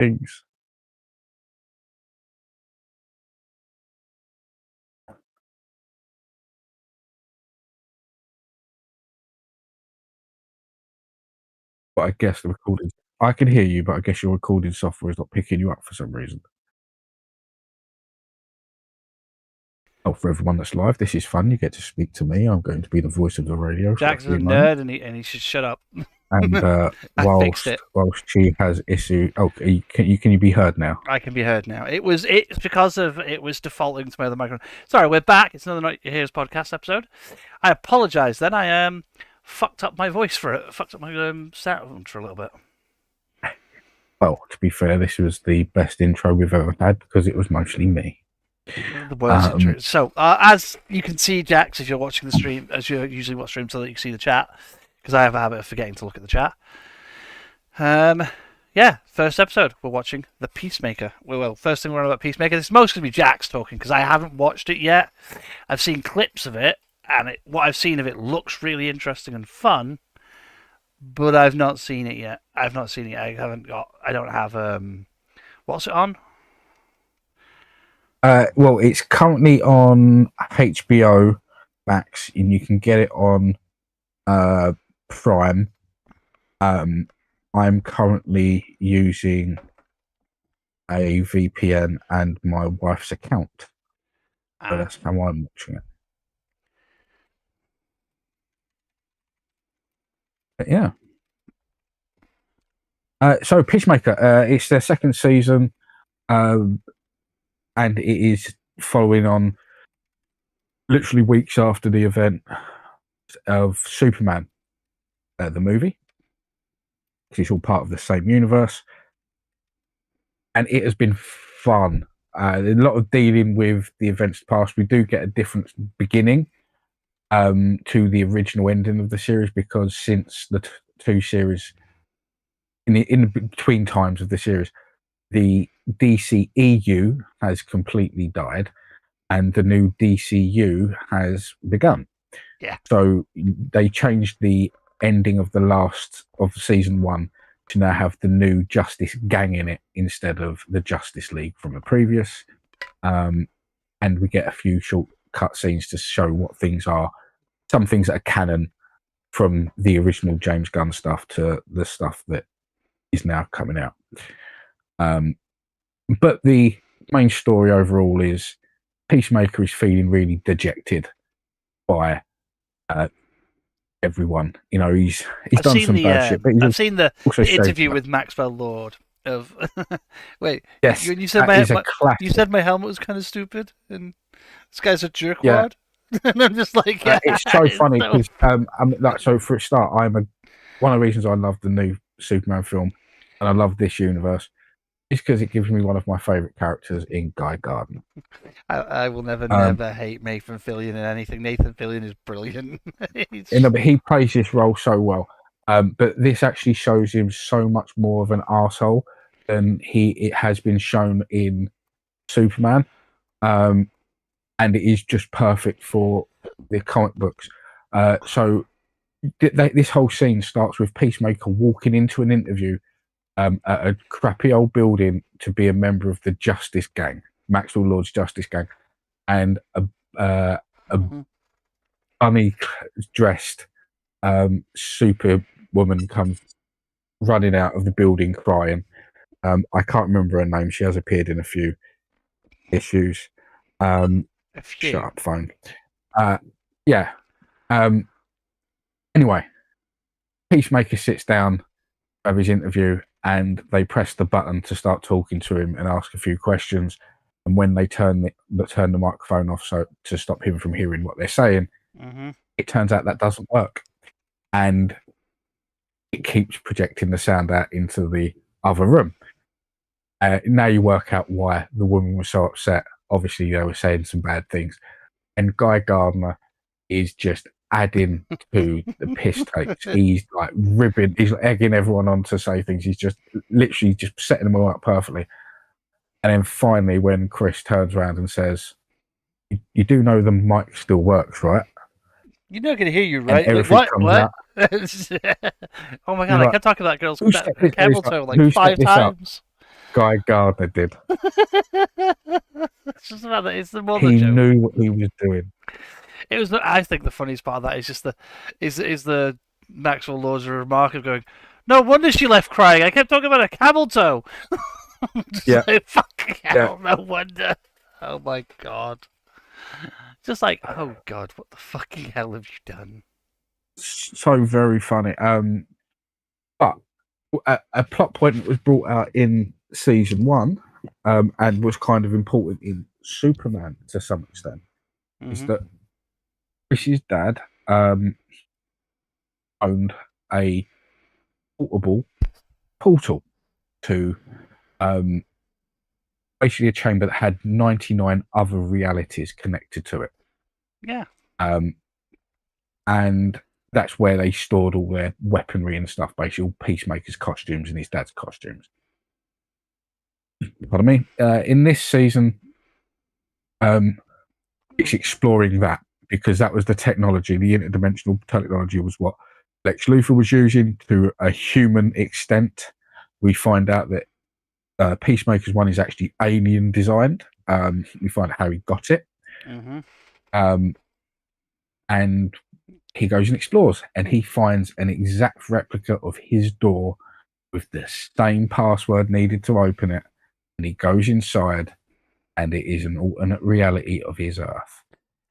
things. But I guess the recording. I can hear you, but I guess your recording software is not picking you up for some reason. Oh, for everyone that's live, this is fun. You get to speak to me. I'm going to be the voice of the radio for a Jack's a few moments. nerd and he should shut up. And I fixed it. whilst she has issue, can you be heard now? I can be heard now. It's because of it was defaulting to my other microphone. Sorry, we're back. It's another Night Here's podcast episode. I apologise. Then I fucked up my voice for it. Fucked up my sound for a little bit. Well, to be fair, this was the best intro we've ever had because it was mostly me. The worst intro. So, as you can see, Jax, if you're watching the stream, as you usually watch stream, so that you can see the chat, because I have a habit of forgetting to look at the chat. Yeah, first episode, we're watching The Peacemaker. Well, first thing we're on about Peacemaker, this is mostly going to be Jax talking, because I haven't watched it yet. I've seen clips of it, and what I've seen of it looks really interesting and fun, but I've not seen it yet. I don't have, what's it on? Well, it's currently on HBO Max, and you can get it on Prime. I'm currently using a VPN and my wife's account. So that's how I'm watching it. But yeah. So Peacemaker, it's their second season, and it is following on literally weeks after the event of Superman, the movie. It's all part of the same universe, and it has been fun. A lot of dealing with the events past. We do get a different beginning to the original ending of the series, because since the two series, in the between times of the series, the DCEU has completely died, and the new DCU has begun. Yeah. So they changed the ending of the last of season 1 to now have the new Justice Gang in it instead of the Justice League from the previous. And we get a few short cut scenes to show what things are, some things that are canon from the original James Gunn stuff to the stuff that is now coming out. But the main story overall is Peacemaker is feeling really dejected by everyone. You know, he's done some bad shit. But I've seen the interview with Maxwell Lord of. Wait, yes, you said you said my helmet was kind of stupid, and this guy's a jerkwad. Yeah. And I'm just like, it's so funny because so for a start, one of the reasons I love the new Superman film and I love this universe is because it gives me one of my favorite characters in Guy Gardner. I will never hate Nathan Fillion in anything. Nathan Fillion is brilliant. But he plays this role so well. But this actually shows him so much more of an arsehole than it has been shown in Superman. And it is just perfect for the comic books. So this whole scene starts with Peacemaker walking into an interview at a crappy old building to be a member of the Justice Gang, Maxwell Lord's Justice Gang, and a bunny dressed Superwoman comes running out of the building crying. I can't remember her name. She has appeared in a few issues. Shut up, phone. Yeah. Anyway, Peacemaker sits down of his interview, and they press the button to start talking to him and ask a few questions. And when they turn the microphone off so to stop him from hearing what they're saying, it turns out that doesn't work, and it keeps projecting the sound out into the other room. Now you work out why the woman was so upset. Obviously, they were saying some bad things, and Guy Gardner is just adding to the piss takes. He's like ribbing, he's egging everyone on to say things. He's just literally just setting them all up perfectly. And then finally, when Chris turns around and says, "You do know the mic still works, right?" You're not going to hear you, right? Like, what? Oh my god, I kept talking to that girl's camel toe like 5 times. Guy Gardner did. It's just about that. It's the mother He joke. knew what he was doing. It was. I think the funniest part of that is just the Maxwell Lord's remark of going, "No wonder she left crying. I kept talking about a camel toe." Just Yeah. like, fucking hell, no wonder. Oh my god. Just like, oh god, what the fucking hell have you done? So very funny. But a plot point that was brought out in season 1, and was kind of important in Superman to some extent, is that Chris's dad owned a portable portal to basically a chamber that had 99 other realities connected to it. Yeah. And that's where they stored all their weaponry and stuff, basically all Peacemaker's costumes and his dad's costumes. Pardon me. In this season, it's exploring that, because that was the technology. The interdimensional technology was what Lex Luthor was using to a human extent. We find out that Peacemaker's one is actually alien designed. We find out how he got it. And he goes and explores, and he finds an exact replica of his door with the same password needed to open it. And he goes inside, and it is an alternate reality of his Earth.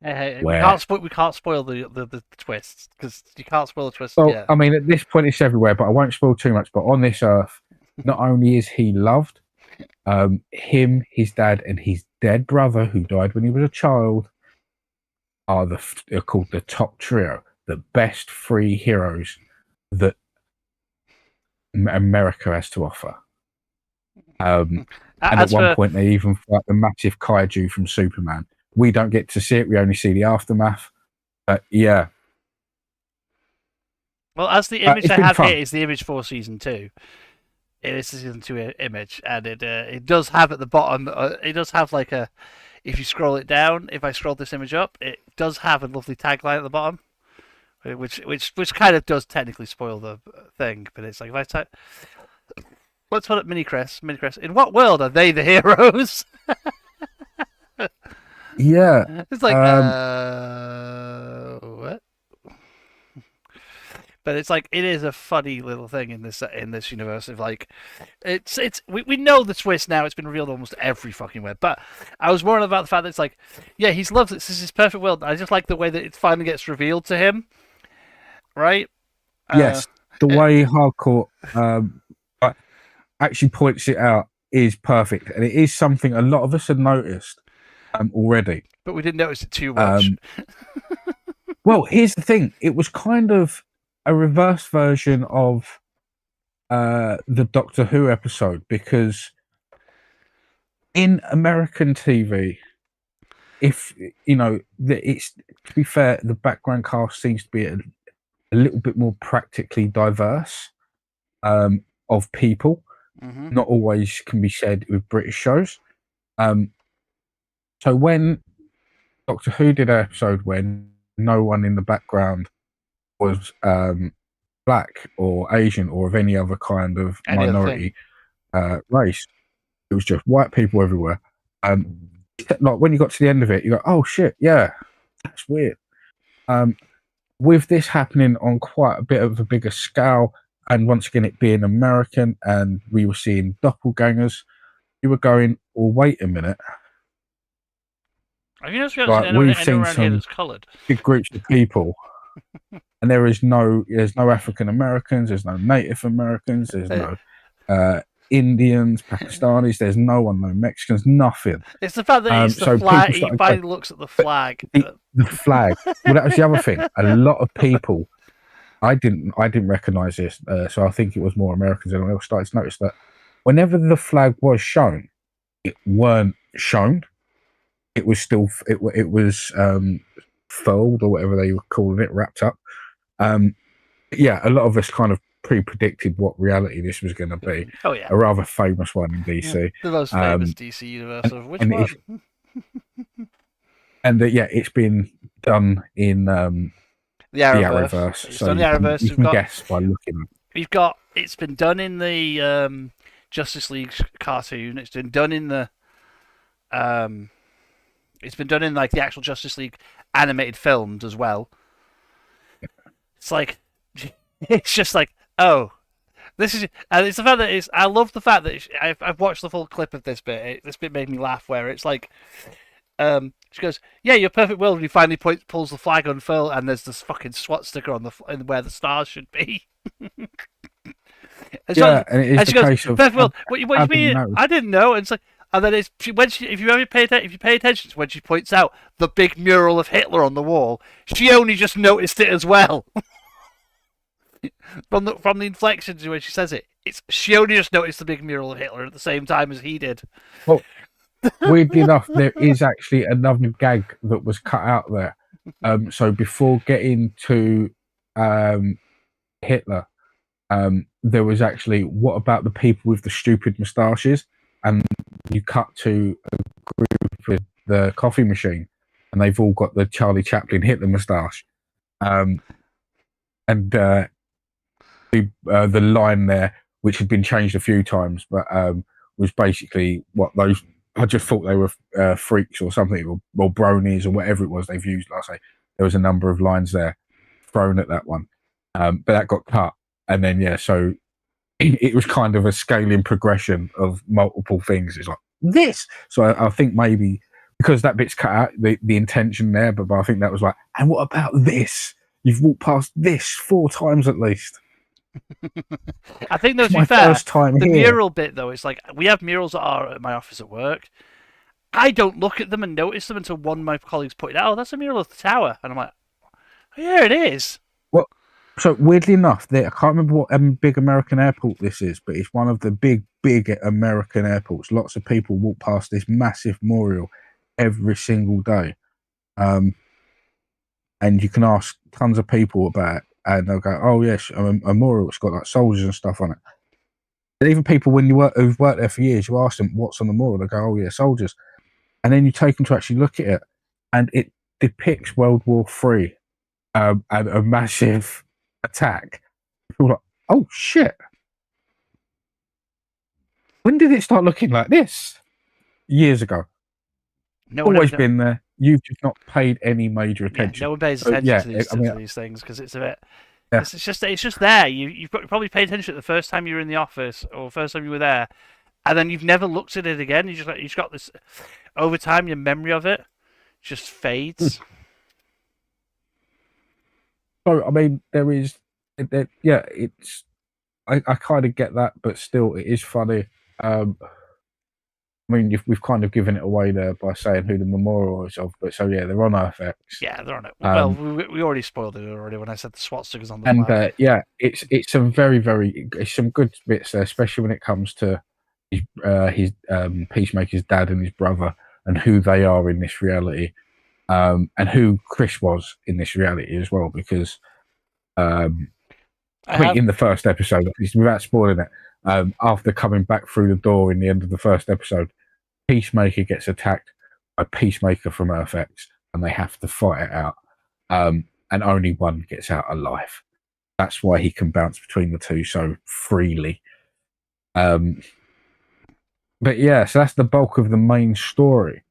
Hey, where- we can't spoil the twists, because you can't spoil the twists. Well, Yeah. I mean, at this point, it's everywhere, but I won't spoil too much. But on this Earth, not only is he loved, him, his dad, and his dead brother, who died when he was a child, are called the top trio, the best 3 heroes that America has to offer. And at one point, they even fight the massive kaiju from Superman. We don't get to see it; we only see the aftermath. But yeah. Well, as the image it's I been have fun. here is the image for season 2. It is the season 2 image, and it does have at the bottom. It does have like a. If you scroll it down, if I scroll this image up, it does have a lovely tagline at the bottom, which kind of does technically spoil the thing. But it's like if I type, let's put up Mini Chris. In what world are they the heroes? Yeah. It's like what? But it's like it is a funny little thing in this universe of like we know the twist now. It's been revealed almost every fucking way. But I was worried about the fact that it's like, yeah, he's loved it. This is his perfect world. I just like the way that it finally gets revealed to him, right? Yes, the way Hardcore actually points it out is perfect, and it is something a lot of us had noticed already. But we didn't notice it too much. Well, here's the thing: it was kind of a reverse version of the Doctor Who episode, because in American TV, if you know, it's, to be fair, the background cast seems to be a little bit more practically diverse of people. Not always can be said with British shows. So when Doctor Who did an episode when no one in the background was black or Asian or of any other kind of minority race, it was just white people everywhere. Like when you got to the end of it, you go, "Oh shit, yeah, that's weird." With this happening on quite a bit of a bigger scale, and once again it being American, and we were seeing doppelgangers, you were going, "Well, wait a minute." Have you noticed anyone around here that's coloured? Big groups of people, and there's no African Americans, there's no Native Americans, there's no Indians, Pakistanis, there's no one, no Mexicans, nothing. It's the fact that it's the flag. He finally looks at the flag. The flag. Well, that was the other thing. A lot of people, I didn't recognise this, so I think it was more Americans than anyone else started to notice that whenever the flag was shown, it weren't shown. It was still it was furled, or whatever they were calling it, wrapped up. Yeah, a lot of us kind of pre-predicted what reality this was going to be. Oh yeah, a rather famous one in DC. Yeah, the most famous DC universe of which one? And yeah, it's been done in the Arrowverse. It's so done the Arrowverse. you can guess by looking. We've got it's been done in the Justice League cartoon. It's been done in the it's been done in like the actual Justice League animated films as well. It's like it's just like, oh, this is, and it's the fact that I love the fact that I've watched the full clip of this bit. This bit made me laugh, where it's like, she goes, "Yeah, your perfect world." And he finally pulls the flag unfurl, and there's this fucking SWAT sticker on where the stars should be. And and it is the she goes, case of "Perfect world." What you mean? know. I didn't know. And it's like, and then if you pay attention to when she points out the big mural of Hitler on the wall, she only just noticed it as well. From the inflections when she says it, she only just noticed the big mural of Hitler at the same time as he did. Well, weirdly enough, there is actually another gag that was cut out there. So before getting to Hitler, there was actually, what about the people with the stupid moustaches? And you cut to a group with the coffee machine, and they've all got the Charlie Chaplin Hitler moustache. The line there, which had been changed a few times, but was basically what those. I just thought they were freaks or something, or bronies or whatever it was they've used. Like I say, there was a number of lines there thrown at that one, but that got cut, and then so it was kind of a scaling progression of multiple things. It's like this, so I think maybe because that bit's cut out, the intention there, but I think that was like, and what about this? You've walked past this 4 times at least. I think, though, to be fair, the mural bit, though, it's like, we have murals at my office at work. I don't look at them and notice them until one of my colleagues pointed out, "Oh, that's a mural of the tower," and I'm like, "Oh, yeah, it is." Well, so weirdly enough, I can't remember what big American airport this is, but it's one of the big American airports. Lots of people walk past this massive memorial every single day, and you can ask tons of people about it. And they'll go, "Oh yes, a memorial. It's got like soldiers and stuff on it." And even people who've worked there for years, you ask them what's on the memorial, they go, "Oh yeah, soldiers." And then you take them to actually look at it, and it depicts World War III and a massive attack. People are like, "Oh shit! When did it start looking like this?" Years ago. Always been there. You've just not paid any major attention. No one pays attention to these things because it's a bit. Yeah. It's just there. You've probably paid attention the first time you were in the office or first time you were there, and then you've never looked at it again. You've got this. Over time, your memory of it just fades. So I mean, there is, it's. I kind of get that, but still, it is funny. I mean, we've kind of given it away there by saying who the memorial is of, but they're on FX. Yeah, they're on it. Well, we already spoiled it already when I said the SWAT stickers on the flag. And it's some it's some good bits there, especially when it comes to his Peacemaker's dad and his brother and who they are in this reality, and who Chris was in this reality as well. Because I think in the first episode, without spoiling it, after coming back through the door in the end of the first episode, Peacemaker gets attacked by Peacemaker from Earth-X, and they have to fight it out. And only one gets out alive. That's why he can bounce between the two so freely. But so that's the bulk of the main story.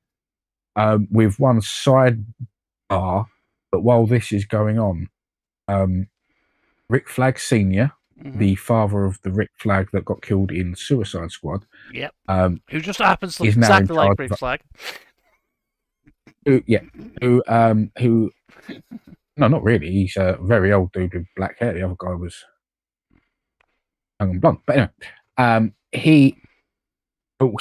With one sidebar, but while this is going on, Rick Flag Sr., the father of the Rick Flag that got killed in Suicide Squad. Yep. Who just happens to look exactly like Rick Flag. Who? No, not really. He's a very old dude with black hair. The other guy was young and blonde. But anyway,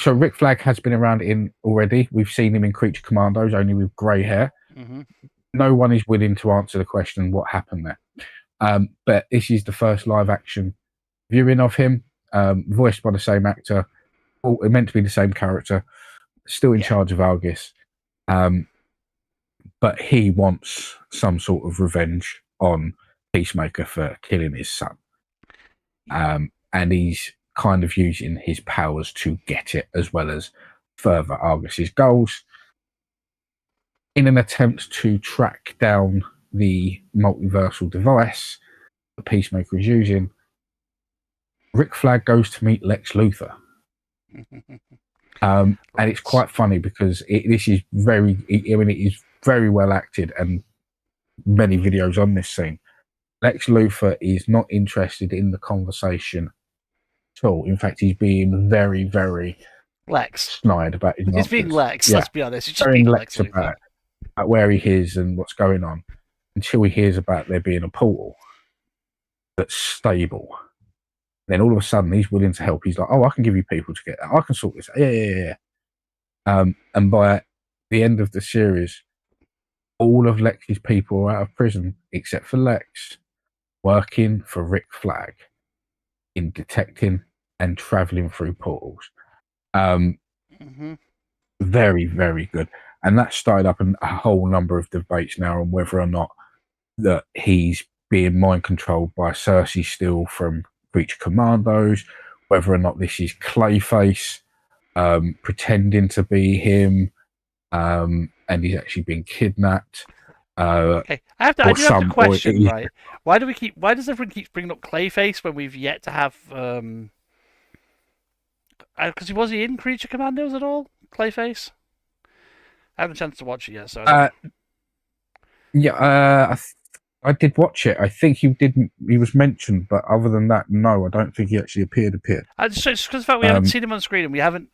so Rick Flag has been around already. We've seen him in Creature Commandos, only with grey hair. Mm-hmm. No one is willing to answer the question, what happened there? But this is the first live action viewing of him, voiced by the same actor, meant to be the same character, still in charge of Argus. But he wants some sort of revenge on Peacemaker for killing his son. And he's kind of using his powers to get it, as well as further Argus's goals, in an attempt to track down the multiversal device the Peacemaker is using. Rick Flag goes to meet Lex Luthor, And it's quite funny because this is very, I mean, it is very well acted, and many videos on this scene. Lex Luthor is not interested in the conversation at all. In fact, he's being very, very Lex. snide about his He's answers. being Lex, Yeah. let's be honest. He's just Very being Lex Lex. about where he is and what's going on, until he hears about there being a portal that's stable. Then all of a sudden, he's willing to help. He's like, "Oh, I can give you people to get that. I can sort this out. Yeah. And by the end of the series, all of Lex's people are out of prison except for Lex, working for Rick Flag in detecting and traveling through portals. Very, very good. And that started up a whole number of debates now on whether or not that he's being mind controlled by Cersei still from Creature Commandos, whether or not this is Clayface pretending to be him, and he's actually been kidnapped. Okay, I do have a question, right? Why does everyone keep bringing up Clayface when we've yet to have? Because was he in Creature Commandos at all? Clayface. I haven't had a chance to watch it yet, so. I did watch it. I think he didn't. He was mentioned, but other than that, no, I don't think he actually appeared. It's just because the fact we haven't seen him on screen, and we haven't.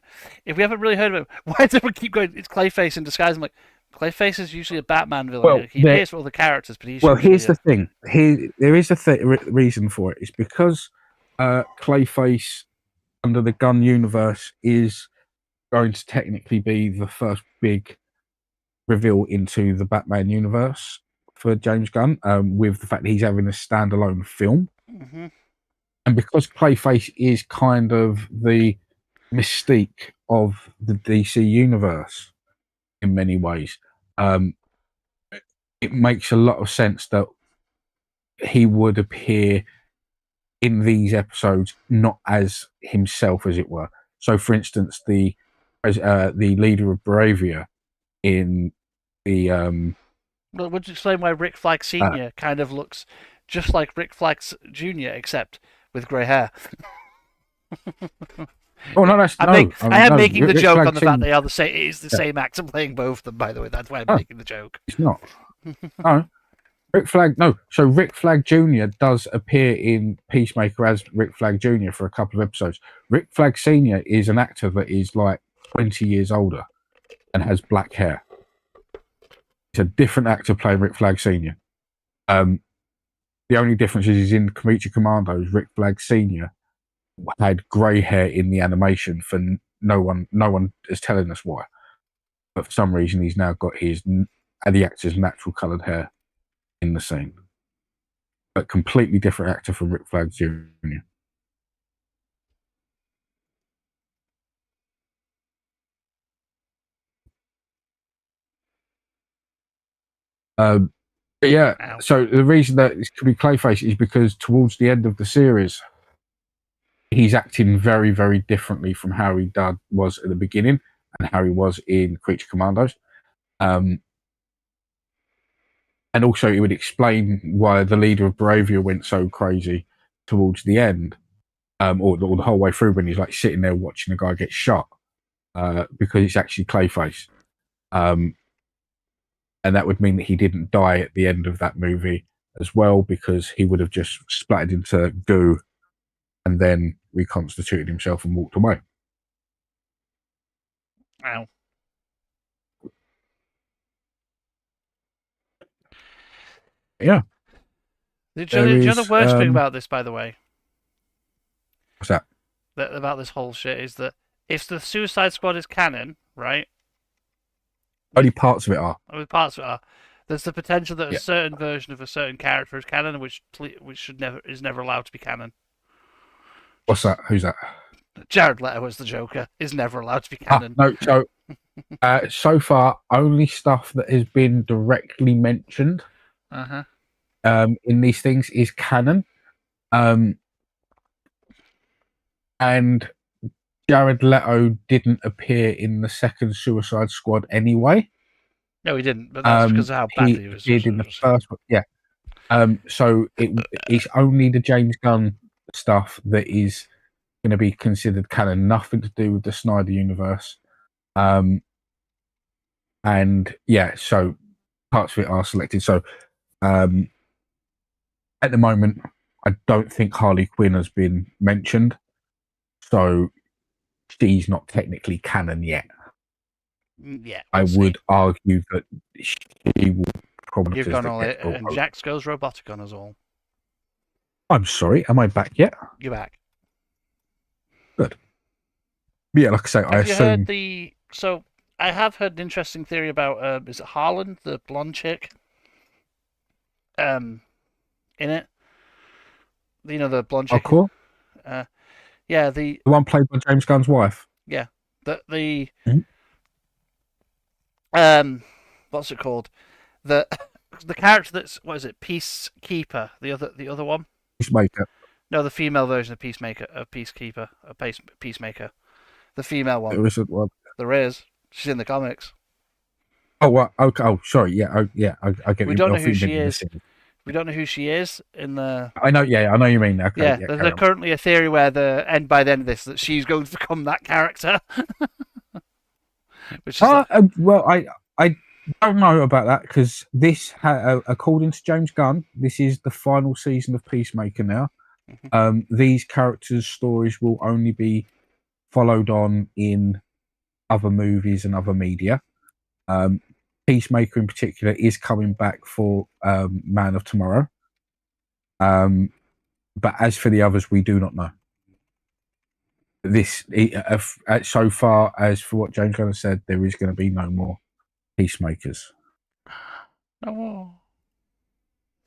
If we haven't really heard of him, why does everyone keep going? It's Clayface in disguise. I'm like, Clayface is usually a Batman villain. Well, he appears for all the characters, but he's. Well, here's the thing. There is a reason for it. It's because Clayface under the Gunn universe is going to technically be the first big reveal into the Batman universe for James Gunn, with the fact that he's having a standalone film. And because Clayface is kind of the mystique of the DC universe in many ways, it makes a lot of sense that he would appear in these episodes not as himself, as it were. So, for instance, the leader of Bravia in the Well, would you explain why Rick Flag Senior kind of looks just like Rick Flag Junior, except with grey hair? Oh no, that's I am making the joke Flag on the fact they are the same. It is the same actor playing both of them, by the way. That's why I'm making the joke. It's not. No, Rick Flag. No, so Rick Flag Jr. does appear in Peacemaker as Rick Flag Jr. for a couple of episodes. Rick Flag Senior is an actor that is like 20 years older and has black hair. It's a different actor playing Rick Flag Senior. The only difference is in Creature Commandos, Rick Flag Senior had grey hair in the animation for no one is telling us why. But for some reason, he's now got the actor's natural coloured hair in the scene. But completely different actor from Rick Flag Jr. Yeah, so the reason that it could be Clayface is because towards the end of the series, he's acting very, very differently from how he was at the beginning and how he was in Creature Commandos. And also, it would explain why the leader of Bravia went so crazy towards the end, or the whole way through when he's like sitting there watching a guy get shot, because it's actually Clayface. And that would mean that he didn't die at the end of that movie as well, because he would have just splattered into goo and then reconstituted himself and walked away. Ow. Yeah. Do you know the worst thing about this, by the way? What's that? About this whole shit is that if the Suicide Squad is canon, right? Only parts of it are. Only parts of it are. There's the potential that a certain version of a certain character is canon, which is never allowed to be canon. What's that? Who's that? Jared Leto as the Joker is never allowed to be canon. No, so so far, only stuff that has been directly mentioned in these things is canon. And Jared Leto didn't appear in the second Suicide Squad anyway. No, he didn't, but that's because of how bad he was. He did in the first one, yeah. So it's only the James Gunn stuff that is going to be considered canon, nothing to do with the Snyder universe. And yeah, so parts of it are selected. So at the moment, I don't think Harley Quinn has been mentioned. So she's not technically canon yet. Yeah, I would argue that she will probably. You've gone all it, and Jax goes robotic on us all. I'm sorry, am I back yet? You're back. Good. Yeah, like I say, I assume. So I have heard an interesting theory about is it Harlan, the blonde chick? In it. You know, the blonde chick. Oh, cool. Yeah, the one played by James Gunn's wife. Yeah. The Mhm. What's it called? The character that's, what is it? Peacekeeper, the other one? Peacemaker. No, the female version of Peacemaker, Peacekeeper, Peacemaker. The female one. There isn't one. There is. She's in the comics. Oh, what? Okay. Oh, sorry. Yeah. Oh, yeah. I get. We don't know who she is. We don't know who she is in the. I know. Yeah, I know you mean. Okay, yeah, there's currently a theory where by the end of this that she's going to become that character. Which is well, I don't know about that because this, according to James Gunn, this is the final season of Peacemaker now. Mm-hmm. These characters' stories will only be followed on in other movies and other media. Peacemaker in particular is coming back for Man of Tomorrow. But as for the others, we do not know. So far as for what James Gunn said, there is going to be no more Peacemakers. Oh.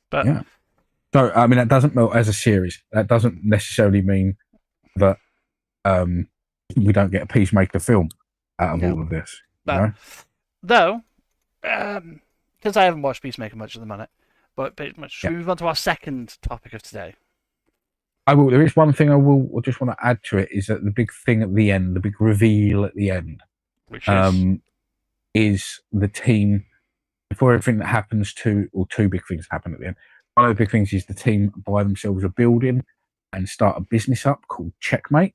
But yeah. So I mean, that doesn't mean as a series. That doesn't necessarily mean that we don't get a Peacemaker film out of all of this. But, though, because I haven't watched Peacemaker much at the minute, but should we move on to our second topic of today? I will. There is one thing I just want to add to it, is that the big thing at the end, the big reveal at the end, which is the team, before everything that happens two big things happen at the end. One of the big things is the team buy themselves a building and start a business up called Checkmate.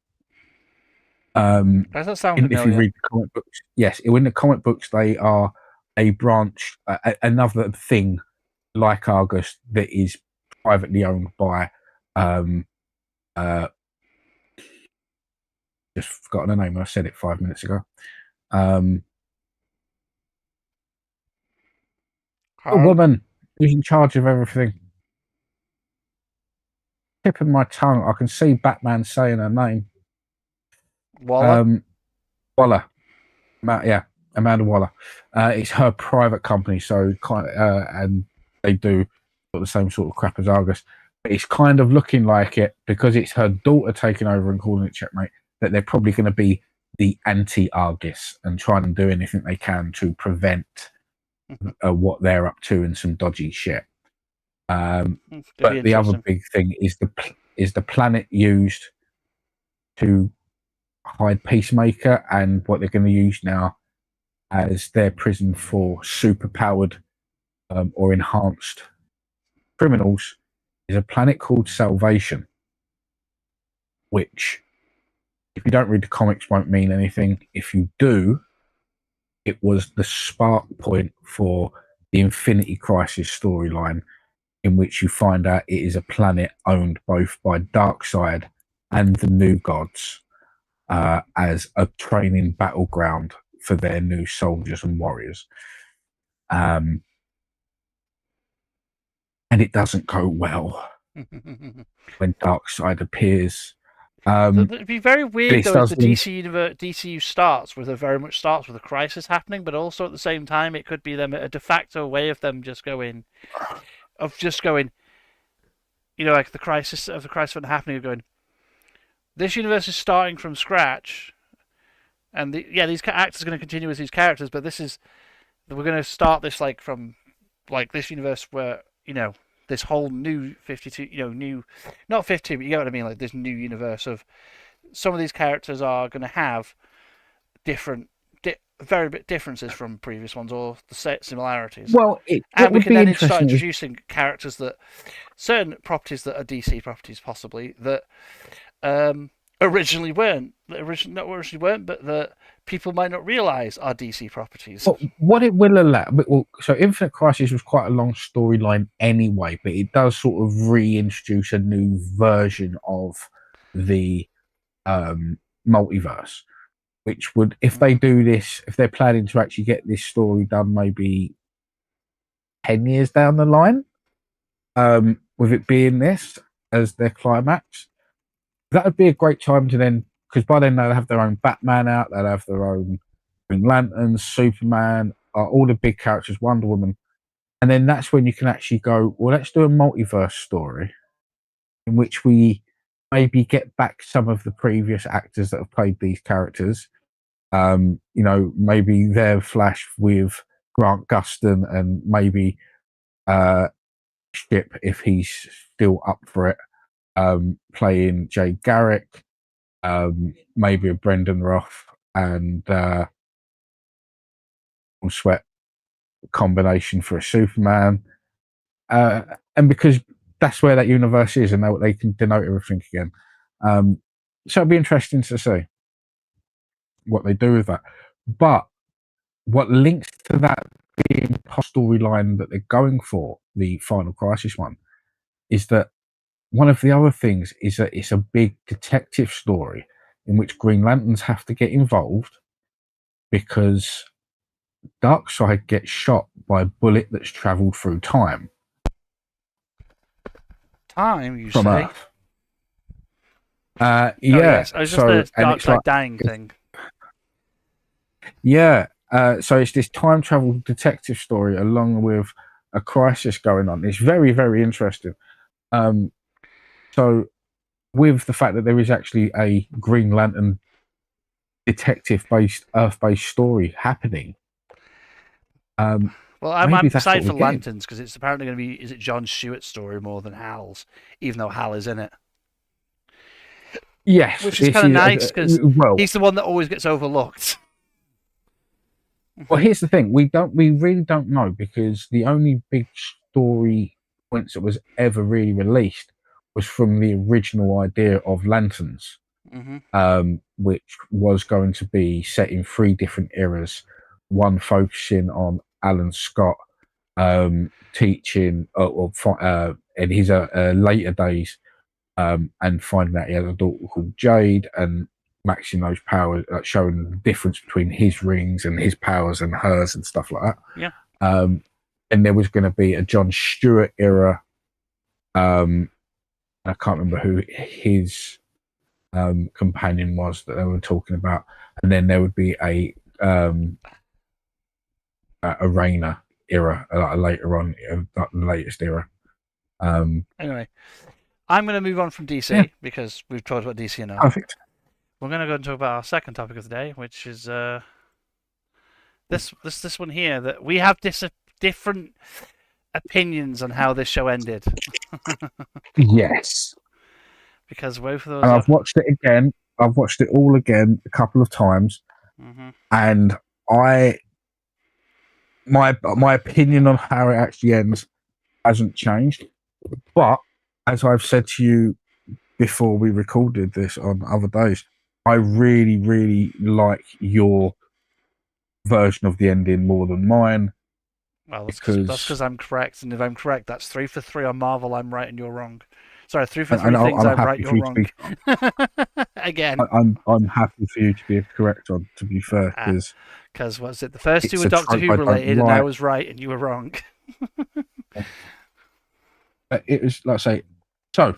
Does that sound familiar? If you read the comic books, yes, in the comic books they are a branch, another thing like Argus that is privately owned by just forgotten the name. I said it 5 minutes ago. A woman who's in charge of everything. Tipping my tongue. I can see Batman saying her name. Waller. Waller. Yeah, Amanda Waller. It's her private company, so and they do the same sort of crap as Argus. But it's kind of looking like it, because it's her daughter taking over and calling it Checkmate, that they're probably going to be the anti-Argus and trying to do anything they can to prevent what they're up to and some dodgy shit. But the other big thing is the planet used to hide Peacemaker, and what they're going to use now as their prison for superpowered or enhanced criminals is a planet called Salvation, which, if you don't read the comics, won't mean anything. If you do, it was the spark point for the Infinity Crisis storyline, in which you find out it is a planet owned both by Darkseid and the New Gods as a training battleground for their new soldiers and warriors. And it doesn't go well when Darkseid appears. It'd be very weird though if the DCU starts with a crisis happening, but also at the same time it could be them a de facto way of them just going, you know, like the crisis event happening, of going, this universe is starting from scratch, and these actors are going to continue as these characters, but we're going to start this from this universe where, you know, this whole new 52, you know, not 52, but you get what I mean, like this new universe of some of these characters are going to have very bit differences from previous ones, or the similarities. Well, and we can then start introducing characters certain properties that are DC properties, possibly, that are originally weren't. Not originally weren't, but that people might not realise are DC properties. But what it will allow, so Infinite Crisis was quite a long storyline anyway, but it does sort of reintroduce a new version of the multiverse, which would, if they do this, if they're planning to actually get this story done, maybe 10 years down the line, with it being this as their climax, that would be a great time to then, because by then they'll have their own Batman out, they'll have their own Green Lanterns, Superman, all the big characters, Wonder Woman, and then that's when you can actually go, well, let's do a multiverse story in which we maybe get back some of the previous actors that have played these characters. Maybe their Flash with Grant Gustin, and maybe Ship, if he's still up for it, playing Jay Garrick, maybe a Brendan Roth and Sweat combination for a Superman, and because that's where that universe is, and they can denote everything again. So it'll be interesting to see what they do with that. But what links to that being storyline that they're going for, the Final Crisis one, is that one of the other things is that it's a big detective story in which Green Lanterns have to get involved because Darkseid gets shot by a bullet that's travelled through time. Time, you From say? Earth. Oh, Yeah. yes. It's just the Darkseid like, dying thing. Yeah. So it's this time travel detective story along with a crisis going on. It's very, very interesting. So with the fact that there is actually a Green Lantern detective-based, Earth-based story happening. Well, I'm maybe that's excited what for we're getting. Lanterns because it's apparently going to be, is it John Stewart's story more than Hal's, even though Hal is in it. Yes, Which is kind of nice because well, he's the one that always gets overlooked. well, here's the thing: we really don't know, because the only big story points that was ever really released was from the original idea of Lanterns, which was going to be set in 3 different eras, one focusing on Alan Scott teaching in his later days, and finding out he had a daughter called Jade, and maxing those powers, showing the difference between his rings and his powers and hers and stuff like that. Yeah. And there was going to be a John Stewart era. I can't remember who his companion was that they were talking about, and then there would be a Rayner era, later on, the latest era. Anyway, I'm going to move on from DC because we've talked about DC enough. Perfect. We're going to go and talk about our second topic of the day, which is this one here, that we have different opinions on how this show ended. Yes. Because both of those. And I've watched it again. I've watched it all again a couple of times, and my opinion on how it actually ends hasn't changed. But as I've said to you before we recorded this on other days, I really, really like your version of the ending more than mine. Well, that's because I'm correct, and if I'm correct, that's 3 for 3 on Marvel. I'm right and you're wrong. Sorry, 3 for 3 things I'm right, you're wrong. Again, I'm happy for you to be correct on. To be fair, because was it the first 2 were Doctor Who related, and I was right and you were wrong. It was, like I say, so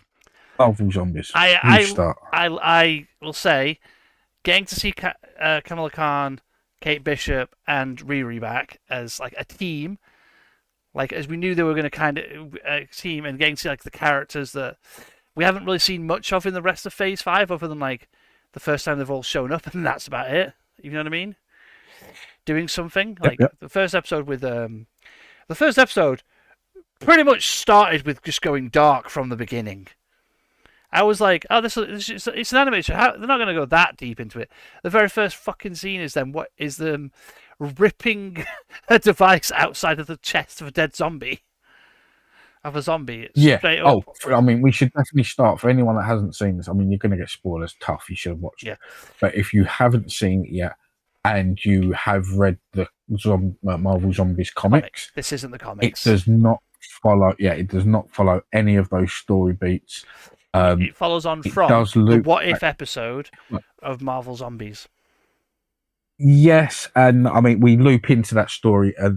Marvel Zombies. I will say, getting to see Kamala Khan, Kate Bishop, and Riri back as like a team, like as we knew they were going to kind of team, and getting to see like the characters that we haven't really seen much of in the rest of Phase 5, other than like the first time they've all shown up, and that's about it. You know what I mean? Doing something like the first episode with the first episode pretty much started with just going dark from the beginning. I was like, oh, it's an animation. They're not going to go that deep into it. The very first fucking scene is them ripping a device outside of the chest of a dead zombie. of a zombie. It's Yeah. straight up. I mean, we should definitely start for anyone that hasn't seen this. I mean, you're going to get spoilers. Tough. You should have watched it. But if you haven't seen it yet, and you have read the Marvel Zombies comics, this isn't the comics. It does not follow. Yeah, it does not follow any of those story beats. It follows on from the What If episode of Marvel Zombies. Yes, and I mean we loop into that story a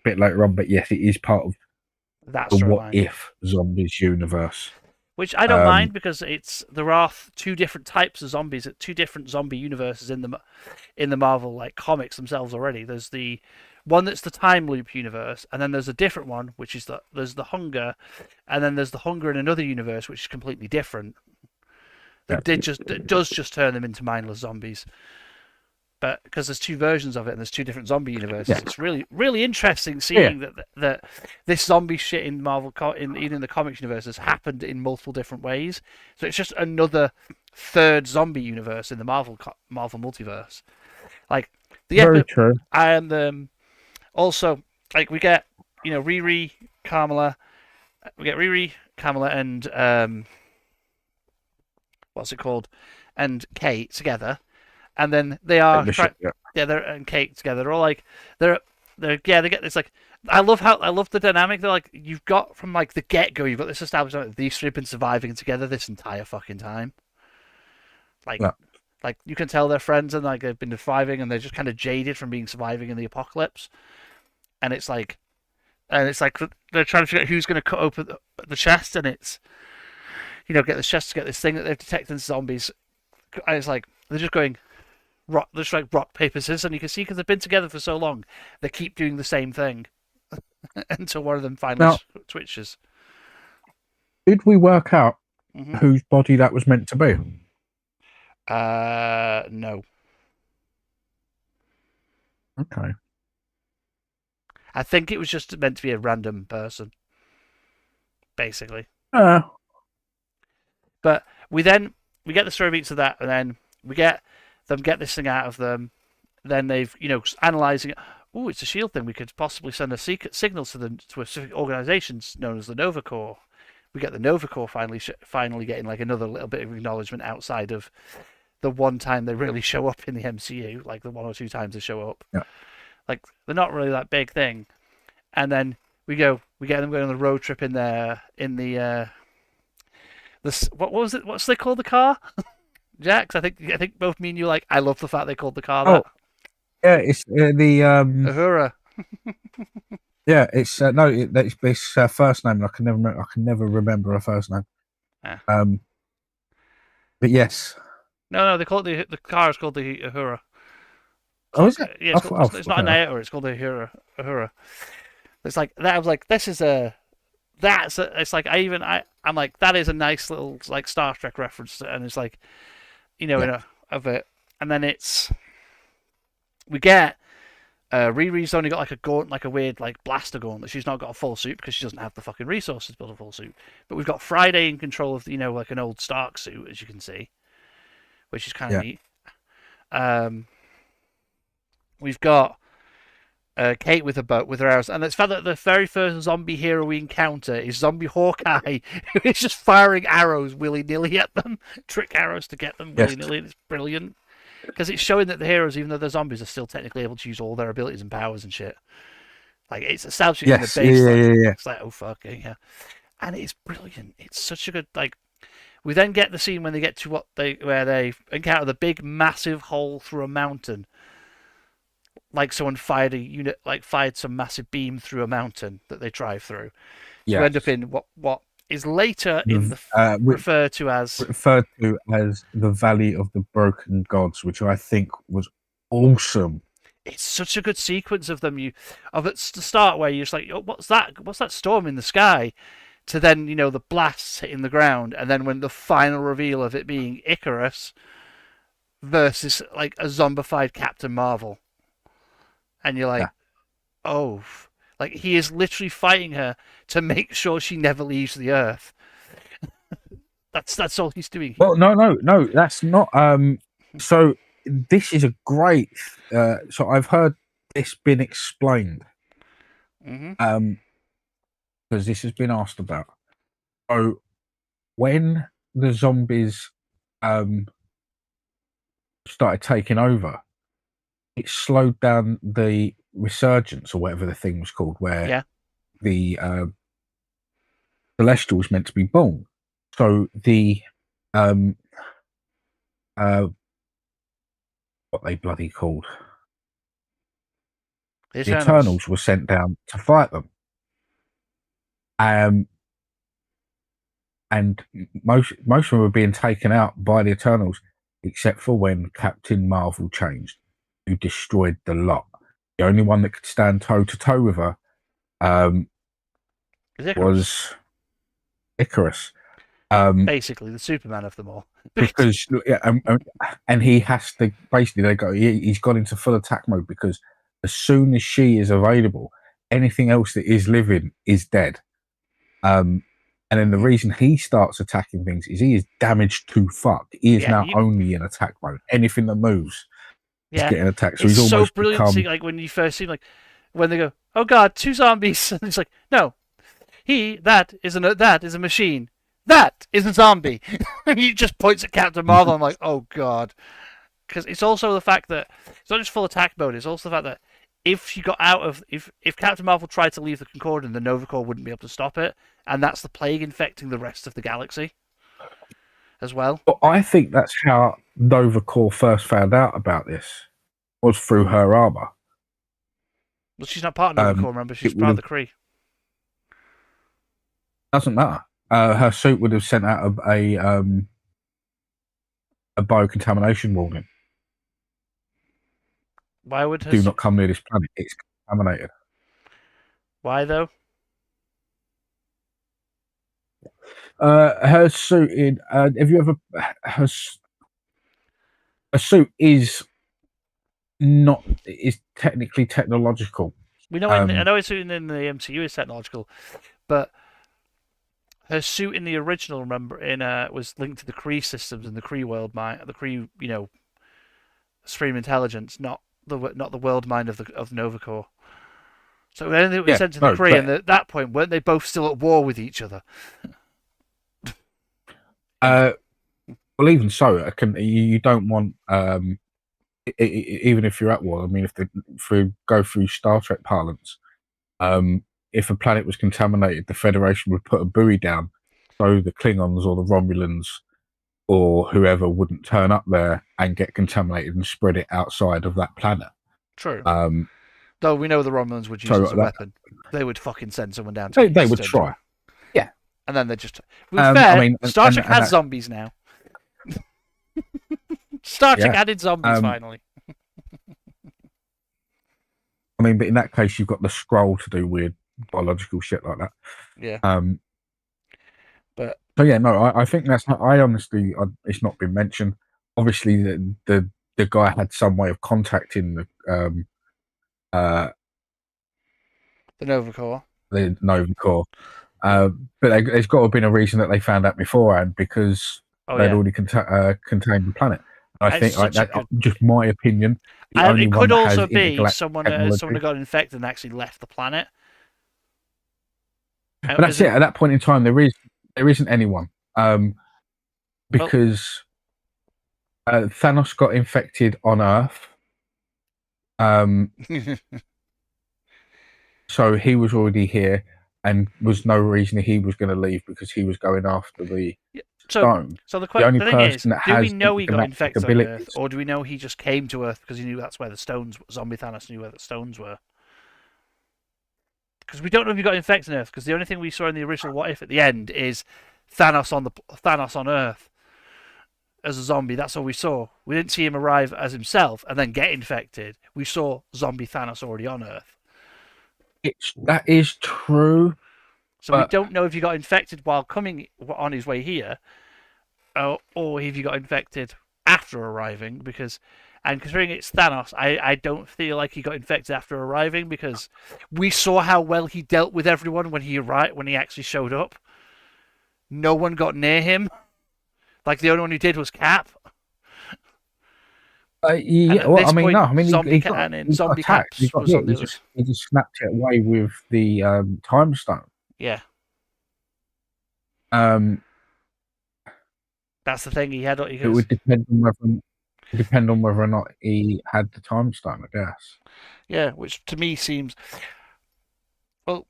bit later on, but yes, it is part of the What If Zombies universe. Which I don't mind because there are two different types of zombies, two different zombie universes in the Marvel like comics themselves already. There's the one that's the time loop universe, and then there's a different one which is there's the hunger, and then there's the hunger in another universe which is completely different. That does just turn them into mindless zombies. But because there's two versions of it and there's two different zombie universes, it's really, really interesting seeing that this zombie shit in Marvel, even in the comics universe, has happened in multiple different ways. So it's just another third zombie universe in the Marvel multiverse. Like very true. And also, like we get Riri, Kamala, and what's it called, and Kate together. And then they are, they're and Kate together. They're all like, they get this like. I love the dynamic. They're like, you've got from like the get go, you've got this establishment that these three have been surviving together this entire fucking time. Like you can tell they're friends and like they've been surviving and they're just kind of jaded from being surviving in the apocalypse. And it's like they're trying to figure out who's going to cut open the chest, and it's get the chest to get this thing that they've detected zombies. And it's like they're just going. Rock, paper, scissors, and you can see because they've been together for so long, they keep doing the same thing until one of them finally twitches. Did we work out whose body that was meant to be? No. Okay. I think it was just meant to be a random person, basically. But we get the story beats of that, and then we get this thing out of them. Then they've analysing it. Oh, it's a shield thing. We could possibly send a secret signal to a specific organisation known as the Nova Corps. We get the Nova Corps finally getting like another little bit of acknowledgement outside of the one time they really show up in the MCU, like the one or two times they show up. Yeah. Like they're not really that big thing. And then we get them going on the road trip in the what was it? What's they called the car? Jax, I think both me and you I love the fact they called the car that. Yeah, it's the Uhura. Yeah, it's it's her first name. I can never remember her first name. Yeah. But yes. No, they call it the car is called the Uhura. Oh, is it? Yeah, it's not an Naoto, it's called the Uhura. It's like that. I was like, it's like I'm like that is a nice little like Star Trek reference, and it's like. Of it, and then we get Riri's only got like a gaunt, like a weird like blaster gauntlet. She's not got a full suit because she doesn't have the fucking resources to build a full suit. But we've got Friday in control of like an old Stark suit, as you can see, which is kind of neat. We've got Kate with her arrows, and it's fact that the very first zombie hero we encounter is Zombie Hawkeye, who is just firing arrows willy-nilly at them, trick arrows to get them willy-nilly. It's brilliant because it's showing that the heroes, even though they're zombies, are still technically able to use all their abilities and powers and shit. Like it's establishing in the baseline. It's like, oh fuck yeah, and it's brilliant. It's such a good like. We then get the scene when they get to where they encounter the big massive hole through a mountain. Like someone fired some massive beam through a mountain that they drive through. To end up in what is later referred to as the Valley of the Broken Gods, which I think was awesome. It's such a good sequence of them. At the start where you're just like, oh, what's that? What's that storm in the sky? To then the blasts hitting the ground, and then when the final reveal of it being Icarus versus like a zombified Captain Marvel. And you're like, oh, like he is literally fighting her to make sure she never leaves the Earth. That's all he's doing. Well, no, that's not. So this is a great. So I've heard this been explained. Mm-hmm. because this has been asked about. So when the zombies started taking over, it slowed down the resurgence or whatever the thing was called, where the Celestial was meant to be born. So the what they bloody called The Eternals were sent down to fight them. And most of them were being taken out by the Eternals, except for when Captain Marvel changed, who destroyed the lot. The only one that could stand toe to toe with her was Icarus. Basically, the Superman of them all. Because and he has to basically he's gone into full attack mode, because as soon as she is available, anything else that is living is dead. And then the reason he starts attacking things is he is damaged to fuck. He is now only in attack mode. Anything that moves is getting attacked. So it's he's almost so brilliant to see, like when you first see, like when they go, "Oh God, 2 zombies," and it's like, "No, that is a machine. That is a zombie." And he just points at Captain Marvel. I'm like, "Oh God," because it's also the fact that it's not just full attack mode. It's also the fact that if she got out of if Captain Marvel tried to leave the Concordant, the Nova Corps wouldn't be able to stop it. And that's the plague infecting the rest of the galaxy as well. But I think that's how Nova Corps first found out about this, was through her armor. Well, she's not part of Nova Corps, remember? She's part of the Kree. Doesn't matter. Her suit would have sent out a biocontamination warning. Why would her do not come near this planet? It's contaminated. Why though? Her suit in. Have you ever? Her suit is not. Is technically technological. We know. I know her suit in the MCU is technological, but her suit in the original, remember, was linked to the Kree systems in the Kree world mind, the Kree, Supreme Intelligence, not the world mind of Nova Corps. So then it was sent to the Kree, and at that point, weren't they both still at war with each other? Well, even so, you don't want, even if you're at war. I mean, if we go through Star Trek parlance, if a planet was contaminated, the Federation would put a buoy down so the Klingons or the Romulans or whoever wouldn't turn up there and get contaminated and spread it outside of that planet. True. Though we know the Romulans would use it as a weapon. They would fucking send someone down to They would try. Yeah. And then they just... Star Trek has zombies now. Star Trek added zombies finally. I mean, but in that case, you've got the Skrull to do weird biological shit like that. Yeah. But so yeah, no, I think that's not. I honestly, it's not been mentioned. Obviously, the guy had some way of contacting the Nova Corps. The Nova Corps. But there's got to have been a reason that they found out beforehand, because they'd already contained the planet. I think that's just my opinion. It could also be someone got infected and actually left the planet. But that's it. At that point in time, there isn't anyone, because Thanos got infected on Earth. So he was already here, and was no reason he was going to leave, because he was going after the stone. So the thing is, do we know he got infected on Earth, or do we know he just came to Earth because he knew that's where the stones? Zombie Thanos knew where the stones were. Because we don't know if he got infected on Earth, because the only thing we saw in the original What If at the end is Thanos on Earth as a zombie. That's all we saw. We didn't see him arrive as himself and then get infected. We saw zombie Thanos already on Earth. That is true. So we don't know if he got infected while coming on his way here, or if he got infected after arriving. And considering it's Thanos, I don't feel like he got infected after arriving, because we saw how well he dealt with everyone when he actually showed up. No one got near him. Like, the only one who did was Cap. He just snapped it away with the time stone. Yeah, Um, that's the thing. He it goes, would depend on whether or not he had the time stone, I guess. yeah, which to me seems well.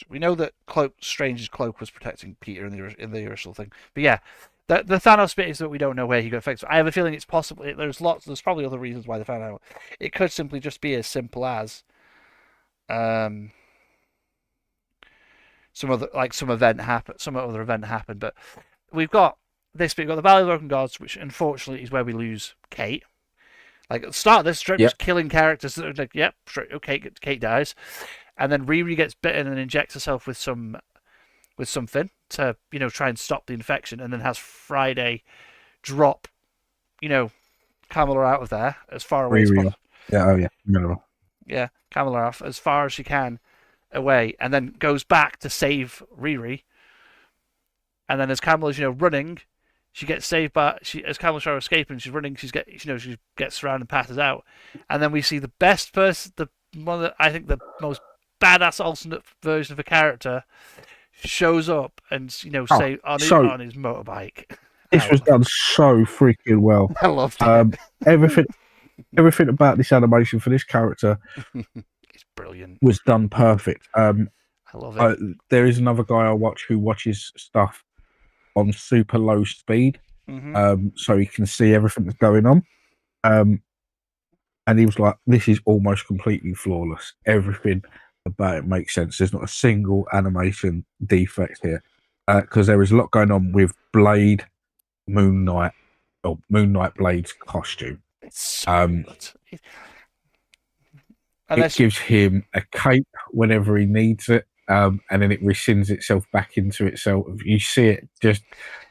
We know that Strange's cloak was protecting Peter in the original thing, but yeah, the Thanos bit is that we don't know where he got fixed. I have a feeling it's possible. There's probably other reasons why they found out. It could simply just be as simple as um some other event happened. But we've got this bit. We've got the Valley of the Broken Gods, which unfortunately is where we lose Kate. Like at the start of this strip, Yep. just killing characters that are like, yep, okay, Kate dies, and then Riri gets bitten and injects herself with something to try and stop the infection, and then has Friday drop Kamala out of there as far away as Riri. possible. Yeah. Oh yeah. Remember. Yeah, Kamala off as far as she can away, and then goes back to save Riri. And then as Kamala's running, she gets saved by as Kamala's trying to escape and she's running. She gets surrounded and passes out. And then we see the best person, the one that I think the most badass alternate version of a character shows up and say on his motorbike. This was done so freaking well. I loved it. Everything about this animation for this character It's brilliant. was done perfect. I love it. There is another guy I watch who watches stuff on super low speed, so he can see everything that's going on. And he was like, "This is almost completely flawless. Everything about it makes sense. There's not a single animation defect here, because there is a lot going on with Blade, Moon Knight Blade's costume. It's so good. It gives him a cape whenever he needs it, and then it rescinds itself back into itself. You see it just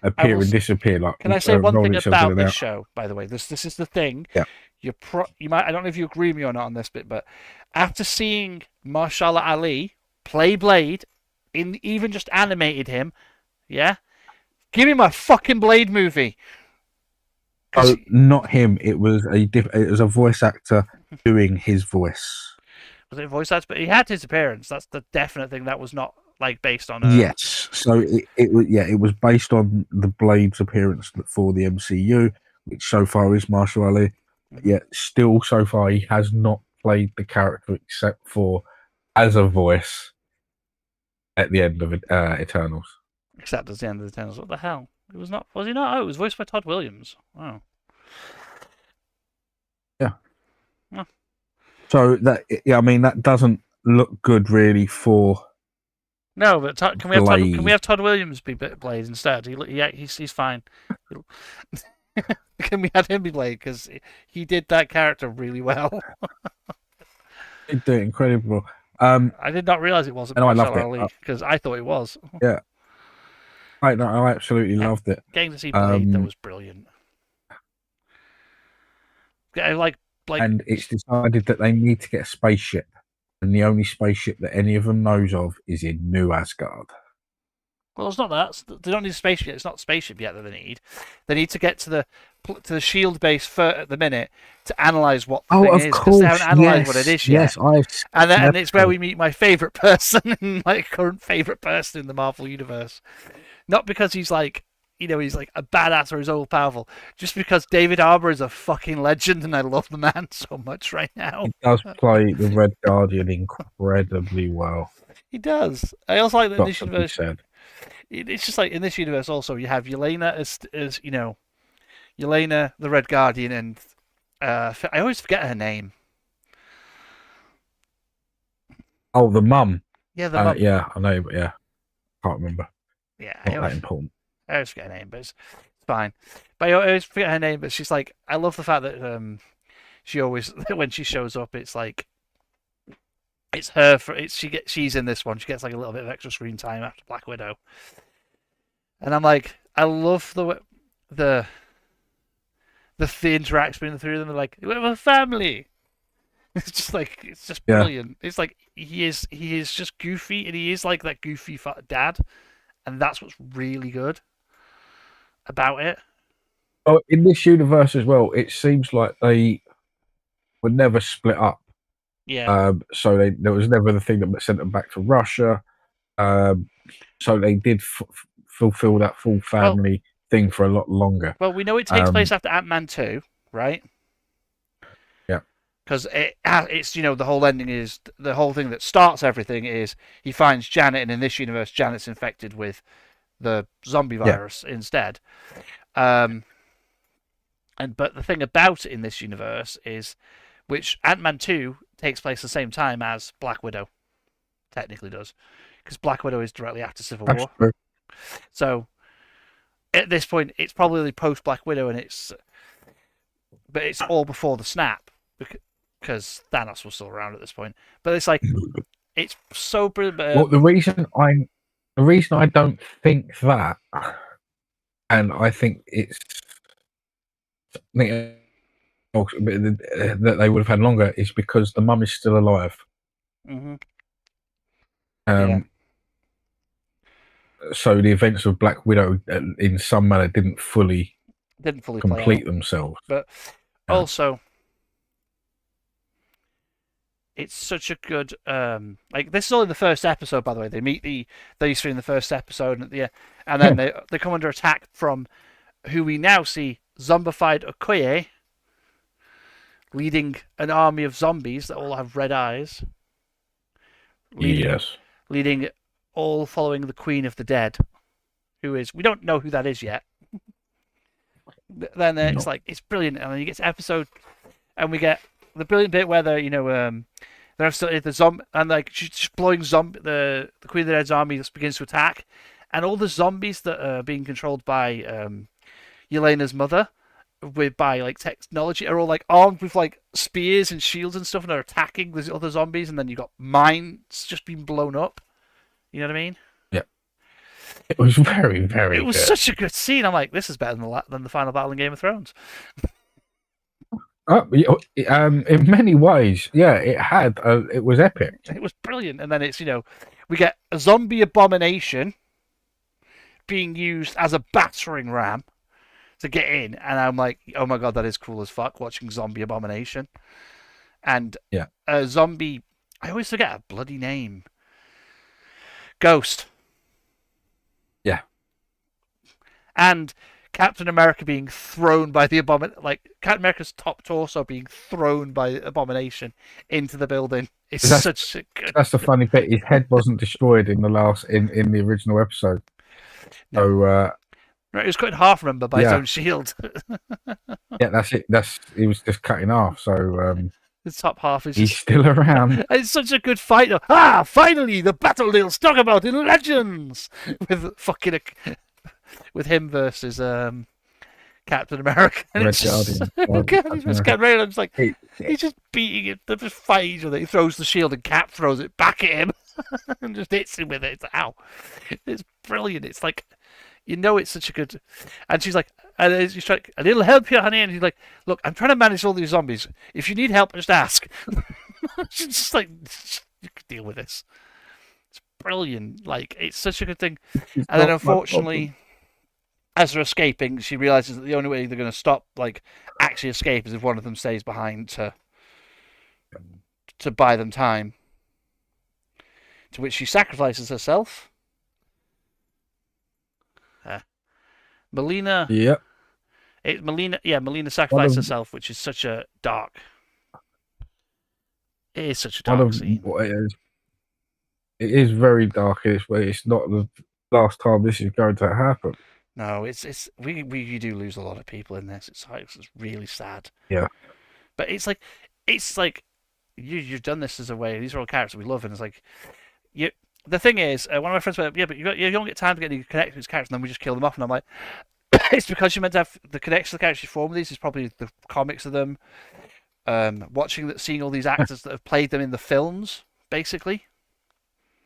appear and disappear. Like, can I say one thing about this show? By the way, this is the thing. Yeah. You might. I don't know if you agree with me or not on this bit, but after seeing Mahershala Ali play Blade, even just animated him, yeah, give me my fucking Blade movie. Oh, not him. It was a voice actor doing his voice. Was it a voice actor? But he had his appearance. That's the definite thing. That was not like based on. Yes. So it was based on the Blade's appearance for the MCU, which so far is Mahershala Ali. Yet still, so far, he has not played the character except for as a voice at the end of Eternals. Except at the end of Eternals. What the hell? It was not. Was he not? Oh, it was voiced by Todd Williams. Wow. Yeah. Oh. So that doesn't look good really for. No, but can we have Todd Williams be Blade instead? He's fine. Can we have him be Blade because he did that character really well? He did incredible. I did not realize it wasn't. I loved it because I thought it was. Yeah. I absolutely loved it. Getting to see Blade that was brilliant. And it's decided that they need to get a spaceship, and the only spaceship that any of them knows of is in New Asgard. Well, it's not that. They don't need a spaceship yet. It's not a spaceship yet that they need. They need to get to the Shield base at the minute to analyze what the thing is. Because they haven't analyzed what it is yet. Yes, and it's where we meet my favorite person, my current favorite person in the Marvel universe. Not because he's like, he's like a badass or he's all powerful. Just because David Harbour is a fucking legend, and I love the man so much right now. He does play the Red Guardian incredibly well. He does. I also like that in this universe. It's just like in this universe also you have Yelena as Yelena the Red Guardian, and I always forget her name. Oh, the mum. Yeah, the mum. Yeah, I know, but yeah, can't remember. Yeah, not that important. I always forget her name, but it's fine. But I always forget her name. But she's like, I love the fact that she always when she shows up, it's like it's her. She's in this one. She gets like a little bit of extra screen time after Black Widow, and I'm like, I love the interaction between the three of them. They're like, we're a family. It's just brilliant. It's like he is just goofy, and he is like that goofy dad, and that's what's really good about it. Oh, in this universe as well, it seems like they were never split up. Yeah. So there was never the thing that sent them back to Russia. So they did fulfill that full family thing for a lot longer. Well, we know it takes place after Ant-Man 2, right? Yeah. Because it's the whole ending is the whole thing that starts everything is he finds Janet, and in this universe, Janet's infected with the zombie virus instead. But the thing about it in this universe is, which Ant-Man 2 takes place the same time as Black Widow, technically does, because Black Widow is directly after Civil War. True. So at this point, it's probably post Black Widow, but it's all before the snap because Thanos was still around at this point. But it's like it's so brilliant. Well, the reason I don't think that, and I think it's that they would have had longer, is because the mum is still alive. Mm-hmm. So the events of Black Widow, in some manner, didn't fully complete themselves. But also, it's such a good like this is only the first episode, by the way. They meet these three in the first episode, and then they come under attack from who we now see zombified Okoye, leading an army of zombies that all have red eyes. Leading all following the Queen of the Dead, who is we don't know who that is yet. Then it's like it's brilliant, and then you get to episode, and we get the brilliant bit where they're still the zombie, and like she's blowing the Queen of the Dead's army just begins to attack, and all the zombies that are being controlled by Yelena's mother by like technology are all like armed with like spears and shields and stuff, and are attacking the other zombies, and then you got mines just being blown up. You know what I mean? Yeah. It was very, very. It was good. such a good scene. I'm like, this is better than the final battle in Game of Thrones. In many ways, yeah, it had. It was epic. It was brilliant, and then it's we get a zombie abomination being used as a battering ram to get in, and I'm like, oh my god, that is cool as fuck. Watching zombie abomination, and a zombie. I always forget a bloody name. Ghost. Yeah. And Captain America being thrown by the Abomination, like Captain America's top torso being thrown by Abomination into the building. It's such a good. That's the funny bit. His head wasn't destroyed in the original episode. No. So it was cut in half, remember, by his own shield. Yeah, that's it. He was just cut in half. So the top half is he's still around. It's such a good fight. Finally, the battle they'll talk about in Legends with him versus Captain America. Red Guardian. He's just Captain America. It's like he's just beating it. They're just fighting each other. He throws the shield, and Cap throws it back at him and just hits him with it. It's like, ow! It's brilliant. It's like it's such a good. And she's like, and she's like, a little help here, honey. And he's like, look, I'm trying to manage all these zombies. If you need help, just ask. She's just like, you can deal with this. It's brilliant. Like, it's such a good thing. And then unfortunately, as they're escaping, she realizes that the only way they're going to stop, like, actually escape is if one of them stays behind to buy them time. To which she sacrifices herself. Melina. Yep. Melina sacrificed herself, which is such a dark. It is such a dark scene. It is very dark. It's not the last time this is going to happen. No, we do lose a lot of people in this. It's really sad. Yeah. But it's like you've done this as a way. These are all characters we love, and it's like the thing is, one of my friends went, but you don't get time to get any connection with these characters, and then we just kill them off. And I'm like, it's because you're meant to have the connection to the characters you form with these. Is probably the comics of them, seeing all these actors that have played them in the films, basically.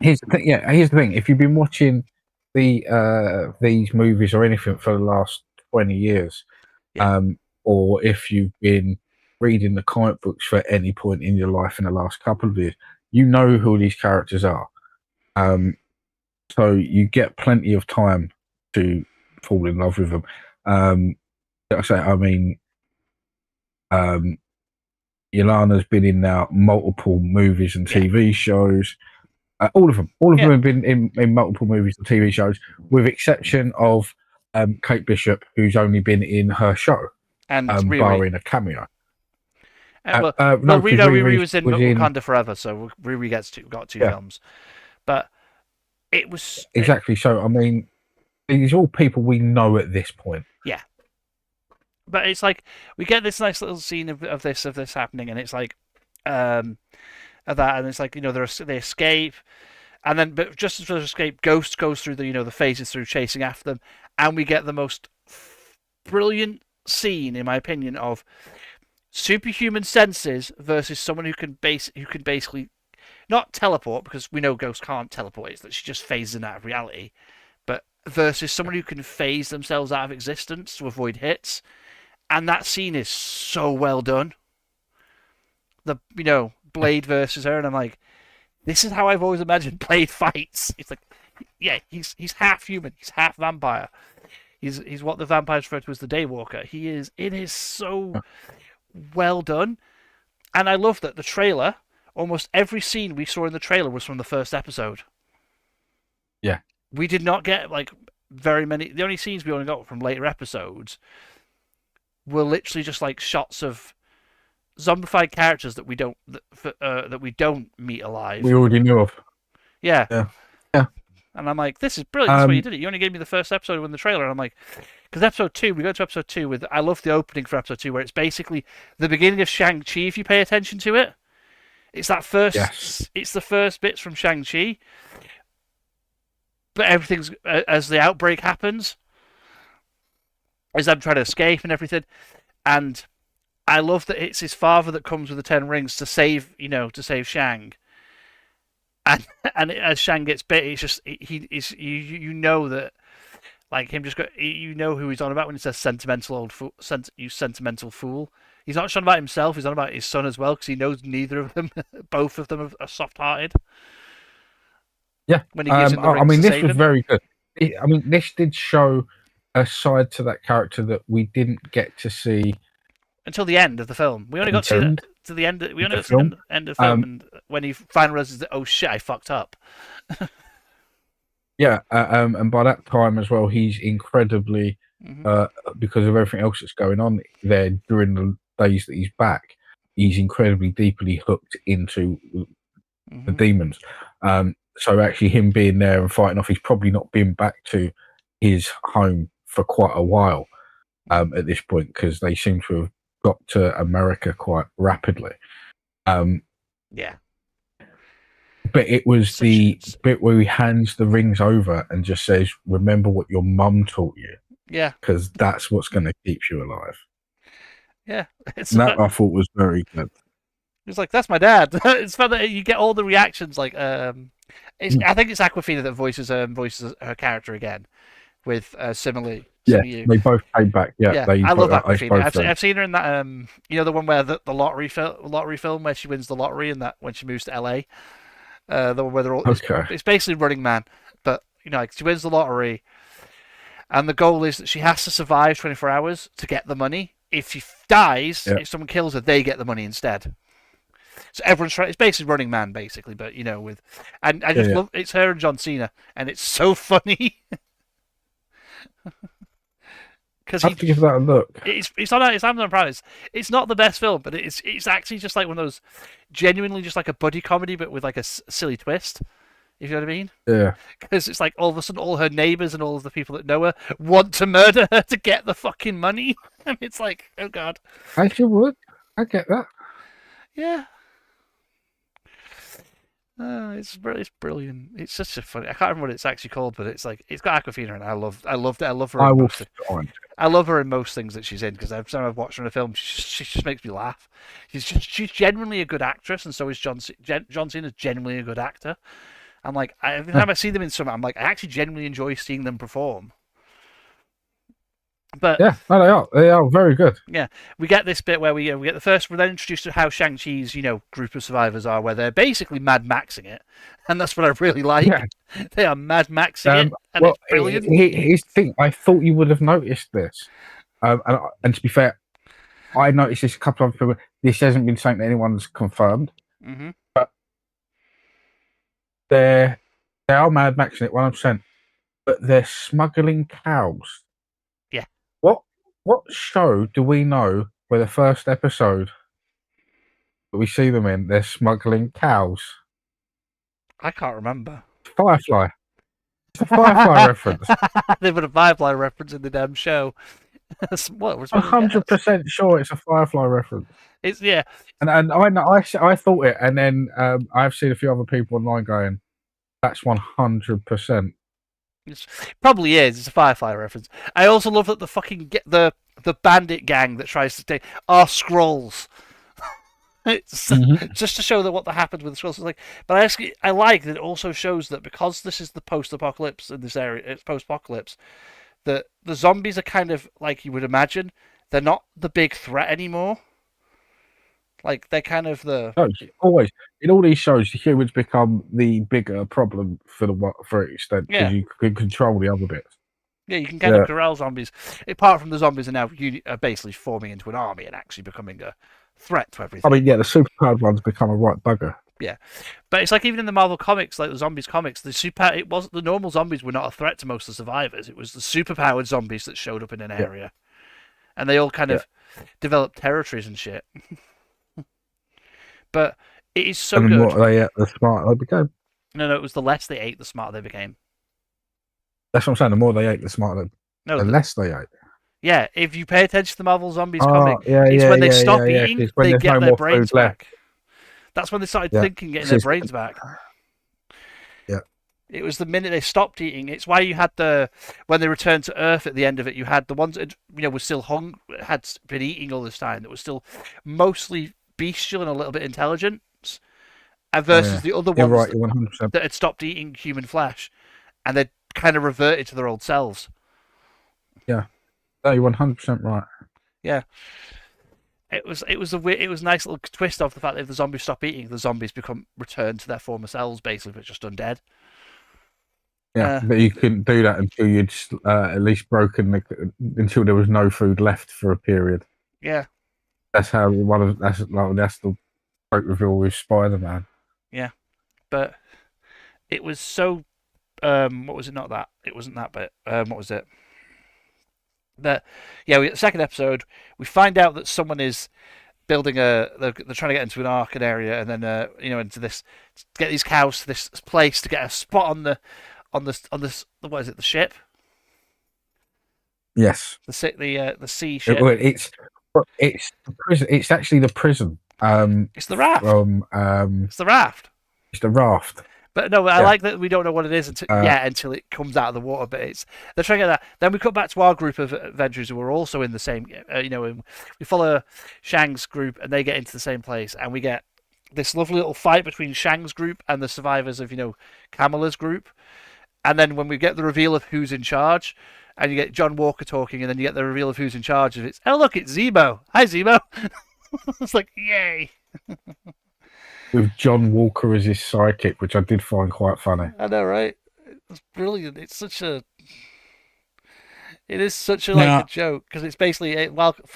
Here's the thing. If you've been watching these movies or anything for the last 20 years, or if you've been reading the comic books for any point in your life in the last couple of years, you know who these characters are. So you get plenty of time to fall in love with them. Ilana's been in now multiple movies and Yeah. TV shows. All of them have been in multiple movies and TV shows, with exception of Kate Bishop, who's only been in her show, And barring a cameo. well, No, because Riri was in Wakanda Forever, so Riri got two films. But it was exactly. So I mean, these are all people we know at this point. Yeah. But it's like we get this nice little scene of this happening, and it's like of that, and it's like, you know, they escape, and then but just as they escape, Ghost goes through the, you know, the phases through chasing after them, and we get the most brilliant scene, in my opinion, of superhuman senses versus someone who can basically not teleport, because we know Ghost can't teleport, it's that she just phases in out of reality, but versus someone who can phase themselves out of existence to avoid hits. And that scene is so well done. You know, Blade versus her, and I'm like, this is how I've always imagined Blade fights. It's like, yeah, he's half human, he's half vampire. He's what the vampires refer to as the Daywalker. It is so well done. And I love that the trailer, almost every scene we saw in the trailer was from the first episode. Yeah. We did not get like very many. The only scenes we only got from later episodes were literally just like shots of zombified characters that we don't meet alive. We already knew of. Yeah. Yeah. And I'm like, this is brilliant. That's why you did it. You only gave me the first episode in the trailer, and I'm like, because episode 2, we go to episode 2 with, I love the opening for episode 2, where it's basically the beginning of Shang-Chi. If you pay attention to it, it's that first. Yes. It's the first bits from Shang-Chi, but everything's as the outbreak happens, as I'm trying to escape and everything, and I love that it's his father that comes with the 10 rings to save Shang. And as Shang gets bit, it's just you know that, like, him just you know who he's on about when he says sentimental old fool, you sentimental fool. He's not on about himself. He's on about his son as well, because he knows neither of them, both of them, are soft-hearted. Yeah, when he gives him the rings I mean, to this was him. very good. I mean, this did show a side to that character that we didn't get to see until the end of the film. We only got to see that to the end. We only got to see the end of the film, and when he finally realizes that, oh shit, I fucked up. Yeah, and by that time as well, he's incredibly, because of everything else that's going on there during the days that he's back, he's incredibly deeply hooked into the demons. So actually, him being there and fighting off, he's probably not been back to his home for quite a while at this point, because they seem to have got to America quite rapidly. Yeah. But it was the bit where he hands the rings over and just says, "Remember what your mum taught you." Yeah. Because that's what's going to keep you alive. Yeah. That I thought was very good. It's like, that's my dad. It's fun that you get all the reactions. Like, I think it's Awkwafina that voices her character again with Simile. Yeah, they both came back. Yeah, I love Awkwafina. I've seen her in that. You know, the one where the lottery film where she wins the lottery, and that when she moves to LA. The one where they're all. Okay. It's basically Running Man, but you know, like, she wins the lottery, and the goal is that she has to survive 24 hours to get the money. If she dies, if someone kills her, they get the money instead. So everyone's trying. It's basically Running Man, basically, but you know, with and I just love it's her and John Cena, and it's so funny. I have to give that a look. It's on Amazon Prime. It's not the best film, but it's actually just like one of those genuinely just like a buddy comedy, but with like a silly twist. If you know what I mean? Yeah. Because it's like all of a sudden all her neighbors and all of the people that know her want to murder her to get the fucking money, and it's like, oh god. As you would. I get that. Yeah. It's brilliant. It's such a funny. I can't remember what it's actually called, but it's like it's got Awkwafina, and I love her. I love her in most things that she's in, because every time I've watched her in a film, she just makes me laugh. She's genuinely a good actress, and so is John Cena's genuinely a good actor. I'm like, every time I see them in something, I'm like, I actually genuinely enjoy seeing them perform. But yeah, no, they are very good. Yeah, we get this bit where we get the first. We're then introduced to how Shang-Chi's group of survivors are, where they're basically Mad Maxing it, and that's what I really like. Yeah. They are Mad Maxing it, and it's brilliant. Here's the thing: I thought you would have noticed this, and to be fair, I noticed this a couple of people. this hasn't been something that anyone's confirmed. Mm-hmm. They are Mad Maxing it 100%, but they're smuggling cows. Yeah. What show do we know where the first episode that we see them in, they're smuggling cows? I can't remember. Firefly. It's a Firefly reference. They put a Firefly reference in the damn show. What? We're supposed to guess. 100% sure it's a Firefly reference. It's yeah. And I thought it, and then I've seen a few other people online going, "That's 100%." It probably is. It's a Firefly reference. I also love that the fucking the bandit gang that tries to take are Skrulls. It's just to show that what happened with the Skrulls. Like, but I like that it also shows that because this is the post-apocalypse in this area, it's post-apocalypse, that the zombies are kind of like you would imagine. They're not the big threat anymore. Like they're kind of the always in all these shows, the humans become the bigger problem for an extent because you can control the other bits. Yeah, you can kind of corral zombies. Apart from the zombies are now basically forming into an army and actually becoming a threat to everything. I mean, yeah, the superpowered ones become a right bugger. Yeah, but it's like even in the Marvel comics, like the zombies comics, the normal zombies were not a threat to most of the survivors. It was the superpowered zombies that showed up in an area, and they all kind of developed territories and shit. But it is so good. And the more they ate, the smarter they became. No, it was the less they ate, the smarter they became. That's what I'm saying. The more they ate, the smarter. The less they ate. Yeah, if you pay attention to the Marvel Zombies comic, it's when they stop eating, they get their brains back. That's when they started thinking, getting their brains back. Yeah. It was the minute they stopped eating. It's why you had when they returned to Earth at the end of it, you had the ones that were still had been eating all this time, that were still mostly bestial and a little bit intelligent, versus the other ones that had stopped eating human flesh, and they'd kind of reverted to their old selves. Yeah. No, you're 100% right. Yeah. It was a nice little twist of the fact that if the zombies stop eating, the zombies return to their former selves, basically, but just undead. Yeah, but you couldn't do that until you'd at least until there was no food left for a period. Yeah. That's how that's the great reveal with Spider-Man. Yeah, but it was so. What was it? Not that. It wasn't that bit. What was it? That we get the second episode. We find out that someone is building they're trying to get into an Arkham area, and then into this, get these cows to this place to get a spot on the what is it, the ship? Yes. The sea ship. It's the prison. It's actually the prison. It's the raft. It's the raft. It's the raft. But no, I like that we don't know what it is until it comes out of the water. But they're trying to get that. Then we cut back to our group of adventurers who are also in the same. We follow Shang's group, and they get into the same place, and we get this lovely little fight between Shang's group and the survivors of Kamala's group. And then when we get the reveal of who's in charge, and you get John Walker talking, and then you get the reveal of who's in charge of it. Look, it's Zemo. Hi, Zemo. It's like, yay. With John Walker as his sidekick, which I did find quite funny. I know, right? It's brilliant. It is such a a joke, because it's basically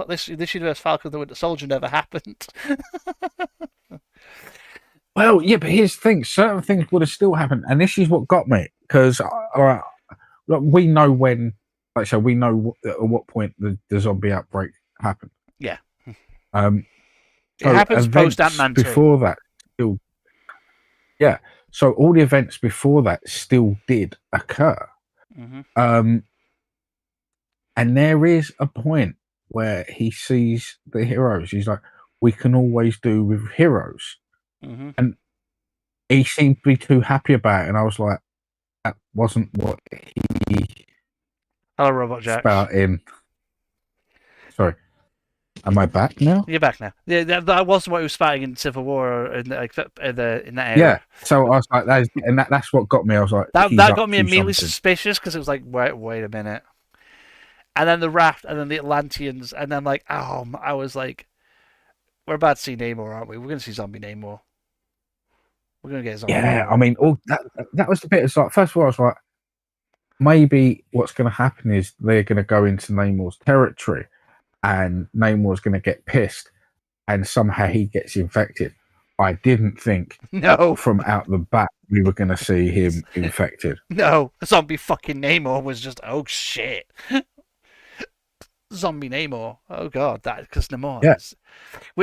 this universe Falcon the Winter Soldier never happened. Well, yeah, but here's the thing: certain things would have still happened, and this is what got me, because we know when, we know at what point the zombie outbreak happened. Yeah. It happens post Ant-Man 2. Before that, still, yeah. So all the events before that still did occur. Mm-hmm. And there is a point where he sees the heroes. He's like, we can always do with heroes. Mm-hmm. And he seemed to be too happy about it. And I was like, that wasn't what he... Hello, Robot Jack. About in... Sorry. Am I back now? You're back now. Yeah, that wasn't what he was fighting in Civil War or in that area. Yeah. So I was like, that's what got me. I was like, that got me immediately suspicious, because it was like, wait a minute. And then the raft, and then the Atlanteans, and then I was like, we're about to see Namor, aren't we? We're going to see zombie Namor. We're going to get zombie. Yeah, Namor. I mean, that was the bit. It's like, first of all, I was like, maybe what's going to happen is they're going to go into Namor's territory, and Namor's going to get pissed. and somehow he gets infected. I didn't think No, from out the back we were going to see him infected. no, zombie fucking Namor was just oh shit. Zombie Namor. Oh god, that because Namor. Yeah.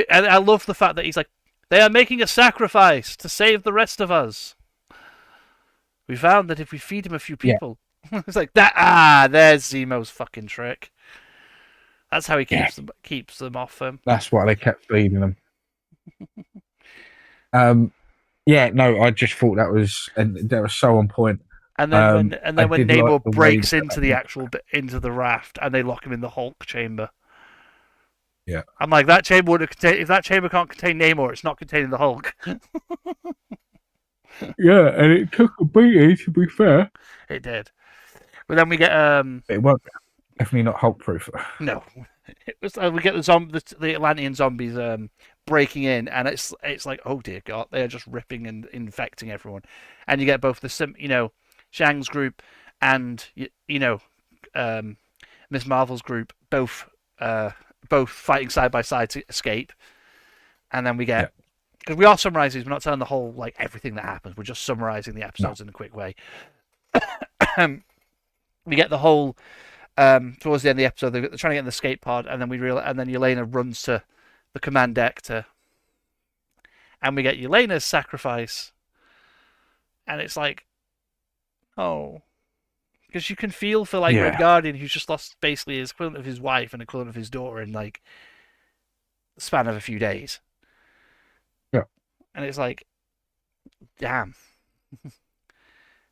And I love the fact that he's like, they are making a sacrifice to save the rest of us. We found that if we feed him a few people, it's like that. Ah, there's Zemo's fucking trick. That's how he keeps them off him. That's why they kept feeding them. Yeah, no, I just thought that was so on point. And then when Namor like breaks into the raft and they lock him in the Hulk chamber. Yeah, I'm like, that chamber would contain. If that chamber can't contain Namor, it's not containing the Hulk. Yeah, and it took a beating, to be fair. It did. But then we get It won't definitely not Hulk proof. No, it was. We get the Atlantean zombies breaking in, and it's like, oh dear God, they are just ripping and infecting everyone, and you get both Shang's group and Miss Marvel's group both fighting side by side to escape, and then we get. Because we are summarizing, we're not telling the whole everything that happens. We're just summarizing the episodes in a quick way. We get the whole towards the end of the episode. They're trying to get in the escape pod, and then and then Yelena runs to the command deck and we get Yelena's sacrifice, and it's like, oh, because you can feel for Red Guardian, who's just lost basically his equivalent of his wife and equivalent of his daughter in the span of a few days. And it's like, damn.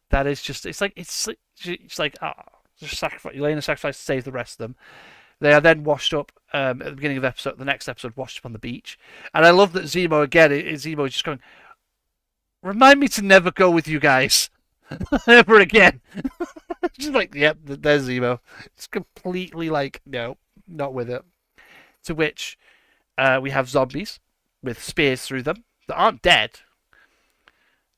That is just, it's like, just sacrifice, Yelena sacrifice to save the rest of them. They are then washed up at the beginning of the next episode, washed up on the beach. And I love that Zemo, again, Zemo is just going, remind me to never go with you guys. Ever again. Just like, yep, there's Zemo. It's completely no, not with it. To which we have zombies with spears through them that aren't dead.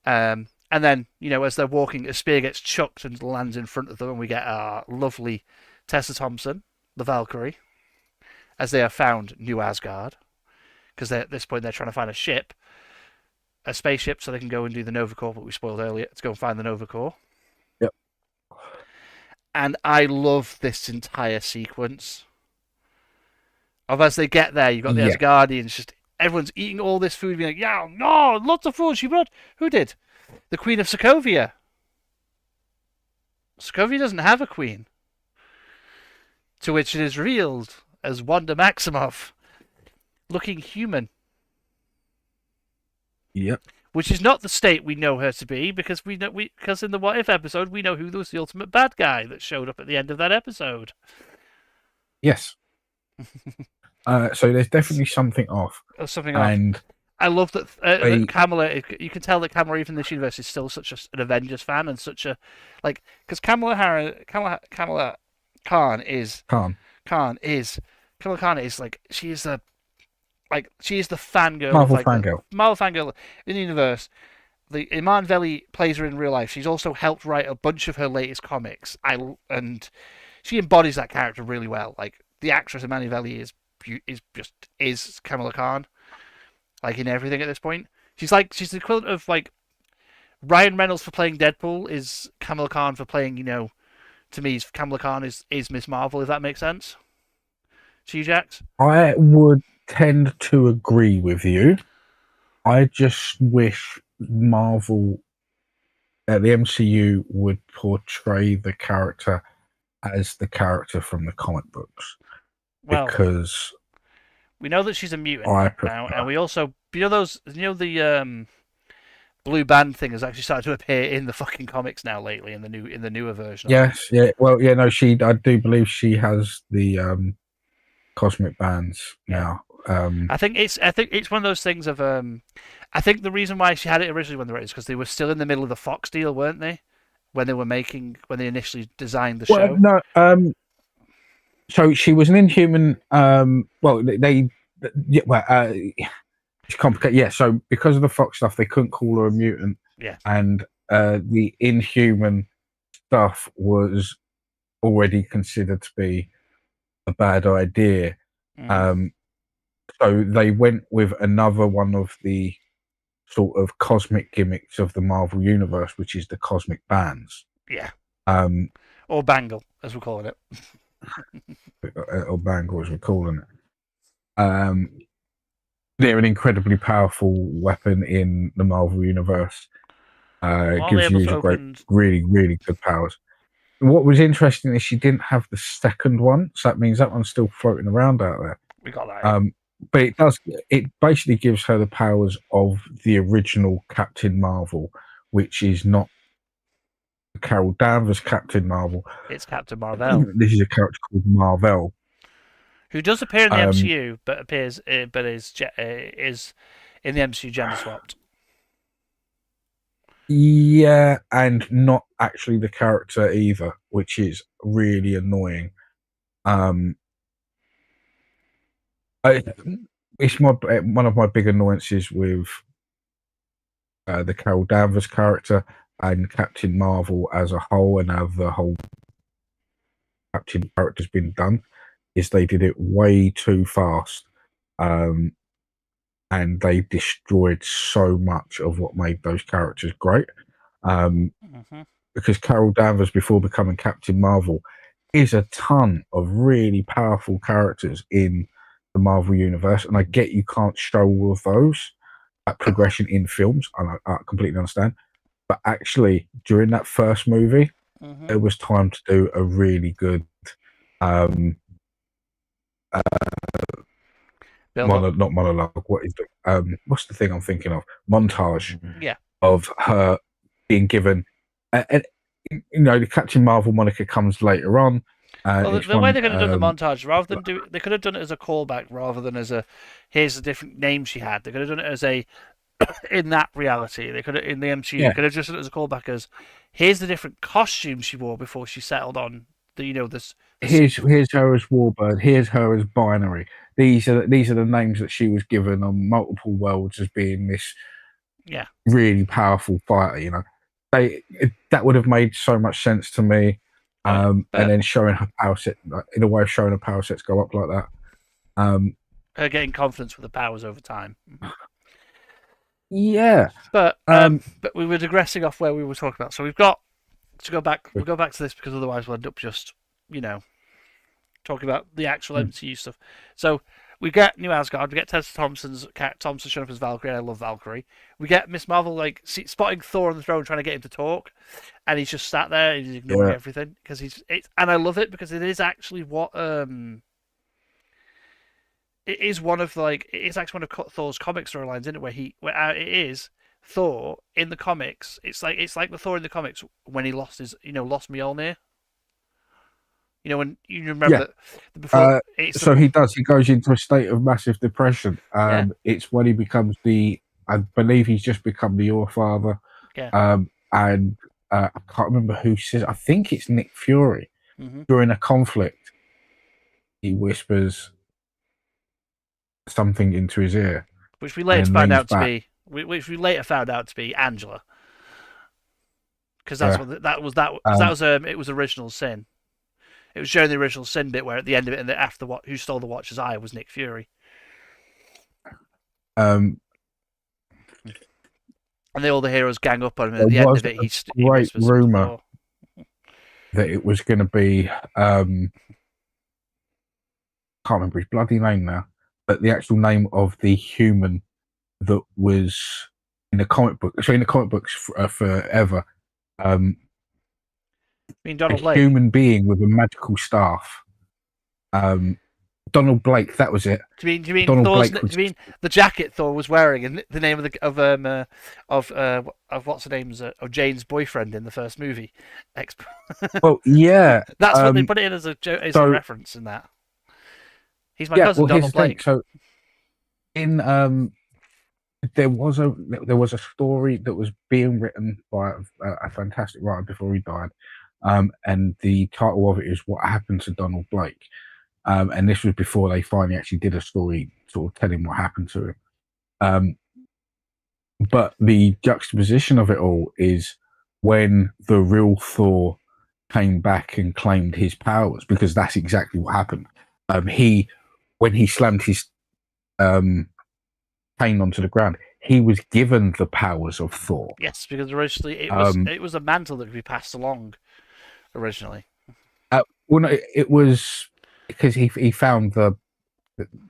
And then, as they're walking, a spear gets chucked and lands in front of them, and we get our lovely Tessa Thompson, the Valkyrie, as they have found New Asgard. Because at this point, they're trying to find a spaceship, so they can go and do the Nova Corps, what we spoiled earlier, to go and find the Nova Corps. Yep. And I love this entire sequence of as they get there, you've got the Asgardians just. Everyone's eating all this food, being like, yeah, no, lots of food she brought. Who did? The Queen of Sokovia. Sokovia doesn't have a queen. To which it is revealed as Wanda Maximoff, looking human. Yep. Which is not the state we know her to be, because because in the What If episode, we know who was the ultimate bad guy that showed up at the end of that episode. Yes. So there's definitely something off. And I love that Kamala. You can tell that Kamala, even in this universe, is still such an Avengers fan and such a because Kamala Khan is she is the fangirl, Marvel fangirl in the universe. The Iman Velley plays her in real life. She's also helped write a bunch of her latest comics. And she embodies that character really well. The actress Iman Velley is Kamala Khan, in everything at this point. She's the equivalent of Ryan Reynolds for playing Deadpool is Kamala Khan for playing, to me, Kamala Khan is Miss Marvel, if that makes sense. To you, Jax? I would tend to agree with you. I just wish Marvel, the MCU, would portray the character as the character from the comic books. Because we know that she's a mutant now, and we also the blue band thing has actually started to appear in the fucking comics now lately in the newer version. Yes, yeah. Well, yeah, no, I do believe she has the cosmic bands now. I think it's one of those things of I think the reason why she had it originally when they were is because they were still in the middle of the Fox deal, weren't they? When they initially designed the show. No, so she was an Inhuman. It's complicated. Yeah, so because of the Fox stuff, they couldn't call her a mutant. Yeah, and the Inhuman stuff was already considered to be a bad idea. So they went with another one of the sort of cosmic gimmicks of the Marvel Universe, which is the cosmic bands. Yeah. Um, Or Bangle, as we're calling it. or Bangle, as we're calling it. They're an incredibly powerful weapon in the Marvel Universe. It Are they gives able you to great, open? really, really good powers. What was interesting is she didn't have the second one, so that means that one's still floating around out there. We got that. But it does. It basically gives her the powers of the original Captain Marvel, which is not Carol Danvers Captain Marvel. It's Captain Marvel, This is a character called Marvel, who does appear in the MCU, but is in the MCU gender swapped. Yeah, and not actually the character either, which is really annoying. It's one of my big annoyances with the Carol Danvers character and Captain Marvel as a whole, and how the whole Captain character's been done, is they did it way too fast, and they destroyed so much of what made those characters great. Because Carol Danvers, before becoming Captain Marvel, is a ton of really powerful characters in the Marvel Universe, and I get you can't show all of those at progression in films, and I completely understand. But actually, during that first movie, it was time to do a really good not monologue. What is what's the thing I'm thinking of? Montage. Yeah. Of her being given, and the Captain Marvel moniker comes later on. Well, the way they could have done the montage, rather than they could have done it as a callback rather than as a here's the different name she had. They could have done it as a in that reality. They could have in the MCU. They could have just done it as a callback as here's the different costumes she wore before she settled on the this. Here's her as Warbird. Here's her as Binary. These are the names that she was given on multiple worlds as being this really powerful fighter. That would have made so much sense to me. And then showing her power set, in a way of showing her power sets go up like that. Her getting confidence with the powers over time. Yeah. But we were digressing off where we were talking about. So we've got to go back. We'll go back to this because otherwise we'll end up just, talking about the actual MCU stuff. So we get New Asgard. We get Tessa Thompson showing up as Valkyrie. I love Valkyrie. We get Miss Marvel spotting Thor on the throne, trying to get him to talk, and he's just sat there and he's ignoring everything because and I love it because it is actually what it is one of it's actually one of Thor's comic storylines, isn't it? Where it is Thor in the comics. It's like the Thor in the comics when he lost his lost Mjolnir. When you remember that before. He does. He goes into a state of massive depression. It's when he becomes I believe he's just become the Your Father. Yeah. And I can't remember who says. I think it's Nick Fury. During a conflict, he whispers something into his ear, which we later found out to be Angela. Because that's what it was Original Sin. It was showing the Original Sin bit where at the end of it, and after who stole the Watcher's eye was Nick Fury. And all the heroes gang up on him. And at the end of it, he great rumor that it was going to be. Can't remember his bloody name now, but the actual name of the human that was in the comic book. So in the comic books forever. Donald a Blake? Human being with a magical staff. Donald Blake, that was it. Do you mean the jacket Thor was wearing and the name of what's her name's of Jane's boyfriend in the first movie? Well, yeah, that's what they put it in as a reference in that. He's my cousin, Donald Blake. So in there was a story that was being written by a fantastic writer before he died. And the title of it is What Happened to Donald Blake. And this was before they finally actually did a story sort of telling what happened to him. But the juxtaposition of it all is when the real Thor came back and claimed his powers, because that's exactly what happened. When he slammed his chained onto the ground. He was given the powers of Thor. Yes, because originally it was a mantle that could be passed along. Originally, well, no, it was because he found the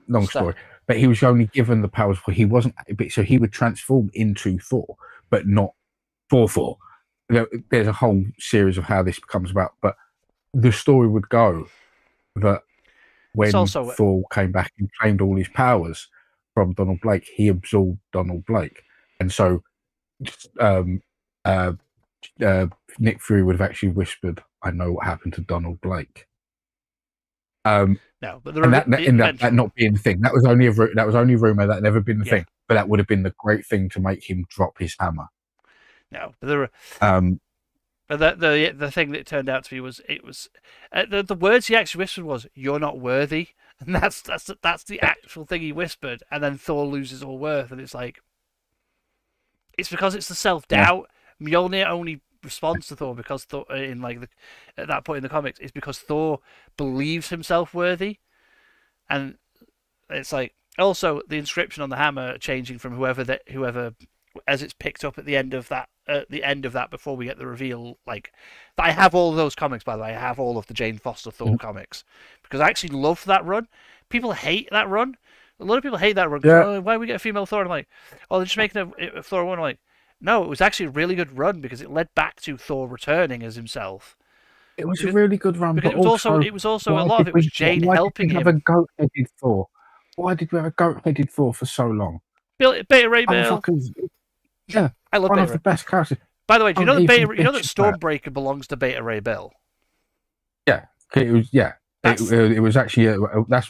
long story, but he was only given the powers for he wasn't. So he would transform into Thor, but not for Thor. There's a whole series of how this comes about, but the story would go that when Thor came back and claimed all his powers from Donald Blake, he absorbed Donald Blake, and so Nick Fury would have actually whispered, "I know what happened to Donald Blake." No, but that not being the thing, that was only a rumor. That never been the thing, but that would have been the great thing to make him drop his hammer. No, but there were. But the thing that turned out to be was the words he actually whispered was "You're not worthy," and that's the actual thing he whispered, and then Thor loses all worth, and it's like it's because it's the self-doubt. Mjolnir only responds to Thor because Thor at that point in the comics is because Thor believes himself worthy, and it's like also the inscription on the hammer changing from whoever as it's picked up at the end of that before we get the reveal. Like, I have all of those comics, by the way. I have all of the Jane Foster Thor comics because I actually loved that run. People hate that run. A lot of people hate that run. Oh, why we get a female Thor? I'm like, oh, they're just making a Thor one. I'm like, no, it was actually a really good run because it led back to Thor returning as himself. It was a really good run, because it was also a lot of it was Jane helping him. Why did we have a goat-headed Thor? Why did we have a goat-headed Thor for so long? Beta Ray Bill. Yeah, I love one Beta of the best characters. By the way, do you know that Stormbreaker belongs to Beta Ray Bill? Yeah, it was. Yeah, it was actually that's.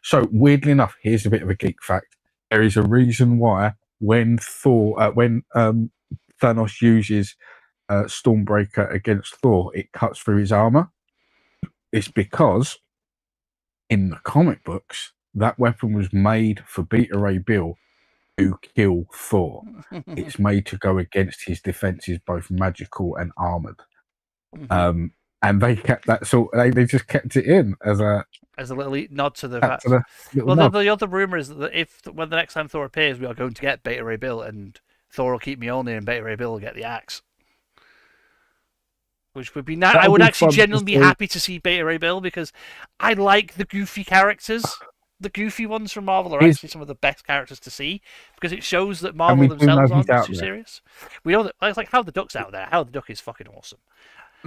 So weirdly enough, here's a bit of a geek fact. There is a reason why when Thanos uses Stormbreaker against Thor, it cuts through his armor. It's because in the comic books, that weapon was made for Beta Ray Bill to kill Thor. It's made to go against his defenses, both magical and armored. And they kept that they just kept it in as a little nod to the fact. The other rumor is that when the next time Thor appears, we are going to get Beta Ray Bill, and Thor will keep Mjolnir, and Beta Ray Bill will get the axe. Which would be nice. I would actually genuinely be happy to see Beta Ray Bill because I like the goofy characters. The goofy ones from Marvel are actually some of the best characters to see because it shows that Marvel themselves aren't too serious. We know that it's like Howard the Duck's out there. Howard the Duck is fucking awesome.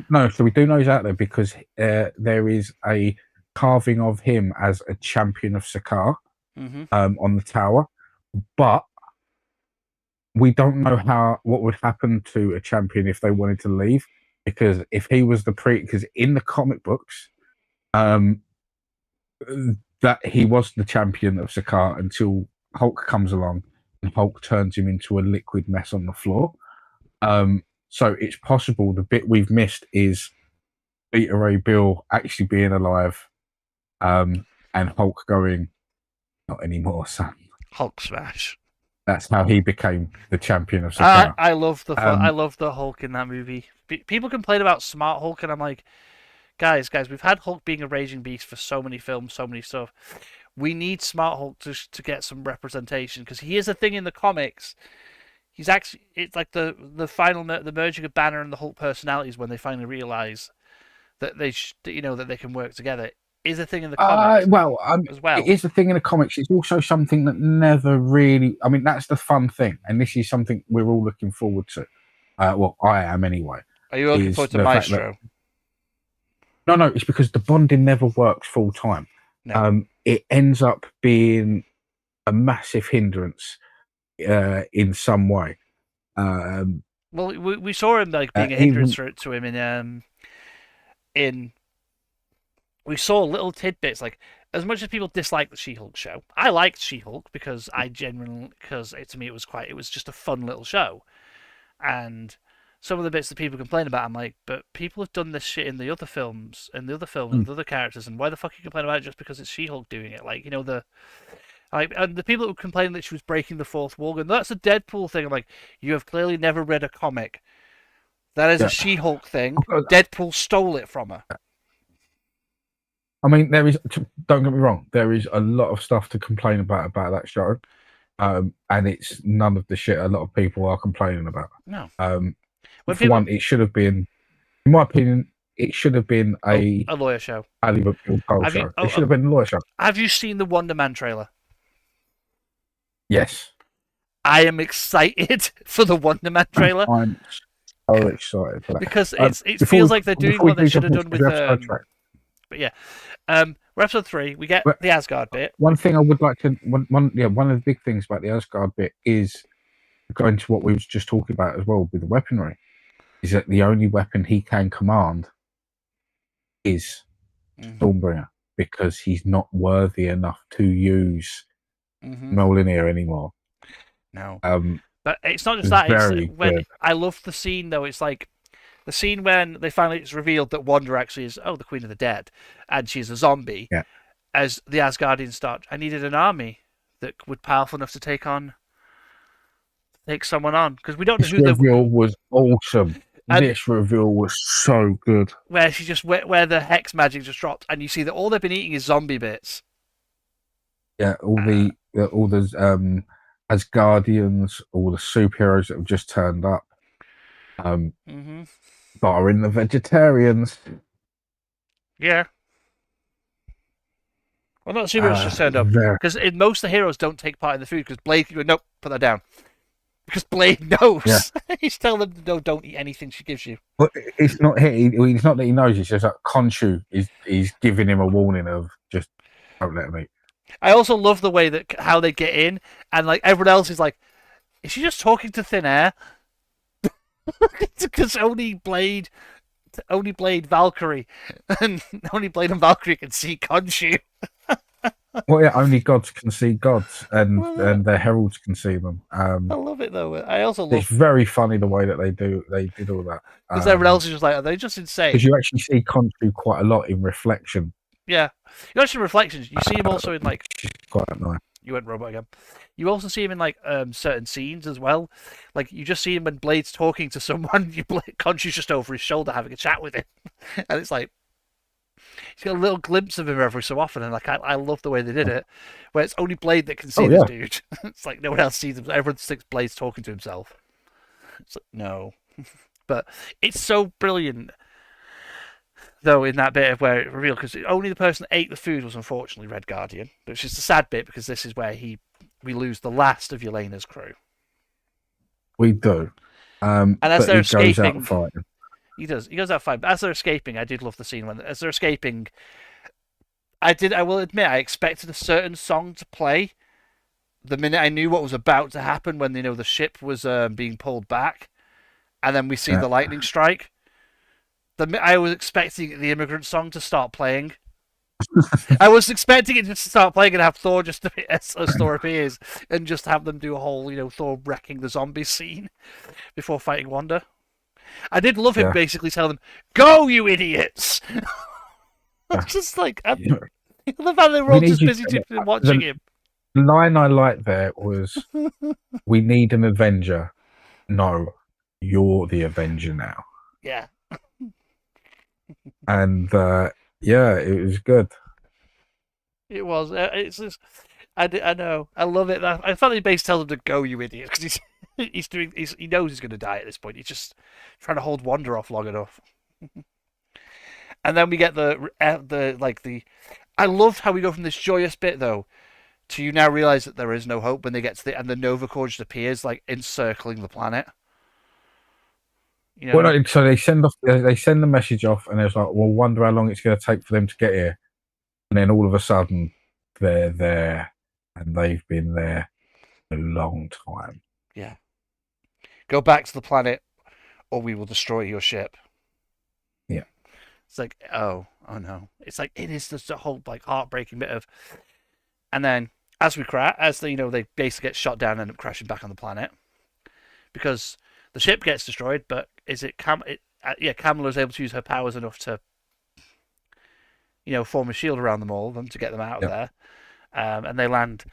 No, so we do know he's out there because there is a carving of him as a champion of Sakaar on the tower, but we don't know what would happen to a champion if they wanted to leave. Because if he was because in the comic books, that he was the champion of Sakaar until Hulk comes along and Hulk turns him into a liquid mess on the floor. So it's possible the bit we've missed is Beta Ray Bill actually being alive, and Hulk going, "Not anymore, son." Hulk smash. That's how he became the champion of Sakaar. I love the Hulk in that movie. People complain about Smart Hulk, and I'm like, guys, we've had Hulk being a raging beast for so many films, so many stuff. We need Smart Hulk to get some representation because he is a thing in the comics. He's actually it's like the merging of Banner and the Hulk personalities when they finally realize that that they can work together. Is a thing in the comics as well. It is a thing in the comics. It's also something that never really... I mean, that's the fun thing. And this is something we're all looking forward to. Well, I am anyway. Are you looking forward to Maestro? No, it's because the bonding never works full time. No. It ends up being a massive hindrance in some way. Well, we saw him like being a hindrance to him in we saw little tidbits, like as much as people dislike the She-Hulk show, I liked She-Hulk because to me it was just a fun little show. And some of the bits that people complain about, I'm like, but people have done this shit in the other films, with other characters, and why the fuck you complain about it just because it's She-Hulk doing it? Like, and the people that were complaining that she was breaking the fourth wall, and that's a Deadpool thing. I'm like, you have clearly never read a comic. That is a She-Hulk thing. Deadpool stole it from her. I mean, there is. Don't get me wrong. There is a lot of stuff to complain about that show, and it's none of the shit a lot of people are complaining about. No. For one, it should have been, in my opinion, it should have been a lawyer show. Ally McBeal show. It should have been a lawyer show. Have you seen the Wonder Man trailer? Yes. I am excited for the Wonder Man trailer. I'm so excited for that. Because it feels like they're doing what they should have done with but yeah. We're episode 3. We get the Asgard bit. One thing I would like to one of the big things about the Asgard bit is going to what we was just talking about as well with the weaponry. Is that the only weapon he can command is Stormbringer, because he's not worthy enough to use Mjolnir anymore. No. But it's not just that. It's when I love the scene though. It's like the scene when it's revealed that Wanda actually is the Queen of the Dead, and she's a zombie. Yeah. As the Asgardians start, I needed an army that would powerful enough to take someone on, because we don't know who the reveal was awesome. This reveal was so good. Where she just where the hex magic just dropped, and you see that all they've been eating is zombie bits. Yeah, all the Asgardians, all the superheroes that have just turned up, barring the vegetarians. Yeah. Well, not superheroes just turned up, because most of the heroes don't take part in the food, because Blade can go, nope, put that down. Because Blade knows. Yeah. He's telling them, no, don't eat anything she gives you. But it's not it's not that he knows. It's just like Khonshu is giving him a warning of just don't let him eat. I also love the way that how they get in, and like everyone else is like, is she just talking to thin air? Because only Blade, Valkyrie, and only Blade and Valkyrie can see Khonshu. Well, yeah, only gods can see gods, and their heralds can see them. I love it though. I also love. It's very funny the way that they did all that. Because everyone else is just like, are they just insane? Because you actually see Khonshu quite a lot in Reflection. Yeah, you actually Reflections. You see him also in like. She's quite nice. You went robot again. You also see him in like certain scenes as well. Like you just see him when Blade's talking to someone. Khonshu's just over his shoulder having a chat with him, and it's like. He's got a little glimpse of him every so often, and like I love the way they did it, where it's only Blade that can see this dude. It's like no one else sees him. Everyone thinks Blade's talking to himself. It's like, no, but it's so brilliant though in that bit of where it revealed, because only the person that ate the food was unfortunately Red Guardian, which is the sad bit, because this is where we lose the last of Yelena's crew. We do, and as they're escaping. He does. He goes out fine. But as they're escaping, I did love the scene when, as they're escaping, I will admit, I expected a certain song to play the minute I knew what was about to happen, when the ship was being pulled back, and then we see the lightning strike. I was expecting the immigrant song to start playing. I was expecting it just to start playing and have Thor just as Thor appears, and just have them do a whole, Thor wrecking the zombie scene before fighting Wanda. I did love him basically telling them, "Go, you idiots!" I'm just like, I love how they were all just busy watching him. The line I liked there was, "We need an Avenger." No, you're the Avenger now. Yeah. And it was good. It was. It's just, I know. I love it. I thought he basically tells him to go, you idiot, because he knows he's going to die at this point. He's just trying to hold Wanda off long enough. And then we get I love how we go from this joyous bit though to you now realize that there is no hope when they get to and the Nova Corps just appears like encircling the planet. Well, so they send the message off, and it's like, well, wonder how long it's going to take for them to get here, and then all of a sudden they're there, and they've been there a long time. Yeah. Go back to the planet, or we will destroy your ship. Yeah. It's like, oh no. It's like, it is just a whole like heartbreaking bit of, and then as they basically get shot down and end up crashing back on the planet, because the ship gets destroyed. But is it Kamala is able to use her powers enough to, form a shield around them all, to get them out of there, and they land,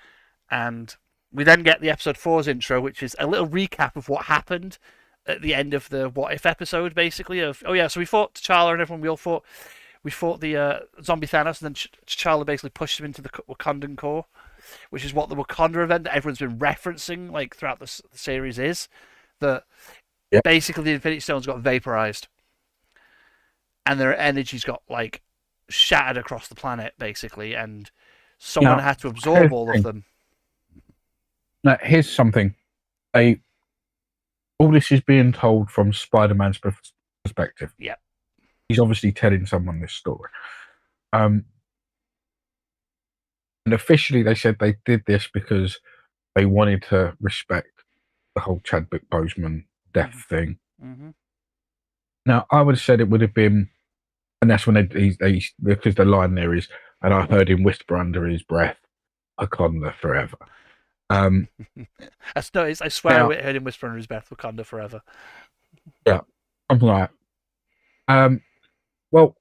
and we then get the episode 4's intro, which is a little recap of what happened at the end of the What If episode, basically. So we fought T'Challa and everyone. We we fought the zombie Thanos, and then T'Challa basically pushed him into the Wakandan core, which is what the Wakanda event that everyone's been referencing like throughout the series is. That Yep. basically the Infinity Stones got vaporized, and their energy's got like shattered across the planet, basically, and someone Now, had to absorb all of them. Now, here's something. All this is being told from Spider-Man's perspective. Yeah. He's obviously telling someone this story. And officially they said they did this because they wanted to respect the whole Chadwick Boseman death thing. Mm-hmm. Now, I would have said it would have been, and that's when they because the line there is, and I heard him whisper under his breath, Wakanda forever. I swear I heard him whisper under his breath, Wakanda forever. Yeah, something like that. Well,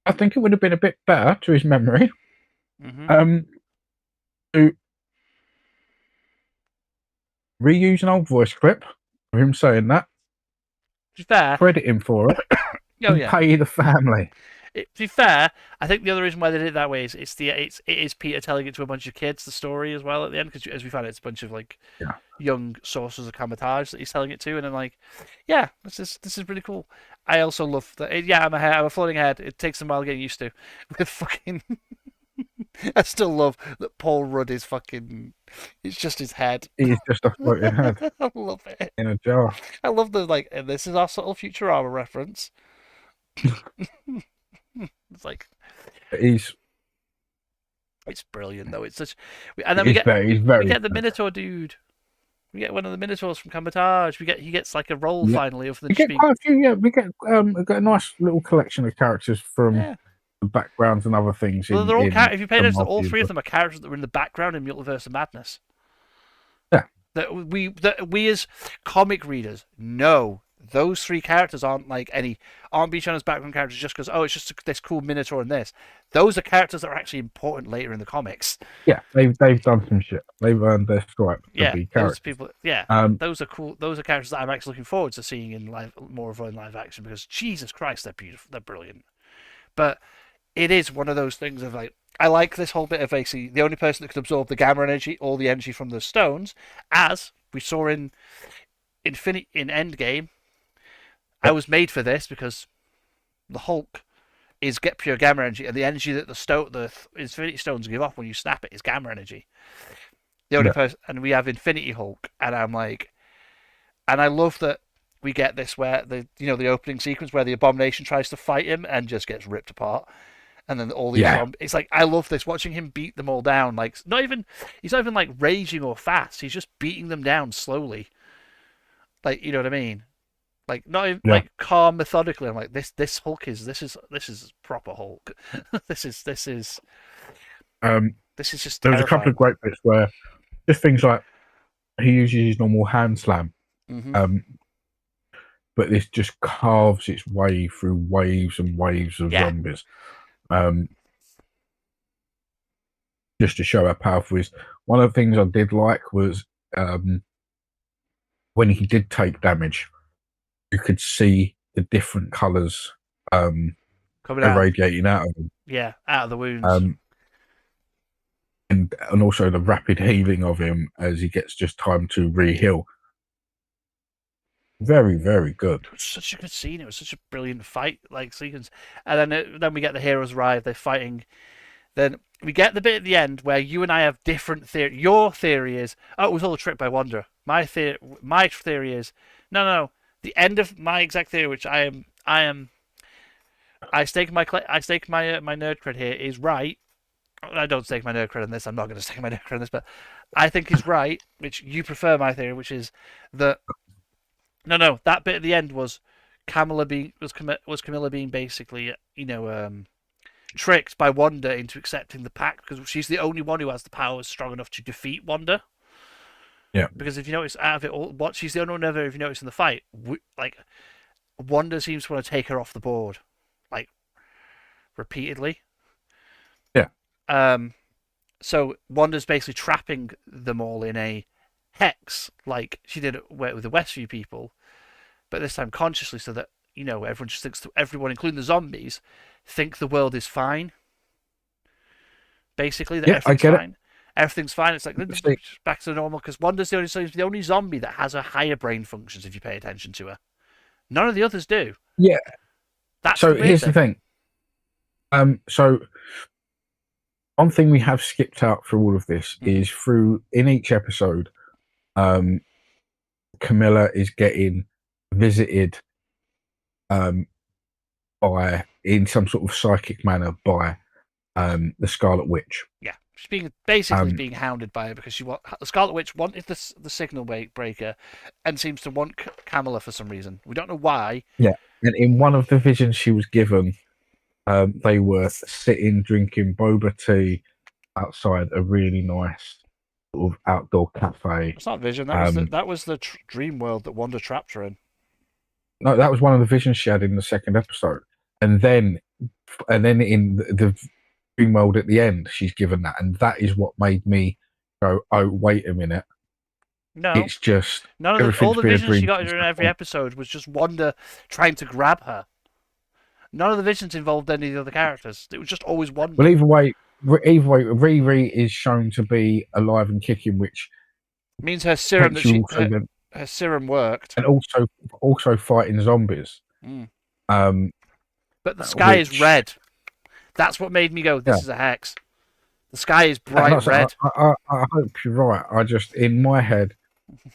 I think it would have been a bit better to his memory. Mm-hmm. To reuse an old voice clip of him saying that. To be fair, credit him for it. And pay the family. To be fair, I think the other reason why they did it that way is it is Peter telling it to a bunch of kids, the story as well at the end, because as we found it's a bunch of like young sources of Kamar-Taj that he's telling it to, and I'm like, yeah, this is really cool. I also love that. I'm a floating head. It takes a while getting used to. With fucking, I still love that Paul Rudd is fucking. It's just his head. He's just a floating head. I love it in a jar. I love the like. This is our subtle Futurama reference. It's like it's brilliant though. It's such, and then we get the good. Minotaur dude. We get one of the Minotaurs from Kamar-Taj. He gets like a role finally of the. We get quite a few. We get a nice little collection of characters from the backgrounds and other things. Well, they're all if you pay attention, all three of them are characters that were in the background in Multiverse of Madness. Yeah. That we as comic readers know. Those three characters aren't being shown as background characters just because it's just this cool Minotaur and this. Those are characters that are actually important later in the comics. Yeah, they've done some shit. They've earned their stripe to be characters. Those people. Those are cool. Those are characters that I'm actually looking forward to seeing in more of in live action because Jesus Christ, they're beautiful. They're brilliant. But it is one of those things of I like this whole bit of basically the only person that could absorb the gamma energy, all the energy from the stones, as we saw in Endgame. I was made for this because the Hulk is get pure gamma energy, and the energy that the Infinity Stones give off when you snap it is gamma energy. The only person, and we have Infinity Hulk, and I'm like, and I love that we get this where the opening sequence where the Abomination tries to fight him and just gets ripped apart, and then all these it's like I love this watching him beat them all down. Like he's not even like raging or fast. He's just beating them down slowly. Like you know what I mean. Like not even like calm methodically. I'm like this Hulk is proper Hulk. this is just there was terrifying. a couple of great bits where just things like he uses his normal hand slam, but this just carves its way through waves and waves of zombies, just to show how powerful he is. One of the things I did like was when he did take damage. You could see the different colours irradiating out of them. Yeah, out of the wounds. And also the rapid healing of him as he gets just time to re-heal. Very, very good. It was such a good scene. It was such a brilliant fight sequence. And then we get the heroes arrive. They're fighting. Then we get the bit at the end where you and I have different theory. Your theory is, it was all a trick by Wanda. My theory is, no. The end of my exact theory, which I stake my nerd cred here, is right. I don't stake my nerd cred on this. I'm not going to stake my nerd cred on this, but I think is right. Which you prefer my theory, which is that no, that bit at the end was Camilla being basically tricked by Wanda into accepting the pact because she's the only one who has the powers strong enough to defeat Wanda. Yeah. Because if you notice, out of it all, she's the only one ever. If you notice in the fight, Wanda seems to want to take her off the board, repeatedly. Yeah. So Wanda's basically trapping them all in a hex, like she did with the Westview people, but this time consciously, so that everyone just thinks everyone, including the zombies, think the world is fine. Basically, that Yeah, I everything's get it. fine. Everything's fine. It's like See, back to normal because Wanda's the only zombie that has a higher brain functions if you pay attention to her. None of the others do. yeah. That's So the weird here's the thing. thing. So one thing we have skipped out through all of this is in each episode, Camilla is getting visited by in some sort of psychic manner by the Scarlet Witch. Yeah, she's basically Um, being hounded by her because the Scarlet Witch wanted the signal breaker, and seems to want Kamala for some reason. We don't know why. Yeah, and in one of the visions she was given, they were sitting drinking boba tea outside a really nice sort of outdoor cafe. It's not Vision. That was the dream world that Wanda trapped her in. No, that was one of the visions she had in the second episode, and then in the dream world at the end, she's given that, and that is what made me go, "Oh, wait a minute! No, It's just none of all the been a visions she dream got since in that every point." episode was just Wanda trying to grab her. None of the visions involved any of the other characters. It was just always Wanda. Well, either way, Riri is shown to be alive and kicking, which means her serum her serum worked, and also fighting zombies. But the sky is red. That's what made me go, "This is a hex." The sky is bright red. I hope you're right. I just, in my head,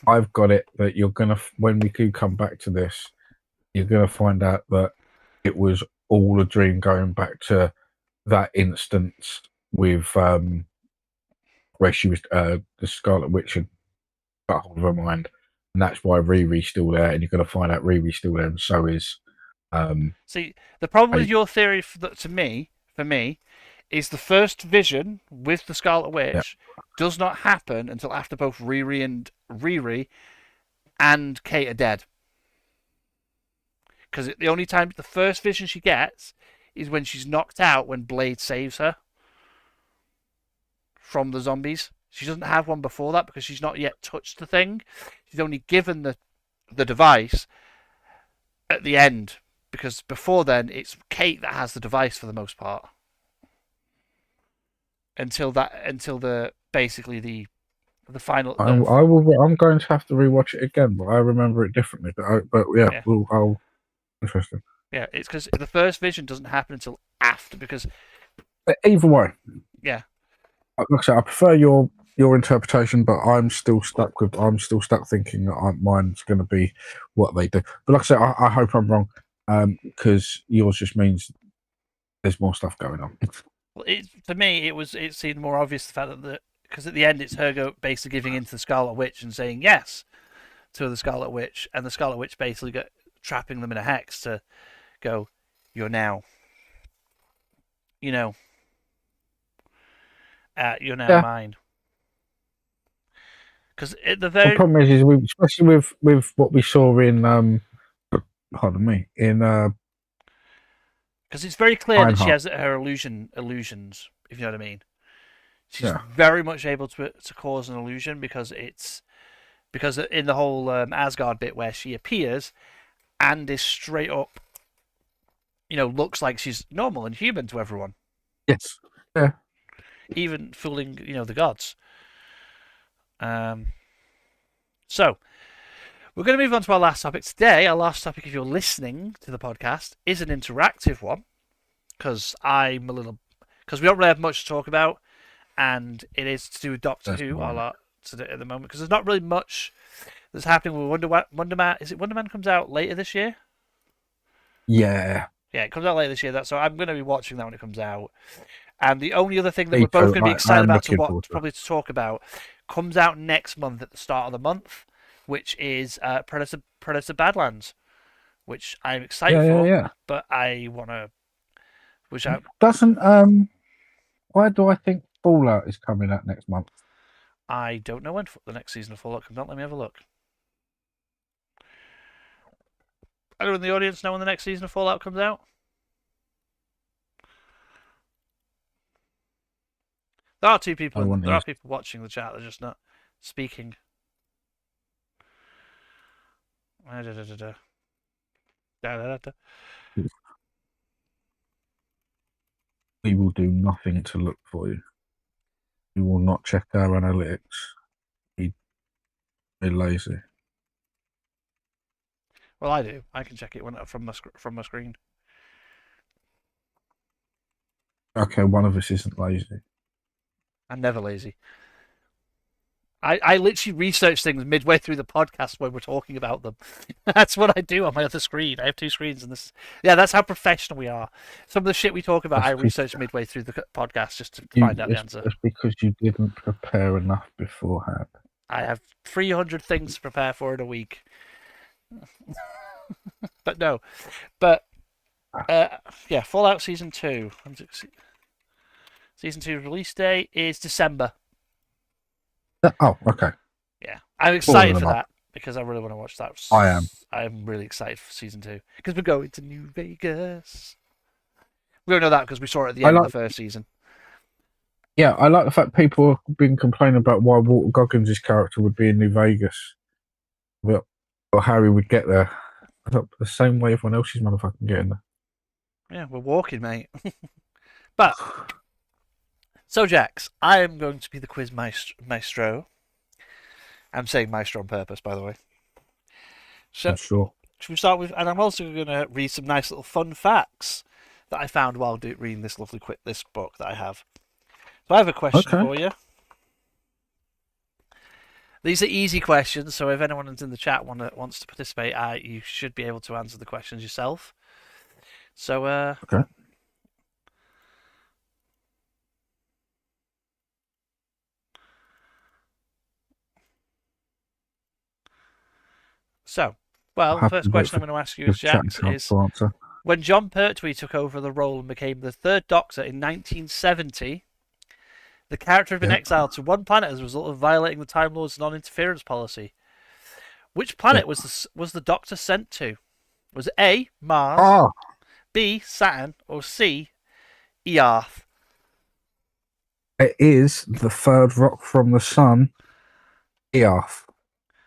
I've got it that you're gonna, when we do come back to this, you're gonna find out that it was all a dream, going back to that instance with where she was the Scarlet Witch had got hold of her mind, and that's why Riri's still there, and you're gonna find out Riri's still there, and so is. See, the problem with your theory for me, is the first vision with the Scarlet Witch does not happen until after both Riri and Kate are dead. Because the only time the first vision she gets is when she's knocked out, when Blade saves her from the zombies. She doesn't have one before that because she's not yet touched the thing. She's only given the device at the end, because before then it's Kate that has the device for the most part. Until the final. I'm going to have to rewatch it again, but I remember it differently. I'll interesting. Yeah, it's because the first vision doesn't happen until after. Because either way, yeah, like I said, I prefer your interpretation, but I'm still stuck thinking that mine's going to be what they do. But like I said, I hope I'm wrong, because yours just means there's more stuff going on. Well, for me, it seemed more obvious the fact that because at the end it's her basically giving in to the Scarlet Witch and saying yes to the Scarlet Witch, and the Scarlet Witch basically trapping them in a hex to go, "You're now mine." Because the problem is especially with what we saw in because it's very clear that she has her illusions, if you know what I mean. She's very much able to cause an illusion because in the whole Asgard bit where she appears and is straight up, looks like she's normal and human to everyone. Yes. Yeah. Even fooling, the gods. So, we're going to move on to our last topic. Today, our last topic, if you're listening to the podcast, is an interactive one. Because we don't really have much to talk about. And it is to do with Doctor Who a lot at the moment. Because there's not really much that's happening with Wonder Man. Is it Wonder Man comes out later this year? Yeah. Yeah, it comes out later this year. So I'm going to be watching that when it comes out. And the only other thing that we're both going to be excited about probably to talk about comes out next month at the start of the month, which is Predator Badlands, which I'm excited for. Yeah. But I want to wish out. Why do I think Fallout is coming out next month? I don't know when the next season of Fallout comes out. Let me have a look. Anyone in the audience know when the next season of Fallout comes out? There are two people. There are people watching the chat. They're just not speaking. Da-da-da-da. We will do nothing to look for you. We will not check our analytics. We're lazy. Well, I do. I can check it from my screen. Okay, one of us isn't lazy. I'm never lazy. I literally research things midway through the podcast when we're talking about them. That's what I do on my other screen. I have two screens, and that's how professional we are. Some of the shit we talk about, I research midway through the podcast just to find out the answer. It's because you didn't prepare enough beforehand. I have 300 things to prepare for in a week. But no. But, yeah, Fallout Season 2. Season 2 release date is December. Oh, okay. Yeah, I'm excited for that because I really want to watch that. I am. I'm really excited for Season 2 because we're going to New Vegas. We don't know that because we saw it at the end of the first season. Yeah, I like the fact people have been complaining about why Walter Goggins' character would be in New Vegas, but or Harry would get there. I thought the same way everyone else's motherfucking getting there. Yeah, we're walking, mate. But so, Jax, I am going to be the quiz maestro. I'm saying maestro on purpose, by the way. So, sure. Should we start with? And I'm also going to read some nice little fun facts that I found while reading this this book that I have. So I have a question for you. These are easy questions, so if anyone in the chat wants to participate, you should be able to answer the questions yourself. So, okay. So, the first question I'm going to ask you, Jax, is when Jon Pertwee took over the role and became the Third Doctor in 1970, the character had been exiled to one planet as a result of violating the Time Lord's non-interference policy. Which planet was the Doctor sent to? Was it A, Mars, B, Saturn, or C, Earth? It is the third rock from the sun, Earth.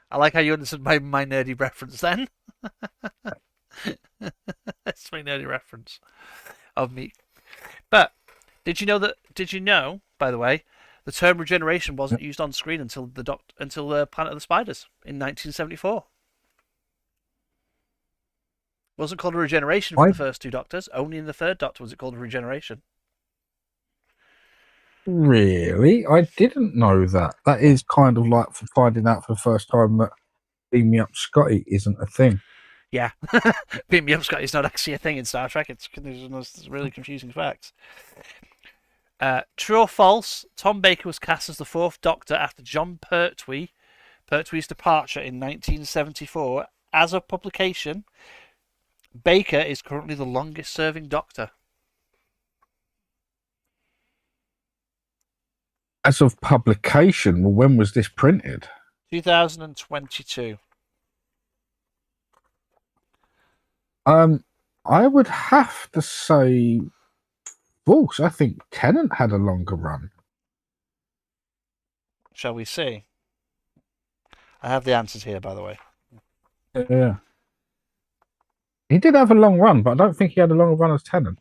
I like how you understood my nerdy reference then. That's my nerdy reference of me. But did you know, by the way, the term regeneration wasn't used on screen until Planet of the Spiders in 1974. It wasn't called a regeneration for the first two Doctors. Only in the third Doctor was it called a regeneration. Really? I didn't know that. That is kind of like finding out for the first time that Beam Me Up Scotty isn't a thing. Yeah. Beam Me Up Scotty is not actually a thing in Star Trek. It's really confusing facts. True or false, Tom Baker was cast as the fourth Doctor after Jon Pertwee's departure in 1974. As of publication, Baker is currently the longest-serving Doctor. As of publication, well, when was this printed? 2022. I would have to say false. I think Tennant had a longer run. Shall we see? I have the answers here, by the way. Yeah. He did have a long run, but I don't think he had a longer run as Tennant.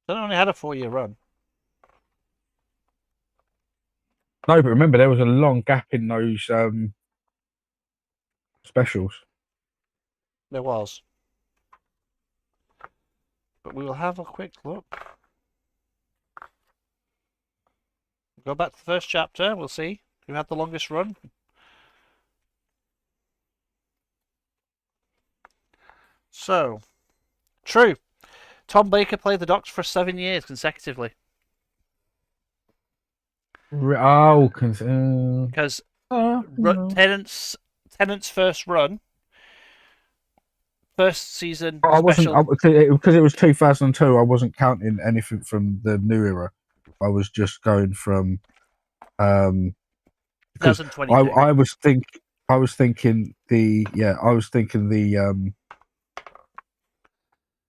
Tennant only had a 4-year run. No, but remember, there was a long gap in those specials. There was. But we will have a quick look. Go back to the first chapter. We'll see who had the longest run. So, true. Tom Baker played the Doctor for 7 years consecutively. Oh, because Tennant's first run, first season. I wasn't because it was 2002. I wasn't counting anything from the new era. I was just going from 2022. I was thinking the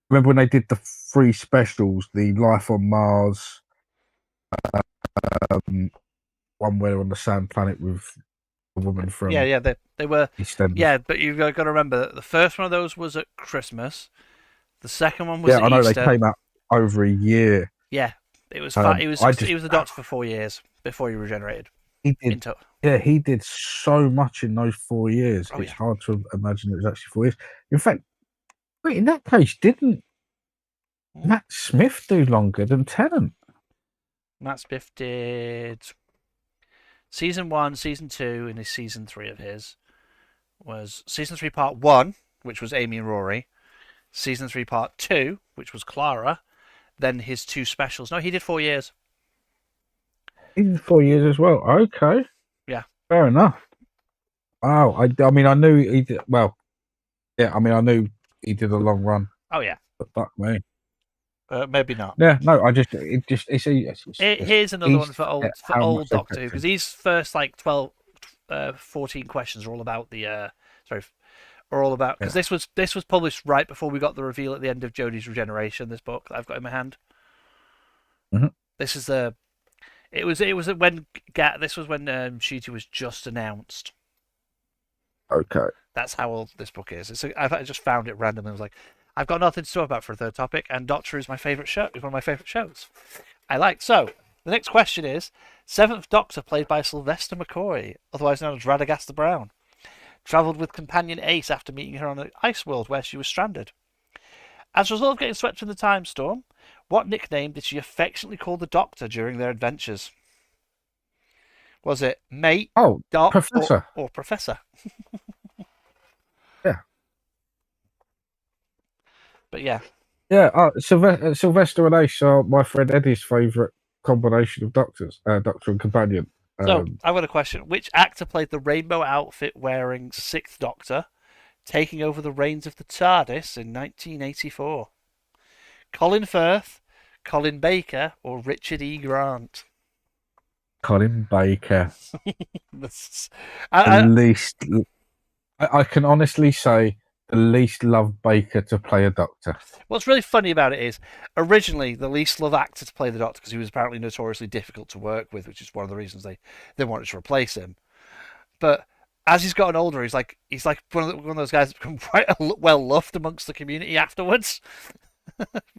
remember when they did the 3 specials, the Life on Mars, one where on the sand planet with a woman from Yeah, they were. EastEnders. Yeah, but you've got to remember that the first one of those was at Christmas. The second one was Yeah, at I know they Easter. came out over a year. Yeah, it was. Um, He was. I He just was the Doctor for 4 years before he regenerated. he did Into. Yeah, he did so much in those 4 years. Oh, It's yeah. hard to imagine it was actually 4 years. In fact, wait, in that case, didn't Matt Smith do longer than Tennant? Matt Smith did season 1, season 2, and his season 3 of his was season 3 part 1, which was Amy and Rory. Season 3 part 2, which was Clara. Then his 2 specials. No, he did 4 years. He did 4 years as well. Okay. Yeah. Fair enough. Wow. I mean, I knew he did. Well, yeah. I mean, I knew he did a long run. Oh yeah. But fuck me. Maybe not. Yeah. No. It's Here's another one for old they Doctor Who, kept because these first like 12, 14 questions are all about the are all about, because this was published right before we got the reveal at the end of Jodie's regeneration. This book that I've got in my hand. Mhm. This is the. It was when this was when Ncuti was just announced. Okay. That's how old this book is. I just found it randomly. I was like, I've got nothing to talk about for a third topic, and Doctor is my favourite show. Is one of my favourite shows. I like. So the next question is: Seventh Doctor, played by Sylvester McCoy, otherwise known as Radagast Brown, travelled with companion Ace after meeting her on an ice world where she was stranded. As a result of getting swept in the time storm, what nickname did she affectionately call the Doctor during their adventures? Was it Mate, Oh, Doc, Professor. or Professor? Yeah. But yeah. Yeah. Sylvester and Ace are my friend Eddie's favourite combination of Doctors, Doctor and Companion. So I've got a question. Which actor played the rainbow outfit wearing Sixth Doctor, taking over the reins of the TARDIS in 1984? Colin Firth, Colin Baker, or Richard E. Grant? Colin Baker. I, least. I can honestly say the least loved Baker to play a Doctor. What's really funny about it is, originally the least loved actor to play the Doctor, because he was apparently notoriously difficult to work with, which is one of the reasons they wanted to replace him. But as he's gotten older, he's like one of those guys that's become quite well loved amongst the community afterwards.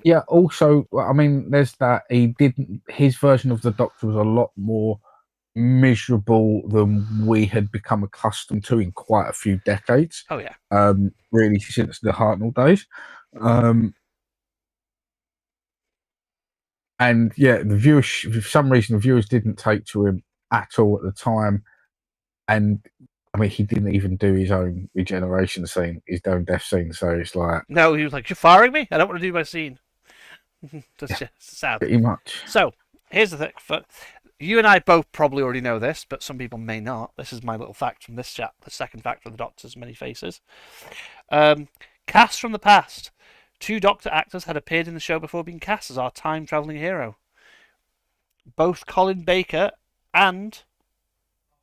Yeah. Also, I mean, there's that his version of the Doctor was a lot more miserable than we had become accustomed to in quite a few decades. Oh yeah. Really since the Hartnell days. And yeah, the viewers, for some reason, the viewers didn't take to him at all at the time. And I mean, he didn't even do his own regeneration scene, his own death scene. So it's like, no, he was like, "You're firing me? I don't want to do my scene." That's just sad. pretty much. So here's the thing: you and I both probably already know this, but some people may not. This is my little fact from this chat. The second fact of the Doctor's many faces. Cast from the past. 2 Doctor actors had appeared in the show before being cast as our time-travelling hero. Both Colin Baker and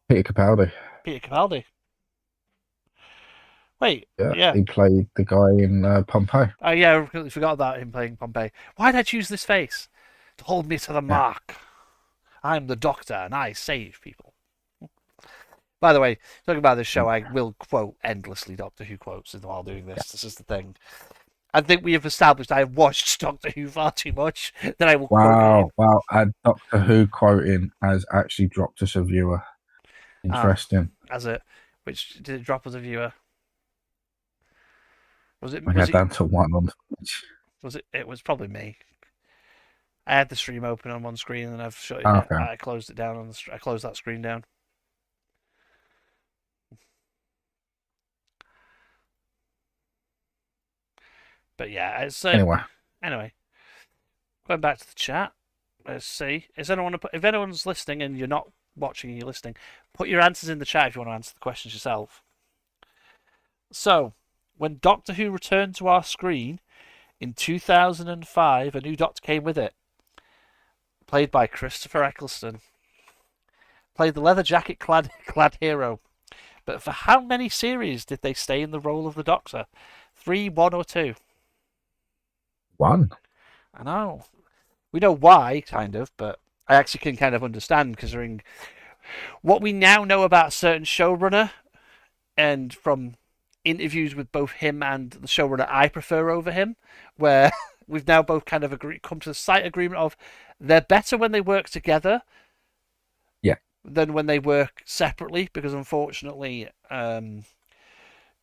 Peter Capaldi. Peter Capaldi. Wait, Yeah. He played the guy in Pompeii. Oh yeah, I completely forgot about him playing Pompeii. Why did I choose this face? To hold me to the mark. I'm the Doctor and I save people. By the way, talking about this show, I will quote endlessly Doctor Who quotes while doing this. This is the thing. I think we have established I have watched Doctor Who far too much that I will quote. Wow. And Doctor Who quoting has actually dropped us a viewer. Interesting. Which did it drop as a viewer? Was it? Down to 1 on. Was it? It was probably me. I had the stream open on one screen and I've shut it. Okay. I closed it down on I closed that screen down. But yeah, it's Anyway, going back to the chat. Let's see. If anyone's listening and you're not watching and you're listening, put your answers in the chat if you want to answer the questions yourself. So, when Doctor Who returned to our screen in 2005, a new Doctor came with it, played by Christopher Eccleston. Played the leather jacket clad hero. But for how many series did they stay in the role of the Doctor? 3, 1, or 2? 1. I know. We know why, kind of, but I actually can kind of understand, considering What we now know about a certain showrunner, and from interviews with both him and the showrunner I prefer over him, where we've now both kind of come to the slight agreement of they're better when they work together Yeah. than when they work separately, because unfortunately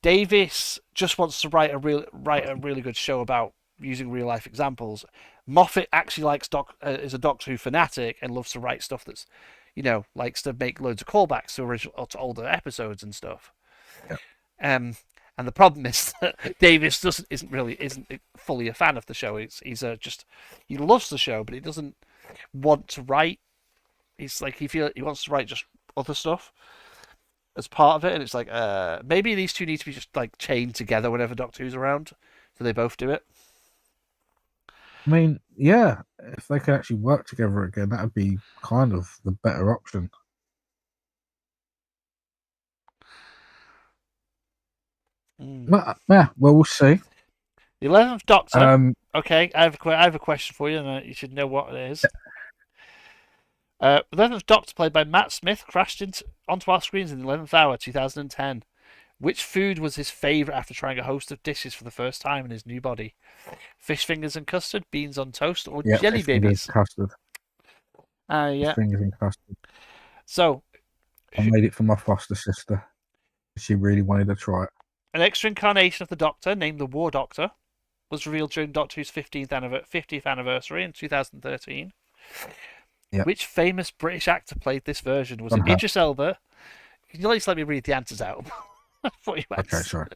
Davis just wants to write a really good show about using real life examples. Moffat actually likes is a Doctor Who fanatic and loves to write stuff that's, likes to make loads of callbacks to to older episodes and stuff. Yeah. And the problem is that Davis isn't fully a fan of the show. He loves the show, but he doesn't want to write. He's like he wants to write just other stuff as part of it, and it's like maybe these two need to be just like chained together whenever Doctor Who's around, so they both do it. I mean, yeah, if they could actually work together again, that would be kind of the better option. Yeah, well, we'll see. The 11th Doctor. Okay, I have a question for you, and you should know what it is. 11th Doctor, played by Matt Smith, crashed onto our screens in the 11th hour, 2010. Which food was his favourite after trying a host of dishes for the first time in his new body? Fish fingers and custard, beans on toast, or jelly babies? Custard. Yeah. Fish fingers and custard. So, I made it for my foster sister. She really wanted to try it. An extra incarnation of the Doctor, named the War Doctor, was revealed during Doctor Who's 50th anniversary in 2013. Yep. Which famous British actor played this version? Was it Idris Elba? Can you at least let me read the answers out? Okay, sorry.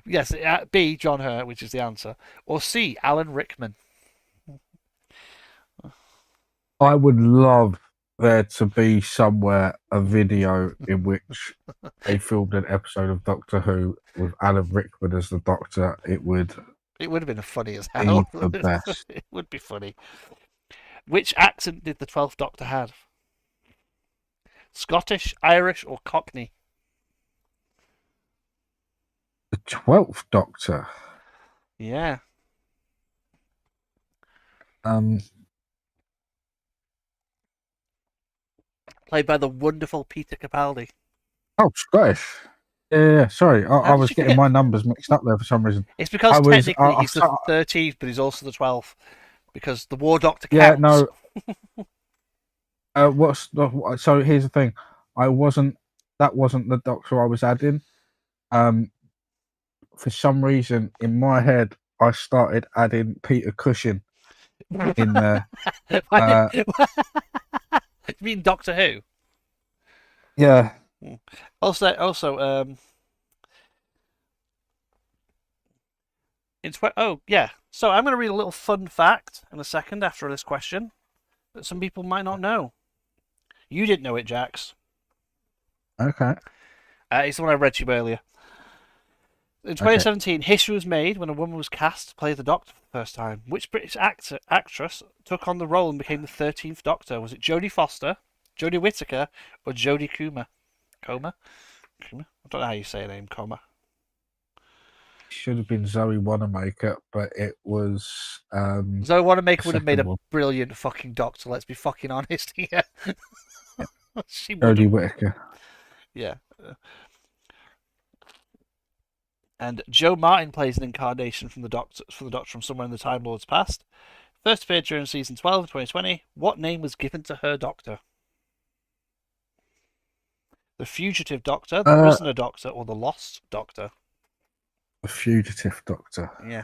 Yes, B, John Hurt, which is the answer. Or C, Alan Rickman. I would love there to be somewhere a video in which they filmed an episode of Doctor Who with Alan Rickman as the Doctor. It would have been funny as hell. Be the best. It would be funny. Which accent did the 12th Doctor have? Scottish, Irish, or Cockney? The 12th Doctor. Yeah. Played by the wonderful Peter Capaldi. Oh, Scottish. Yeah. Sorry, I was getting my numbers mixed up there for some reason. It's because technically he's the 13th, but he's also the 12th. Because the War Doctor counts. Yeah, no. So here's the thing. That wasn't the Doctor I was adding. For some reason, in my head, I started adding Peter Cushing in there. You mean Doctor Who? Yeah. Also, yeah. So I'm going to read a little fun fact in a second after this question that some people might not know. You didn't know it, Jax. Okay. It's the one I read to you earlier. In 2017, history was made when a woman was cast to play the Doctor for the first time. Which British actress took on the role and became the 13th Doctor? Was it Jodie Foster, Jodie Whittaker, or Jodie Comer? Comer? I don't know how you say her name, Comer. Should have been Zoe Wanamaker, but it was Zoe Wanamaker would have made a brilliant fucking Doctor, let's be fucking honest here. Jodie Whittaker. Yeah. And Jo Martin plays an incarnation from the Doctor from somewhere in the Time Lord's past. First appeared during season 12 of 2020. What name was given to her Doctor? The Fugitive Doctor, the Prisoner Doctor, or the Lost Doctor? The Fugitive Doctor. Yeah.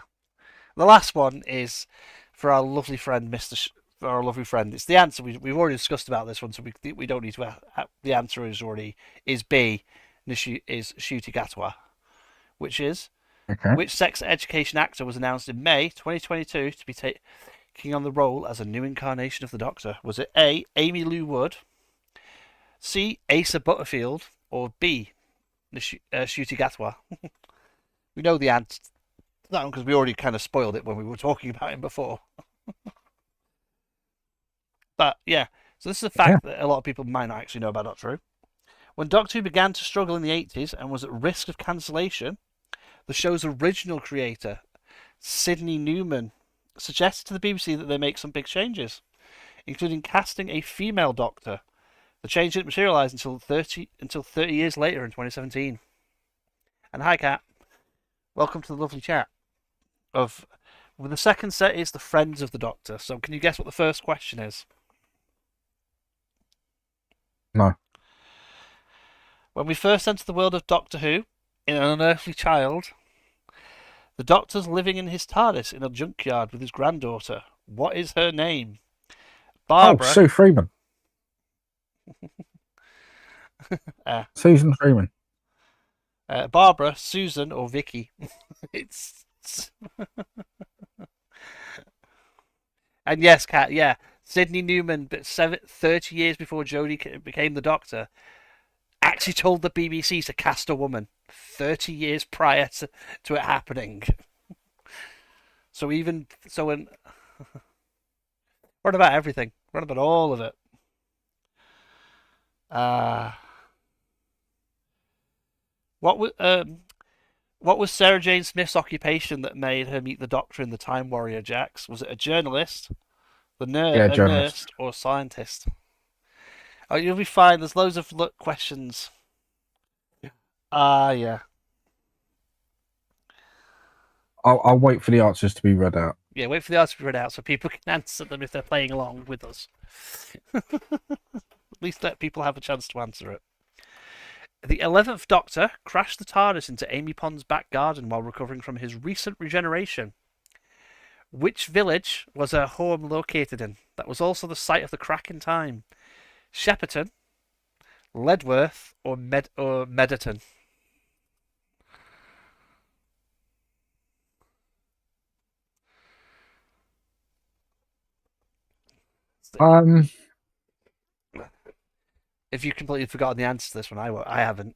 The last one is for our lovely friend, It's the answer. We've already discussed about this one, so we don't need to. The answer is B. Is Ncuti Gatwa, which is which sex education actor was announced in May 2022 to be taking on the role as a new incarnation of the Doctor? Was it A, Amy Lou Wood, C, Asa Butterfield, or B, Ncuti Gatwa? We know the answer to that one because we already kind of spoiled it when we were talking about him before. But yeah, so this is a fact that a lot of people might not actually know about Doctor Who. When Doctor Who began to struggle in the 80s and was at risk of cancellation, the show's original creator, Sidney Newman, suggested to the BBC that they make some big changes, including casting a female Doctor The change didn't materialise until 30 years later in 2017. And hi, Kat. Welcome to the lovely chat. The second set is the friends of the Doctor. So can you guess what the first question is? No. When we first enter the world of Doctor Who, in an unearthly child, the Doctor's living in his TARDIS in a junkyard with his granddaughter. What is her name? Barbara. Oh, Sue Freeman. Susan Freeman. Barbara, Susan, or Vicky. It's. And yes, Kat, yeah. Sydney Newman, but 30 years before Jodie became the Doctor, actually told the BBC to cast a woman 30 years prior to it happening. So when what about everything? What about all of it? What was Sarah Jane Smith's occupation that made her meet the Doctor in the Time Warrior, Jax? Was it a journalist, a nurse, or a scientist? Oh, you'll be fine. There's loads of questions. Yeah. I'll wait for the answers to be read out. Yeah, wait for the answers to be read out so people can answer them if they're playing along with us. At least let people have a chance to answer it. The 11th Doctor crashed the TARDIS into Amy Pond's back garden while recovering from his recent regeneration. Which village was her home located in? That was also the site of the crack in time. Shepperton, Ledworth, or Mediton? If you've completely forgotten the answer to this one, I haven't.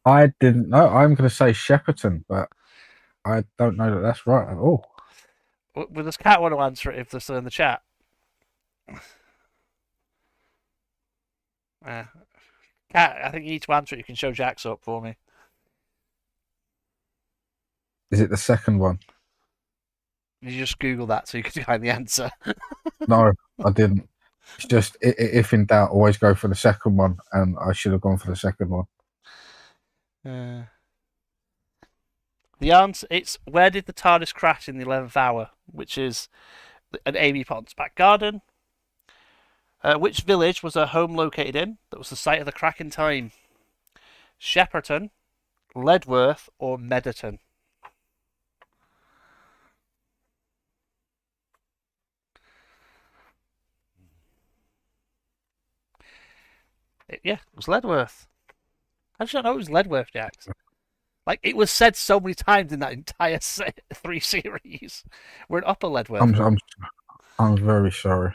I didn't know. I'm going to say Shepperton, but I don't know that that's right at all. Will this cat want to answer it if they're still in the chat? Cat, I think you need to answer it. You can show Jax up for me. Is it the second one? You just Google that so you can find the answer. No, I didn't. It's just, if in doubt, always go for the second one, and I should have gone for the second one. The answer, it's where did the TARDIS crash in the 11th hour, which is an Amy Pond's back garden. Which village was her home located in? That was the site of the crack in time. Shepperton, Ledworth, or Mediton? It was Ledworth. How did you not know it was Ledworth, Jax? Like, it was said so many times in that entire 3 series. We're in Upper Ledworth. I'm very sorry.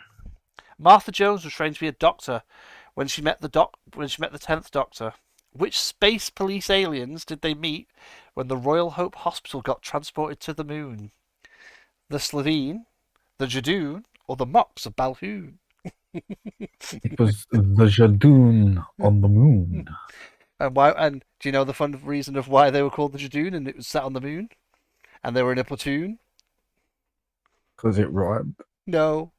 Martha Jones was trained to be a doctor when she met the 10th Doctor. Which space police aliens did they meet when the Royal Hope Hospital got transported to the moon? The Slitheen, the Jadoon, or the Mox of Balhoun? It was the Jadoon on the moon. And why? And do you know the fun reason of why they were called the Jadoon and it was set on the moon? And they were in a platoon? Because it rhymed? No.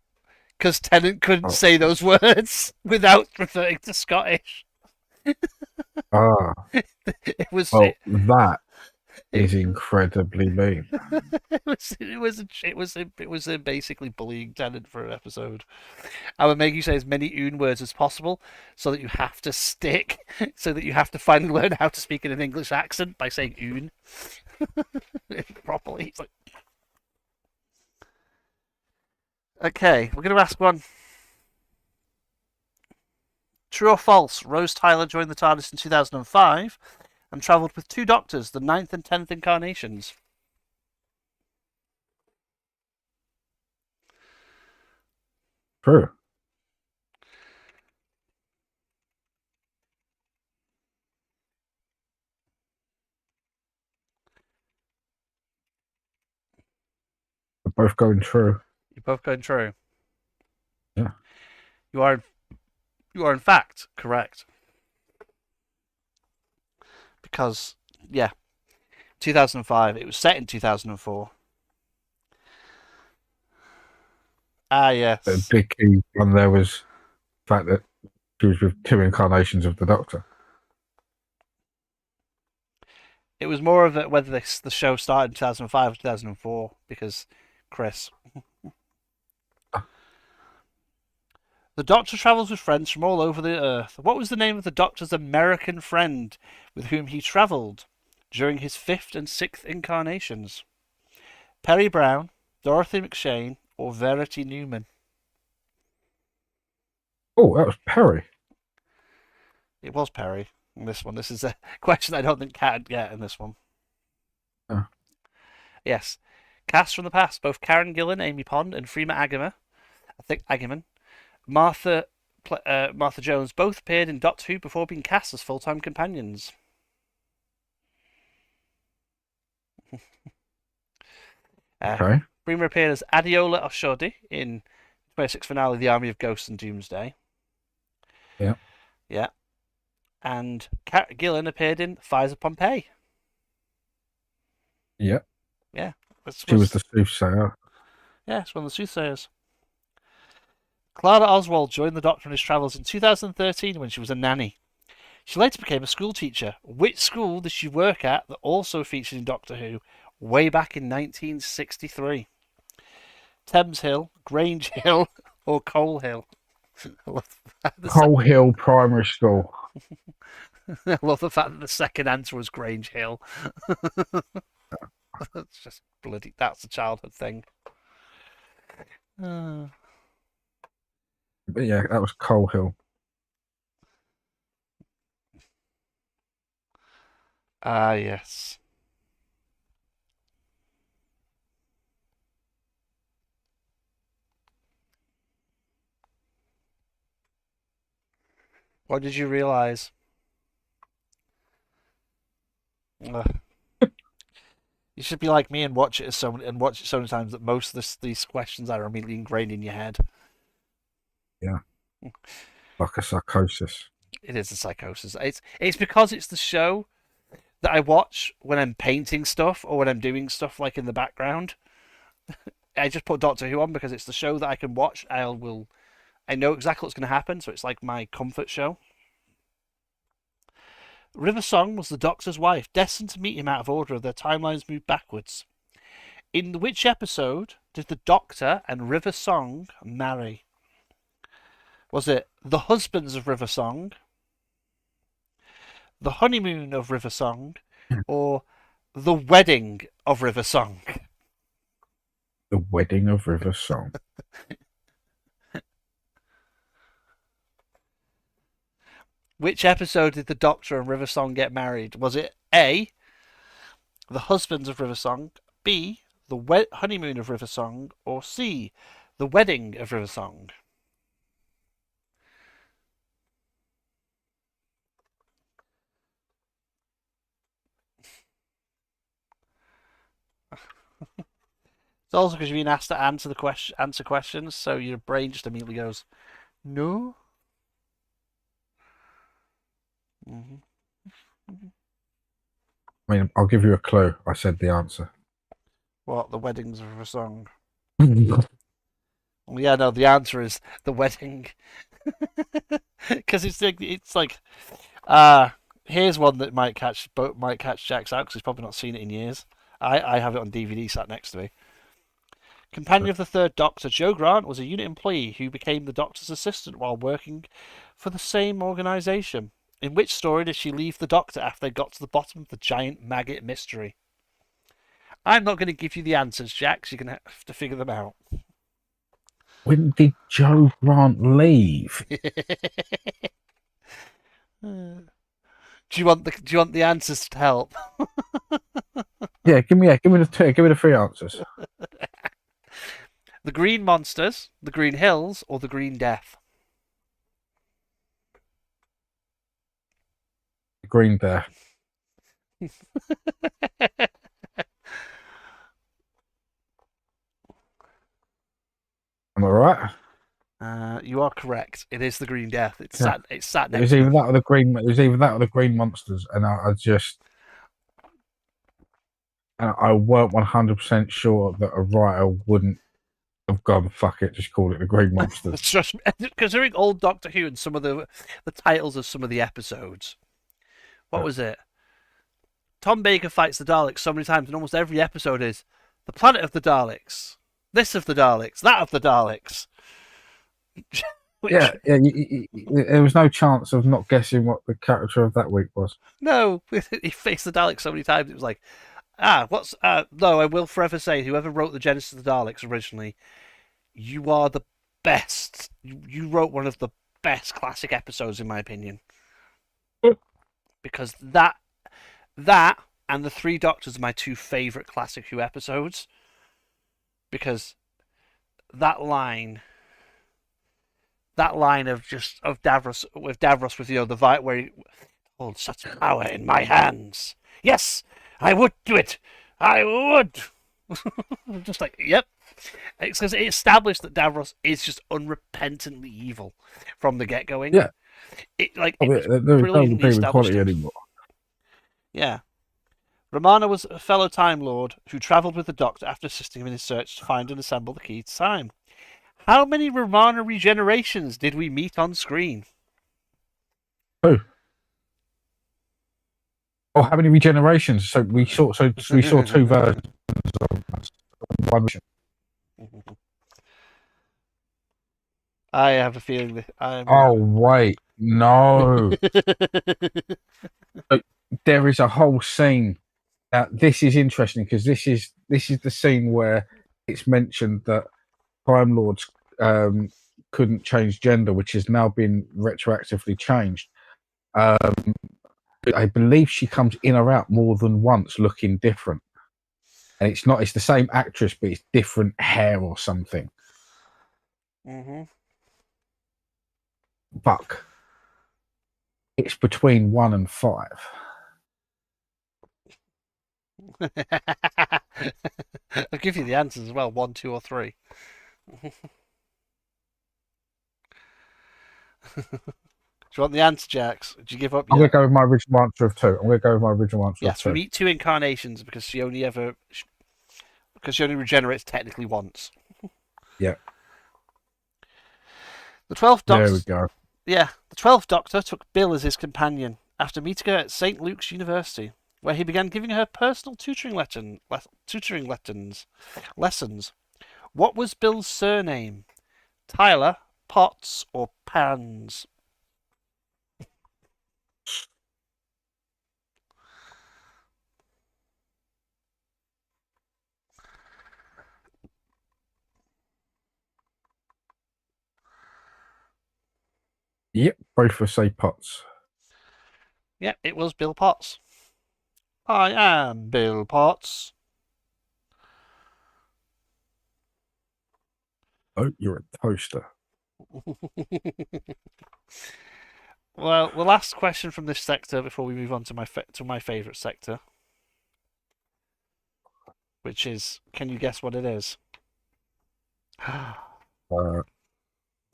Because Tennant couldn't say those words without referring to Scottish. It was. Well, that is incredibly mean. It was basically bullying Tennant for an episode. I would make you say as many Oon words as possible, so that you have to finally learn how to speak in an English accent by saying Oon properly. It's like... Okay, we're going to ask one. True or false? Rose Tyler joined the TARDIS in 2005 and travelled with 2 Doctors, the 9th and 10th incarnations. True. We're both going true. You're both going true. Yeah. You are in fact correct. Because, 2005. It was set in 2004. Ah, yes. The big key one there was the fact that She was with two incarnations of the Doctor. It was more of whether the show started in 2005 or 2004 because Chris. The Doctor travels with friends from all over the Earth. What was the name of the Doctor's American friend with whom he travelled during his fifth and sixth incarnations? Perry Brown, Dorothy McShane, or Verity Newman? Oh, that was Perry. It was Perry in this one. This is a question I don't think Kat would get in this one. Oh. Yes. Cast from the past, both Karen Gillan, Amy Pond, and Freema Agyeman. Martha Jones both appeared in Doctor Who before being cast as full-time companions. Okay. Freema appeared as Adiola Oshodi in 26th finale of The Army of Ghosts and Doomsday. Yeah. Yeah. And Gillan appeared in Fires of Pompeii. Yeah. Yeah. She was the soothsayer. Yeah, it's one of the soothsayers. Clara Oswald joined the Doctor on his travels in 2013 when she was a nanny. She later became a school teacher. Which school did she work at that also featured in Doctor Who way back in 1963? Thames Hill, Grange Hill, or Coal Hill? Coal Hill Primary School. I love the fact that the second answer was Grange Hill. That's just bloody. That's a childhood thing. But yeah, that was Coal Hill. Ah, yes. What did you realise? You should be like me and watch it so many times that most of these questions are immediately ingrained in your head. Yeah, like a psychosis. It is a psychosis. It's because it's the show that I watch when I'm painting stuff or when I'm doing stuff like in the background. I just put Doctor Who on because it's the show that I can watch. I know exactly what's going to happen, so it's like my comfort show. River Song was the Doctor's wife, destined to meet him out of order of their timelines moved backwards. In which episode did the Doctor and River Song marry? Was it The Husbands of River Song, The Honeymoon of River Song, or The Wedding of River Song? The Wedding of River Song. Which episode did the Doctor and River Song get married? Was it A, The Husbands of River Song, B, The Honeymoon of River Song, or C, The Wedding of River Song? It's also because you've been asked to answer questions, so your brain just immediately goes, no. I mean, I'll give you a clue. I said the answer. What? The Weddings of a Song? Yeah, no. The answer is The Wedding, because it's like, here's one that might catch Jack's out because he's probably not seen it in years. I have it on DVD sat next to me. Companion of the Third Doctor, Jo Grant was a unit employee who became the Doctor's assistant while working for the same organisation. In which story did she leave the Doctor after they got to the bottom of the giant maggot mystery? I'm not going to give you the answers, Jack, so you're going to have to figure them out. When did Jo Grant leave? Do you want the answers to help? Yeah, give me the three answers. The Green Monsters, the Green Hills, or the Green Death? Green Death. Am I right? You are correct. It is the Green Death. It's sat next. It was either that or the Green. It was either that or the Green Monsters, and I weren't 100% sure that a writer wouldn't I've gone, fuck it, just call it the Green Monsters. Trust me, considering old Doctor Who and some of the titles of some of the episodes. What was it? Tom Baker fights the Daleks so many times, and almost every episode is the planet of the Daleks, this of the Daleks, that of the Daleks. Yeah, there was no chance of not guessing what the character of that week was. No, he faced the Daleks so many times. It was like, no, I will forever say, whoever wrote the Genesis of the Daleks originally, you are the best. You wrote one of the best classic episodes, in my opinion. Because that and the Three Doctors are my two favourite classic Who episodes. Because that line of Davros with the where he holds such power in my hands. Yes, I would do it. I would. Just like, yep. It's because it established that Davros is just unrepentantly evil from the get going. Yeah. There no equality anymore. Yeah. Romana was a fellow Time Lord who travelled with the Doctor after assisting him in his search to find and assemble the key to time. How many Romana regenerations did we meet on screen? Oh. Oh, how many regenerations? So we saw two versions of one mission. I have a feeling that I'm... Oh wait, no. There is a whole scene. Now, this is interesting because this is the scene where it's mentioned that Time Lords couldn't change gender, which has now been retroactively changed. I believe she comes in or out more than once looking different. And it's the same actress, but it's different hair or something. Mm-hmm. Buck. It's between 1 and 5. I'll give you the answers as well. 1, 2, or 3. Do you want the answer, Jax? Did you give up? I'm going to go with my original answer of 2. Yes, we meet 2 incarnations because she only regenerates technically once. Yeah. The 12th Doctor. There we go. Yeah, the 12th Doctor took Bill as his companion after meeting her at St. Luke's University, where he began giving her personal tutoring lessons. What was Bill's surname? Tyler, Potts, or Pans? Yep, both will say Potts. Yep, it was Bill Potts. I am Bill Potts. Oh, you're a toaster. Well, the last question from this sector before we move on to my favourite sector, which is, can you guess what it is? A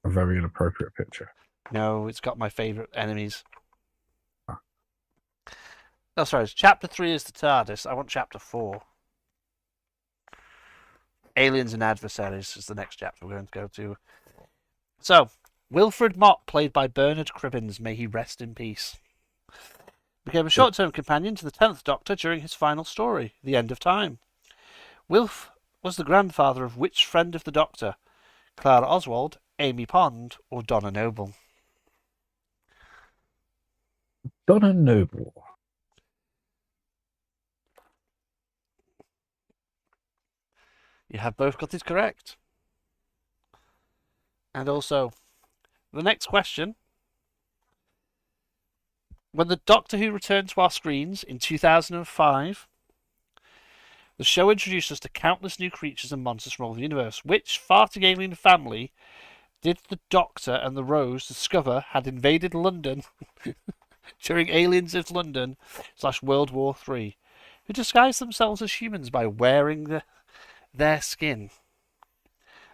very inappropriate picture. No, it's got my favourite enemies. Ah. Oh, sorry. Chapter 3 is the TARDIS. I want Chapter 4. Aliens and Adversaries is the next chapter we're going to go to. So, Wilfred Mott, played by Bernard Cribbins, may he rest in peace, became a short-term companion to the 10th Doctor during his final story, The End of Time. Wilf was the grandfather of which friend of the Doctor? Clara Oswald, Amy Pond, or Donna Noble? Donna Noble. You have both got it correct. And also, the next question. When the Doctor Who returned to our screens in 2005, the show introduced us to countless new creatures and monsters from all over the universe. Which farting alien family did the Doctor and the Rose discover had invaded London during Aliens of London / World War III, who disguised themselves as humans by wearing their skin?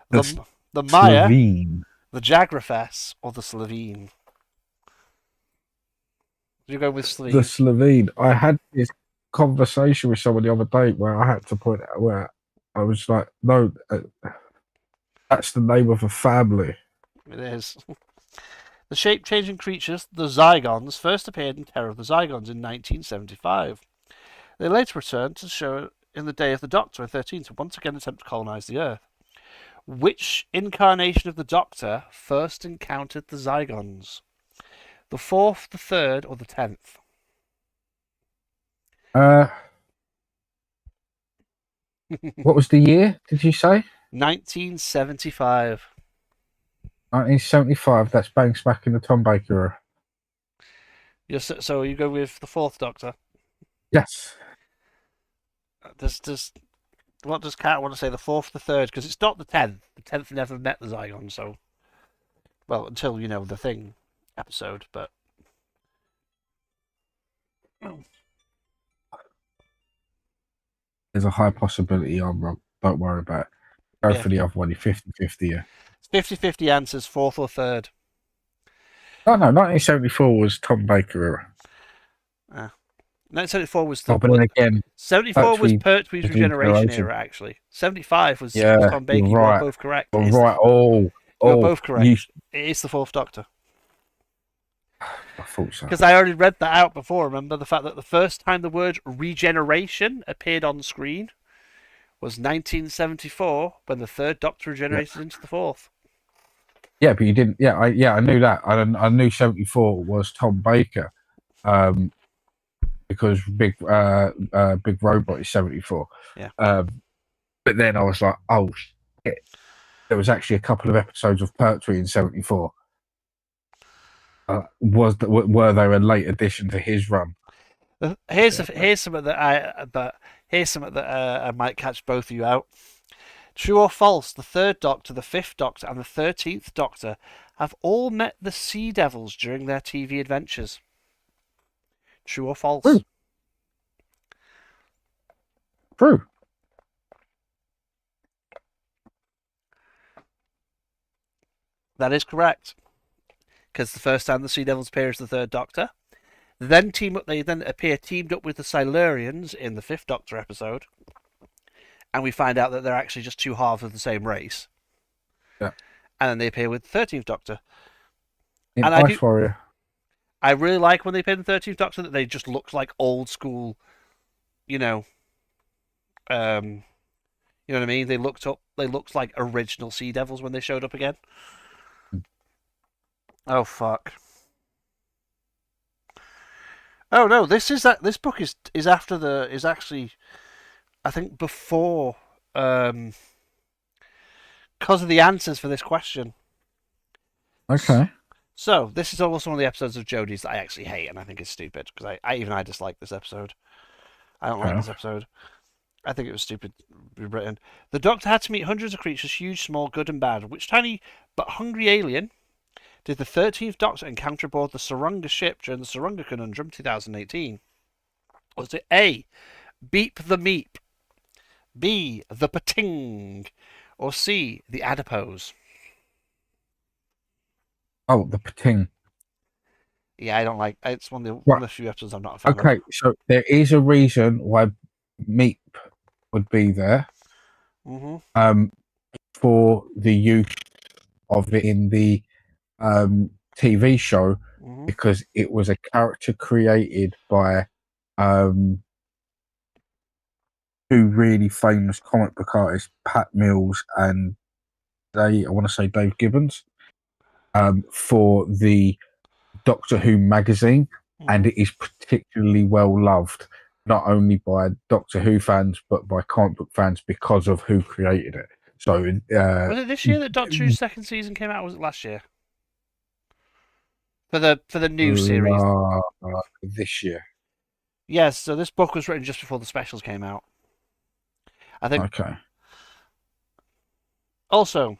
The Maya, Slovene. the Jagrafess, or the Slovene? You go with Slovene. The Slovene. I had this conversation with someone the other day where I had to point out where I was like, no, That's the name of a family. It is. The shape-changing creatures, the Zygons, first appeared in Terror of the Zygons in 1975. They later returned to show in the Day of the Doctor in 13 to once again attempt to colonize the Earth. Which incarnation of the Doctor first encountered the Zygons? The 4th, the 3rd, or the 10th? What was the year? Did you say 1975. 1975? That's bang smack in the Tom Baker era. So you go with the 4th Doctor. Yes. What does Cat want to say? The 4th, the 3rd? Because it's not the 10th. The 10th never met the Zygon, so until the Thing episode, but. There's a high possibility I'm wrong. Don't worry about it. Go for the other one. 50-50, yeah. It's 50-50 answers, 4th or 3rd. Oh, no. 1974 was Tom Baker era. 1974 was the... Oh, but then again... 74 was Pertwee's Regeneration era, actually. 75 was Tom Baker. You are both correct. You're both correct. It is the 4th Doctor. I thought so. Because I already read that out before, remember? The fact that the first time the word regeneration appeared on screen was 1974, when the 3rd Doctor regenerated into the 4th. Yeah, but you didn't... Yeah, I knew that. I knew 74 was Tom Baker. Because Big Robot is 74. Yeah. But then I was like, oh, shit. There was actually a couple of episodes of Pertwee in 74. Were they a late addition to his run? Here's something that I might catch both of you out. True or false? The 3rd Doctor, the 5th Doctor, and the 13th Doctor have all met the Sea Devils during their TV adventures. True or false? True. That is correct. Because the first time the Sea Devils appear as the 3rd Doctor, they then appear teamed up with the Silurians in the 5th Doctor episode, and we find out that they're actually just two halves of the same race. Yeah. And then they appear with the 13th Doctor. In Ice Warrior. I really like when they appear in the 13th Doctor that they just look like old school, you know what I mean? They looked like original Sea Devils when they showed up again. Oh fuck! Oh no, this book is actually, I think, before because of the answers for this question. Okay. So this is almost one of the episodes of Jodie's that I actually hate and I think is stupid because I dislike this episode. I don't like this episode. I think it was stupid written. The Doctor had to meet hundreds of creatures, huge, small, good and bad. Which tiny but hungry alien did the 13th Doctor encounter aboard the Sarunga ship during the Sarunga Conundrum 2018? Was it A, Beep the Meep, B, the Pating, or C, the Adipose? Oh, the Pating. Yeah, I don't like it's one of the few episodes I'm not a fan of. Okay, so there is a reason why Meep would be there. Mm-hmm. For the use of it in the TV show, because it was a character created by two really famous comic book artists, Pat Mills and I want to say Dave Gibbons, for the Doctor Who magazine, and it is particularly well loved, not only by Doctor Who fans but by comic book fans because of who created it. So, was it this year that Doctor Who's second season came out, or was it last year? For the new series. This year. Yes, so this book was written just before the specials came out. I think. Okay. Also,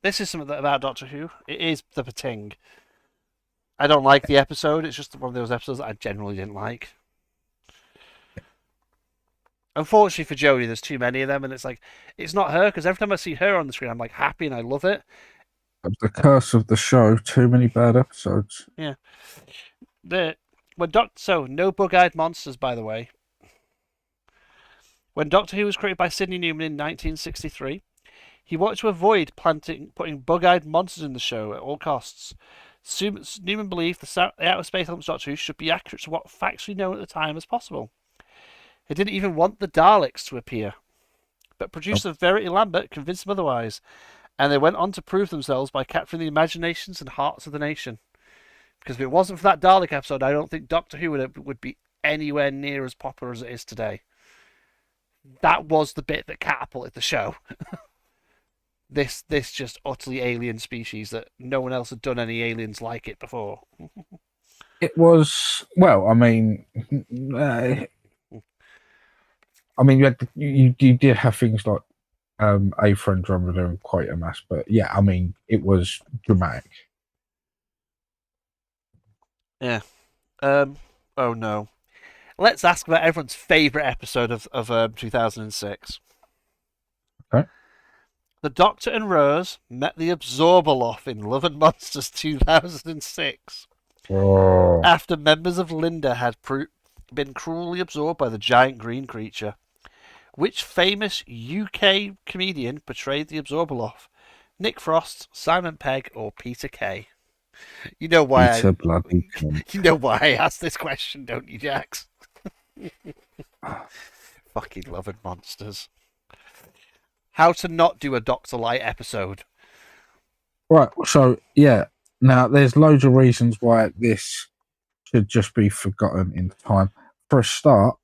this is something about Doctor Who. It is the Pating. I don't like the episode. It's just one of those episodes that I generally didn't like. Unfortunately for Jodie, there's too many of them, and it's not her, because every time I see her on the screen, I'm like happy and I love it. The curse of the show, too many bad episodes. Yeah. So no bug-eyed monsters, by the way. When Doctor Who was created by Sidney Newman in 1963, He wanted to avoid putting bug-eyed monsters in the show at all costs. Newman believed the outer space elements Doctor Who should be accurate to what facts we know at the time as possible. He didn't even want the Daleks to appear. But producer Verity Lambert convinced him otherwise, and they went on to prove themselves by capturing the imaginations and hearts of the nation. Because if it wasn't for that Dalek episode, I don't think Doctor Who would be anywhere near as popular as it is today. That was the bit that catapulted the show. This just utterly alien species that no one else had done any aliens like it before. It was, well, I mean, you did have things like A for Andromeda and Quatermass, but yeah, I mean, it was dramatic. Yeah. Oh no. Let's ask about everyone's favourite episode of 2006. Okay. The Doctor and Rose met the Absorbaloff in Love and Monsters 2006. Oh. After members of Linda had been cruelly absorbed by the giant green creature. Which famous UK comedian portrayed the Absorbaloff? Nick Frost, Simon Pegg, or Peter Kay? You know why you know why I asked this question, don't you, Jax? Fucking Love and Monsters. How to not do a Doctor Light episode. Right, so yeah. Now there's loads of reasons why this should just be forgotten in time. For a start,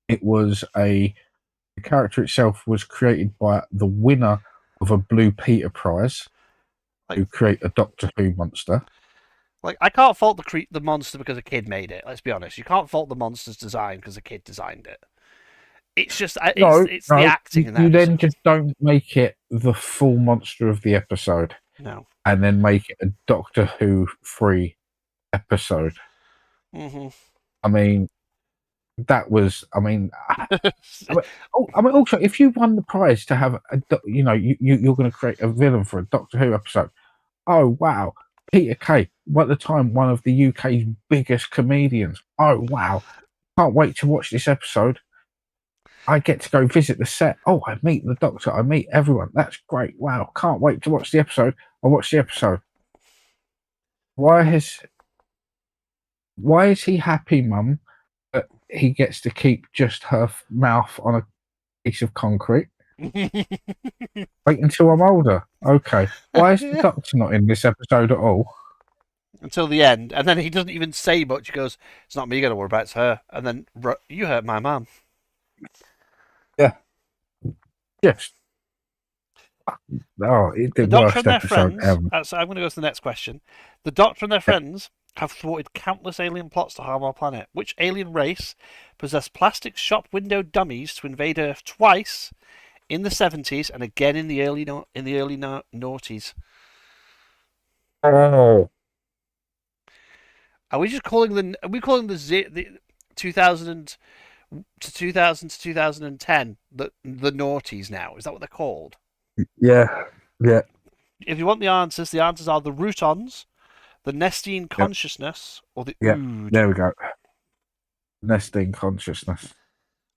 it was the character itself was created by the winner of a Blue Peter Prize to create a Doctor Who monster. Like, I can't fault the monster because a kid made it. Let's be honest. You can't fault the monster's design because a kid designed it. It's just it's the acting in that. You then just don't make it the full monster of the episode. No. And then make it a Doctor Who free episode. Mm-hmm. I mean, that was. I mean, also, if you won the prize to have you're going to create a villain for a Doctor Who episode. Oh wow, Peter Kay, at the time one of the UK's biggest comedians. Oh wow, can't wait to watch this episode. I get to go visit the set. Oh, I meet the Doctor. I meet everyone. That's great. Wow, can't wait to watch the episode. I'll watch the episode. Why is he happy, Mum, that he gets to keep just her mouth on a piece of concrete? Wait until I'm older. Okay. Why is the Doctor not in this episode at all? Until the end, and then he doesn't even say much. He goes, "It's not me you got to worry about, it's her." And then, "You hurt my mum." Yeah. Yes. Oh, it's the Doctor worst and their episode friends. ever. So I'm going to go to the next question. The Doctor and their friends have thwarted countless alien plots to harm our planet. Which alien race possessed plastic shop window dummies to invade Earth twice in the 70s and again in the early noughties? Oh. Are we just calling the 2000 to 2010 the noughties now? Is that what they're called? Yeah. Yeah. If you want the answers are the Rootons, the Nestine Consciousness, or the Ood. There we go. Nesting Consciousness.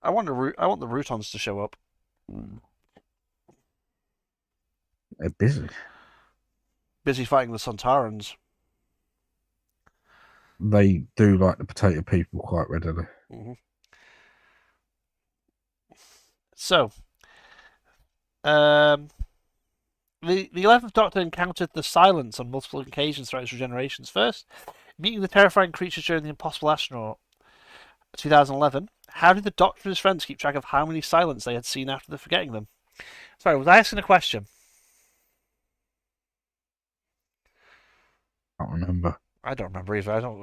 I want the Rootons to show up. They're busy. Busy fighting the Sontarans. They do like the potato people quite readily. Mm-hmm. So, the 11th Doctor encountered the Silence on multiple occasions throughout his regenerations. First, meeting the terrifying creatures during the Impossible Astronaut, 2011. How did the Doctor and his friends keep track of how many Silence they had seen after forgetting them? Sorry, was I asking a question? I don't remember. I don't remember either. I don't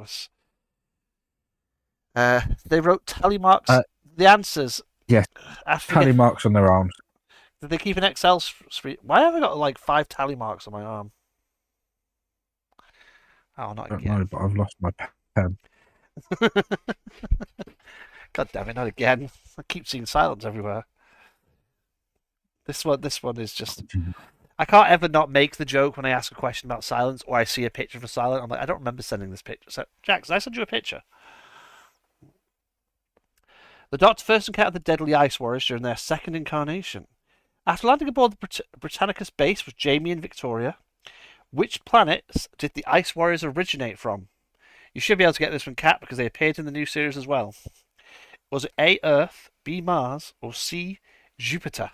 know. They wrote tally marks. The answers. Yes. Tally marks on their arms. Did they keep an Excel spreadsheet? Why have I got like 5 tally marks on my arm? Oh, not again. I don't know, but I've lost my pen. God damn it, not again. I keep seeing Silence everywhere. This one is just... I can't ever not make the joke when I ask a question about Silence or I see a picture of a Silent. I'm like, I don't remember sending this picture. So, Jax, did I send you a picture? The Doctor first encountered the Deadly Ice Warriors during their second incarnation. After landing aboard the Britannicus base with Jamie and Victoria, which planets did the Ice Warriors originate from? You should be able to get this from Cat because they appeared in the new series as well. Was it A, Earth, B, Mars, or C, Jupiter?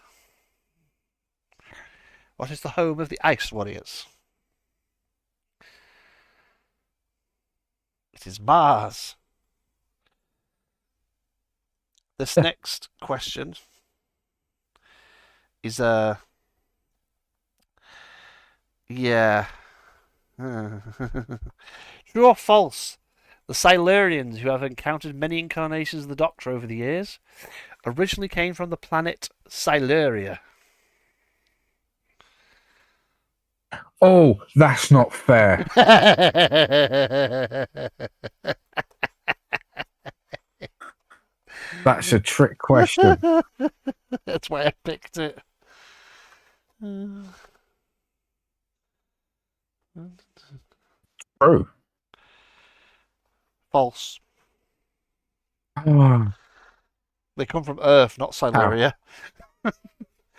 What is the home of the Ice Warriors? It is Mars. This next question is yeah. True or false? The Silurians, who have encountered many incarnations of the Doctor over the years, originally came from the planet Siluria. Oh, that's not fair. That's a trick question. That's why I picked it. True. False. Oh, They come from Earth, not Siluria.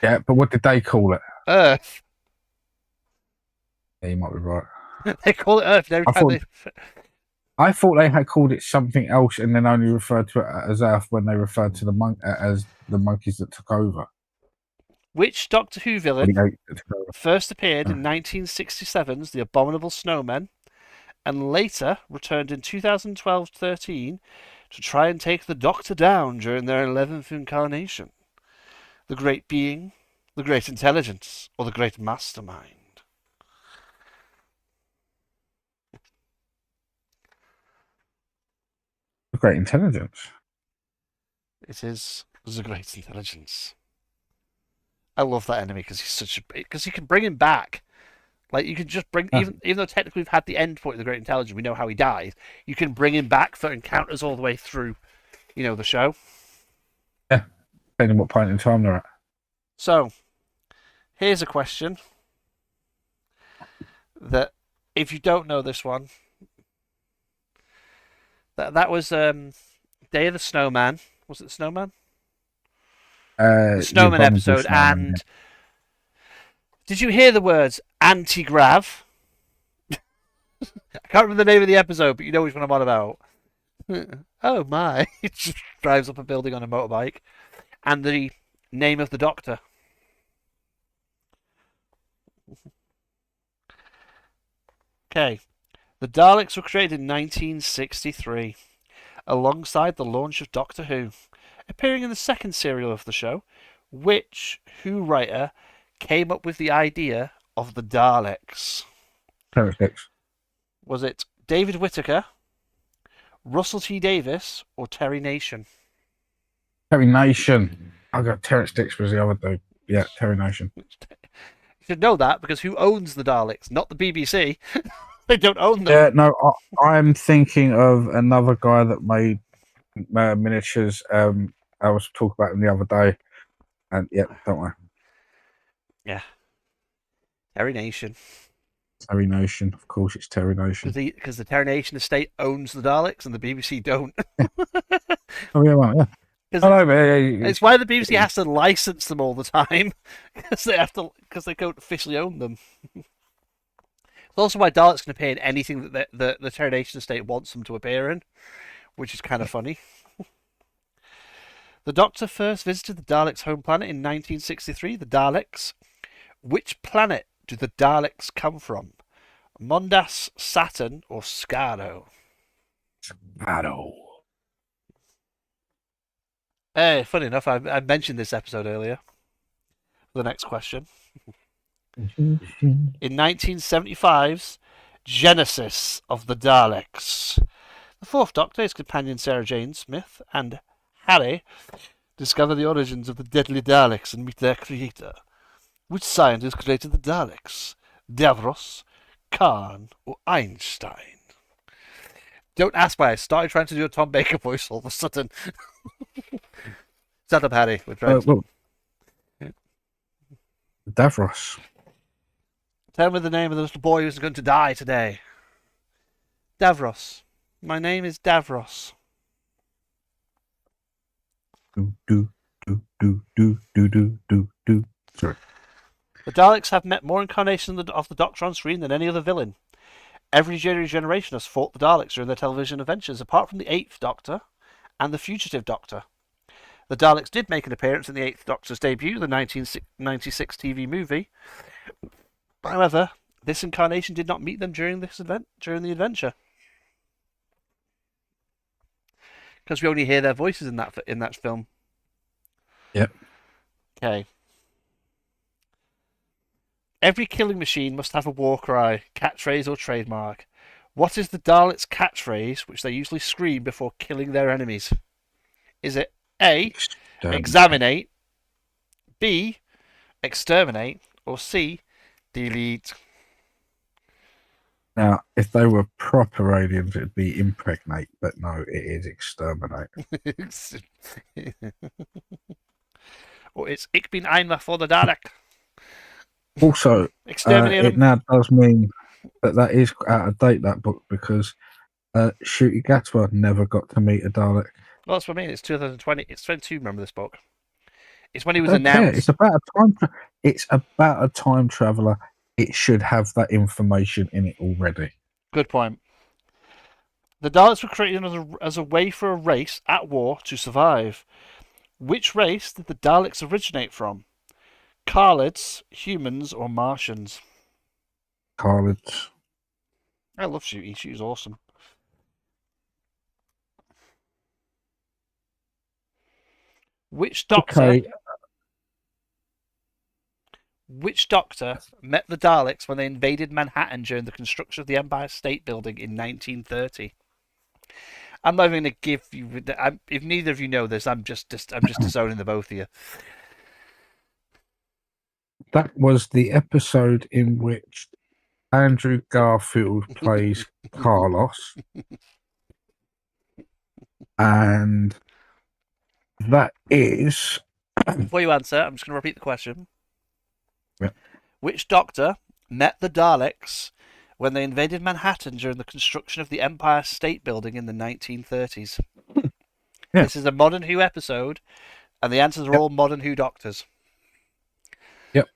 yeah, but what did they call it? Earth. Yeah, you might be right. They call it Earth. Every time I thought they had called it something else and then only referred to it as Earth when they referred to as the monkeys that took over. Which Doctor Who villain first appeared in 1967's The Abominable Snowmen and later returned in 2012-13 to try and take the Doctor down during their 11th incarnation? The Great Being, the Great Intelligence, or the Great Mastermind? The Great Intelligence. It is the Great Intelligence. I love that enemy because because you can bring him back. Like you can just bring even though technically we've had the end point of the Great Intelligence, we know how he dies. You can bring him back for encounters all the way through, the show. Yeah, depending on what point in time they're at. So, here's a question that if you don't know this one, that was Day of the Snowman. Was it the Snowman? The Snowman episode. Snowman, and did you hear the words anti-grav? I can't remember the name of the episode, but you know which one I'm on about. Oh my. It just drives up a building on a motorbike. And the name of the Doctor. Okay. The Daleks were created in 1963, alongside the launch of Doctor Who. Appearing in the second serial of the show, which Who writer came up with the idea of the Daleks? Terrence Dicks. Was it David Whittaker, Russell T Davies, or Terry Nation? Terry Nation. I got Terrence Dicks was the other dude. Yeah, Terry Nation. You should know that because who owns the Daleks? Not the BBC. They don't own them. Yeah, no, I'm thinking of another guy that made miniatures. I was talking about him the other day, and yeah, don't worry. Yeah, Terry Nation. Terry Nation, of course, it's Terry Nation. Because the Terry Nation estate owns the Daleks and the BBC don't. Oh yeah, well, yeah. It's why the BBC has to license them all the time because they don't officially own them. It's also why Daleks can appear in anything that the Terry Nation estate wants them to appear in, which is kind of funny. The Doctor first visited the Daleks' home planet in 1963, the Daleks. Which planet do the Daleks come from? Mondas, Saturn, or Skaro? Skaro. Hey, funny enough, I mentioned this episode earlier. The next question. In 1975's Genesis of the Daleks, the Fourth Doctor, his companion Sarah Jane Smith, and Harry discover the origins of the deadly Daleks and meet their creator. Which scientist created the Daleks? Davros, Khan, or Einstein? Don't ask why I started trying to do a Tom Baker voice all of a sudden. Shut up, Harry. We're trying Davros. Tell me the name of the little boy who's going to die today. Davros. My name is Davros. Do do do do do do do do. True. The Daleks have met more incarnations of the Doctor on screen than any other villain. Every generation has fought the Daleks during their television adventures, apart from the Eighth Doctor and the Fugitive Doctor. The Daleks did make an appearance in the Eighth Doctor's debut, the 1996 TV movie. However, this incarnation did not meet them during the adventure, because we only hear their voices in that film. Yep. Okay. Every killing machine must have a war cry, catchphrase, or trademark. What is the Daleks' catchphrase, which they usually scream before killing their enemies? Is it A, examinate, B, exterminate, or C, delete? Now, if they were proper aliens, it'd be impregnate, but no, it is exterminate. Or it's Ich bin einer for the Dalek. Also, Exterminate it now does mean that is out of date, that book, because Ncuti Gatwa never got to meet a Dalek. Well, that's what I mean. It's 2020. It's 22. Remember this book? It's when he was Don't care. announced. It's about a time. It's about a time traveler. It should have that information in it already. Good point. The Daleks were created as a way for a race at war to survive. Which race did the Daleks originate from? Khalids, humans, or Martians? Khalids. I love Ncuti. Ncuti awesome. Which Doctor? Okay. Which Doctor met the Daleks when they invaded Manhattan during the construction of the Empire State Building in 1930? I'm not even going to give you. If neither of you know this, I'm just disowning the both of you. That was the episode in which Andrew Garfield plays Carlos, and that is. Before you answer, I'm just going to repeat the question. Yeah. Which Doctor met the Daleks when they invaded Manhattan during the construction of the Empire State Building in the 1930s? Yeah. This is a Modern Who episode, and the answers are all Modern Who Doctors. Yep.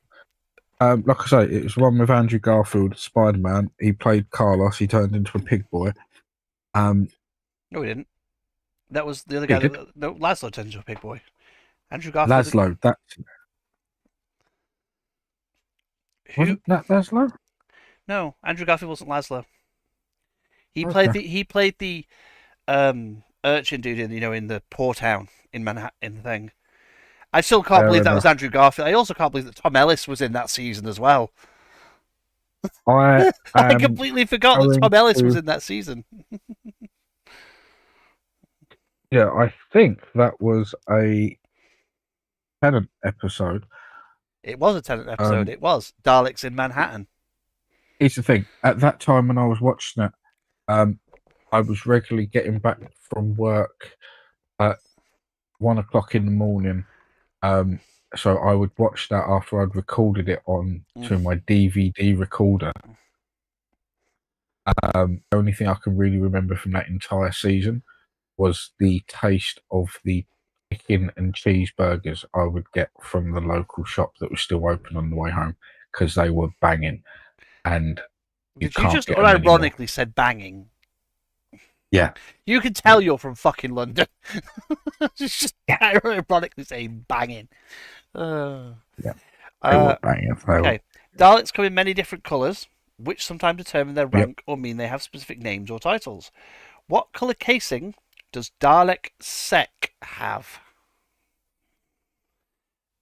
Like I say, it was one with Andrew Garfield, Spider-Man. He played Carlos. He turned into a pig boy. No, he didn't. That was the other guy. No, Laszlo turned into a pig boy. Andrew Garfield. Laszlo. Wasn't that Laszlo? No, Andrew Garfield wasn't Laszlo. He Okay. played the urchin dude in the poor town in Manhattan in the thing. I still can't believe that was Andrew Garfield. I also can't believe that Tom Ellis was in that season as well. I completely forgot that Tom Ellis was in that season. Yeah, I think that was a Tennant episode. It was a Tennant episode. It was Daleks in Manhattan. Here's the thing. At that time when I was watching it, I was regularly getting back from work at 1 o'clock in the morning. So I would watch that after I'd recorded it to my DVD recorder. The only thing I can really remember from that entire season was the taste of the chicken and cheeseburgers I would get from the local shop that was still open on the way home, because they were banging. And you just unironically said banging? Yeah. You can tell you're from fucking London. Just ironically saying banging. Yeah. They were banging. Okay. Daleks come in many different colours, which sometimes determine their rank or mean they have specific names or titles. What colour casing does Dalek Sec have?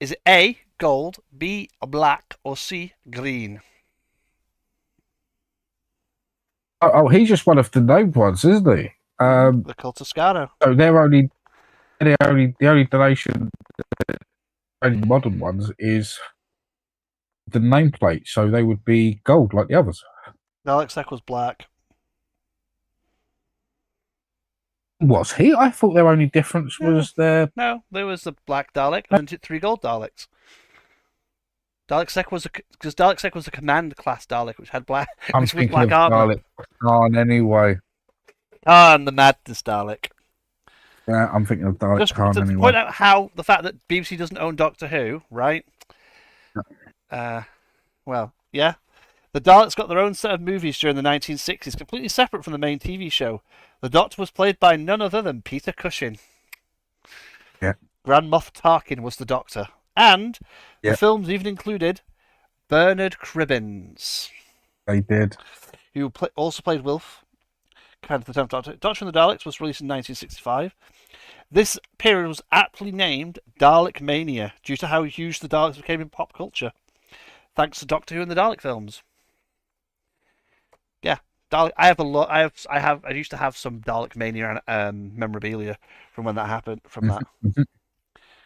Is it A, gold, B, black, or C, green? Oh, he's just one of the named ones, isn't he? The Cultascano. So they're only the only donation, only modern ones is the nameplate. So they would be gold like the others. Dalek Sec was black. Was he? I thought their only difference was their. No, there was the black Dalek and then 3 gold Daleks. Dalek Sec was a command class Dalek, which had black. I'm which thinking was black of armor. Dalek Khan anyway. And the Madness Dalek. Yeah, I'm thinking of Dalek Just Khan to anyway. point out how the fact that BBC doesn't own Doctor Who, right? Well, yeah. The Daleks got their own set of movies during the 1960s, completely separate from the main TV show. The Doctor was played by none other than Peter Cushing. Yeah. Grand Moff Tarkin was the Doctor. And the Yeah. films even included Bernard Cribbins, They did. who also played Wilf, kind of the 10th Doctor. Doctor and the Daleks was released in 1965. This period was aptly named Dalek Mania due to how huge the Daleks became in pop culture, thanks to Doctor Who and the Dalek films. Yeah, Dalek. I have a lot. I used to have some Dalek Mania memorabilia from when that happened. From that,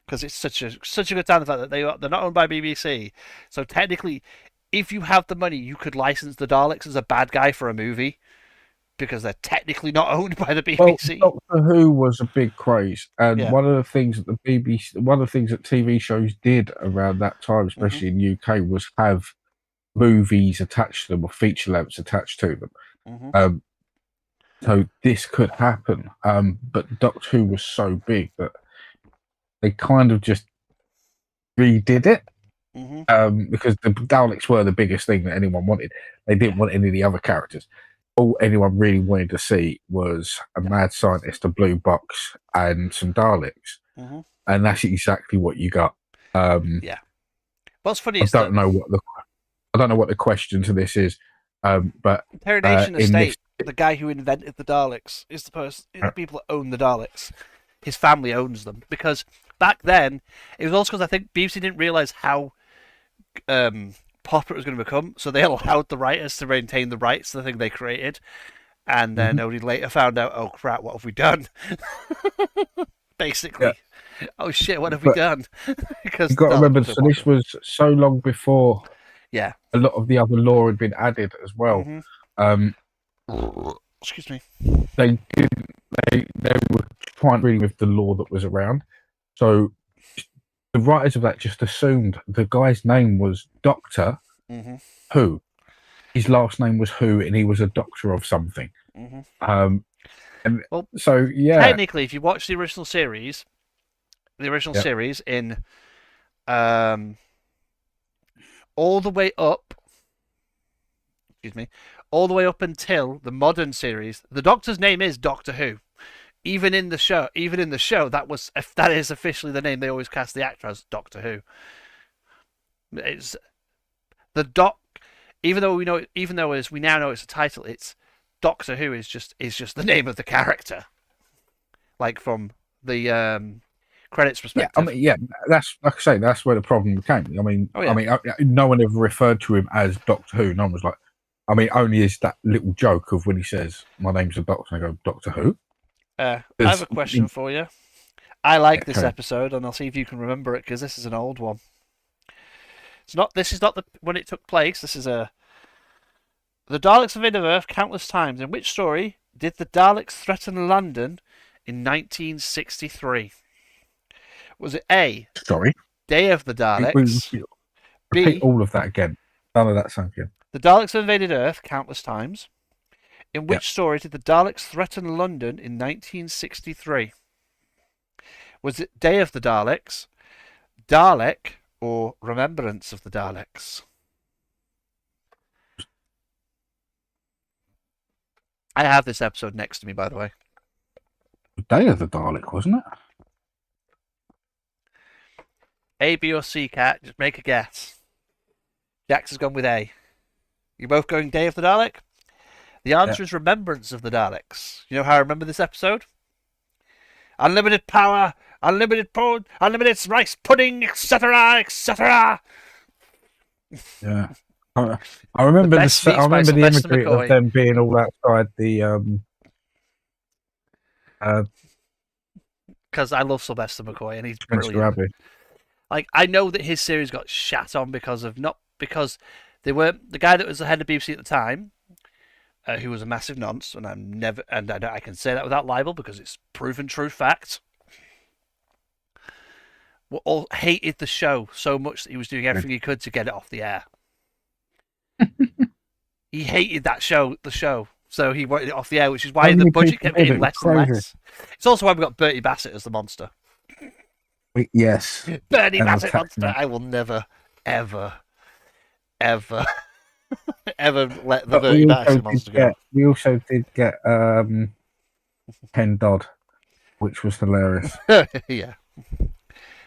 because it's such a good time. The fact that they're not owned by BBC, so technically, if you have the money, you could license the Daleks as a bad guy for a movie, because they're technically not owned by the BBC. Well, Doctor Who was a big craze, and Yeah. one of the things that TV shows did around that time, especially in UK, was have movies attached to them or feature lengths attached to them. So this could happen, but Doctor Who was so big that they kind of just redid it. Because the Daleks were the biggest thing that anyone wanted. They didn't want any of the other characters. All anyone really wanted to see was a mad scientist, a blue box, and some Daleks, and that's exactly what you got. Yeah. What's funny is I don't know what the question to this is, but Terry-Nation in Estate, the guy who invented the Daleks, is the people that own the Daleks. His family owns them, because back then it was also because I think BBC didn't realise how popular it was going to become, so they allowed the writers to maintain the rights to the thing they created, and then nobody later found out, oh crap, what have we done? Basically, oh shit, what have we done? Because you've got to remember, so this was so long before a lot of the other lore had been added as well. Excuse me. They were trying really with the lore that was around, so the writers of that just assumed the guy's name was Doctor Who. His last name was Who, and he was a doctor of something. So technically, if you watch the original series, in all the way up, all the way up until the modern series, the Doctor's name is Doctor Who. Even in the show, that is officially the name they always cast the actor as, Doctor Who. It's the even though we now know it's a title, it's Doctor Who is just the name of the character, like from the credits perspective. That's like I say, that's where the problem came. No one ever referred to him as Doctor Who. No one was like, only is that little joke of when he says, "My name's the Doctor," and I go, "Doctor Who?" I have a question for you. I like this episode, and I'll see if you can remember it, because this is an old one. This is not when it took place. This is the Daleks invaded Earth countless times. In which story did the Daleks threaten London in 1963? Was it A, Day of the Daleks? Repeat all of that again. None of that sunk in. The Daleks invaded Earth countless times. In which story did the Daleks threaten London in 1963? Was it Day of the Daleks, Dalek, or Remembrance of the Daleks? I have this episode next to me, by the way. Day of the Dalek, wasn't it? A, B, or C, Cat? Just make a guess. Jax has gone with A. You're both going Day of the Dalek? The answer is Remembrance of the Daleks. You know how I remember this episode? Unlimited power, unlimited food, unlimited rice pudding, etc., etc. Yeah, I remember the imagery of them being all outside the. Because I love Sylvester McCoy and he's brilliant. Like, I know that his series got shat on because they were the guy that was the head of BBC at the time. Who was a massive nonce, and I can say that without libel because it's proven true fact. All hated the show so much that he was doing everything he could to get it off the air. He hated the show, so he wanted it off the air, which is why the budget kept getting less and less. It's also why we got Bertie Bassett as the monster. Yes, Bertie Bassett monster. I will never, ever, ever, ever let the But dirty dancing monster go. we also did get Ken Dodd, which was hilarious. Yeah.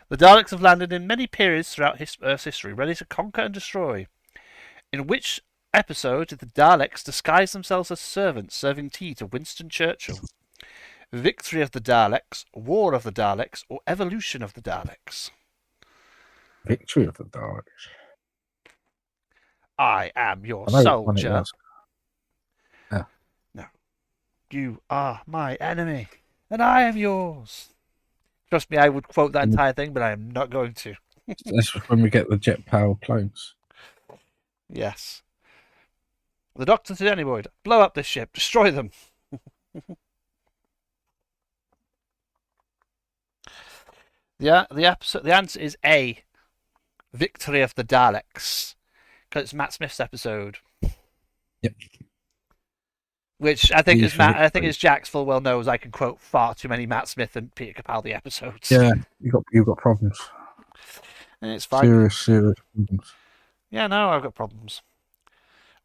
The Daleks have landed in many periods throughout Earth's history, ready to conquer and destroy. In which episode did the Daleks disguise themselves as servants serving tea to Winston Churchill? Victory of the Daleks, War of the Daleks, or Evolution of the Daleks? Victory of the Daleks. I am your I know what one it soldier. was. No. You are my enemy, and I am yours. Trust me, I would quote that entire thing, but I am not going to. This was when we get the jet powered planes. Yes. The Doctor to Danny Boyd, blow up this ship, destroy them. The answer is A. Victory of the Daleks, because it's Matt Smith's episode. Yep. Which I think I think as Jax full well knows, I can quote far too many Matt Smith and Peter Capaldi episodes. Yeah, you got problems. And it's fine. Serious problems. Yeah, no, I've got problems.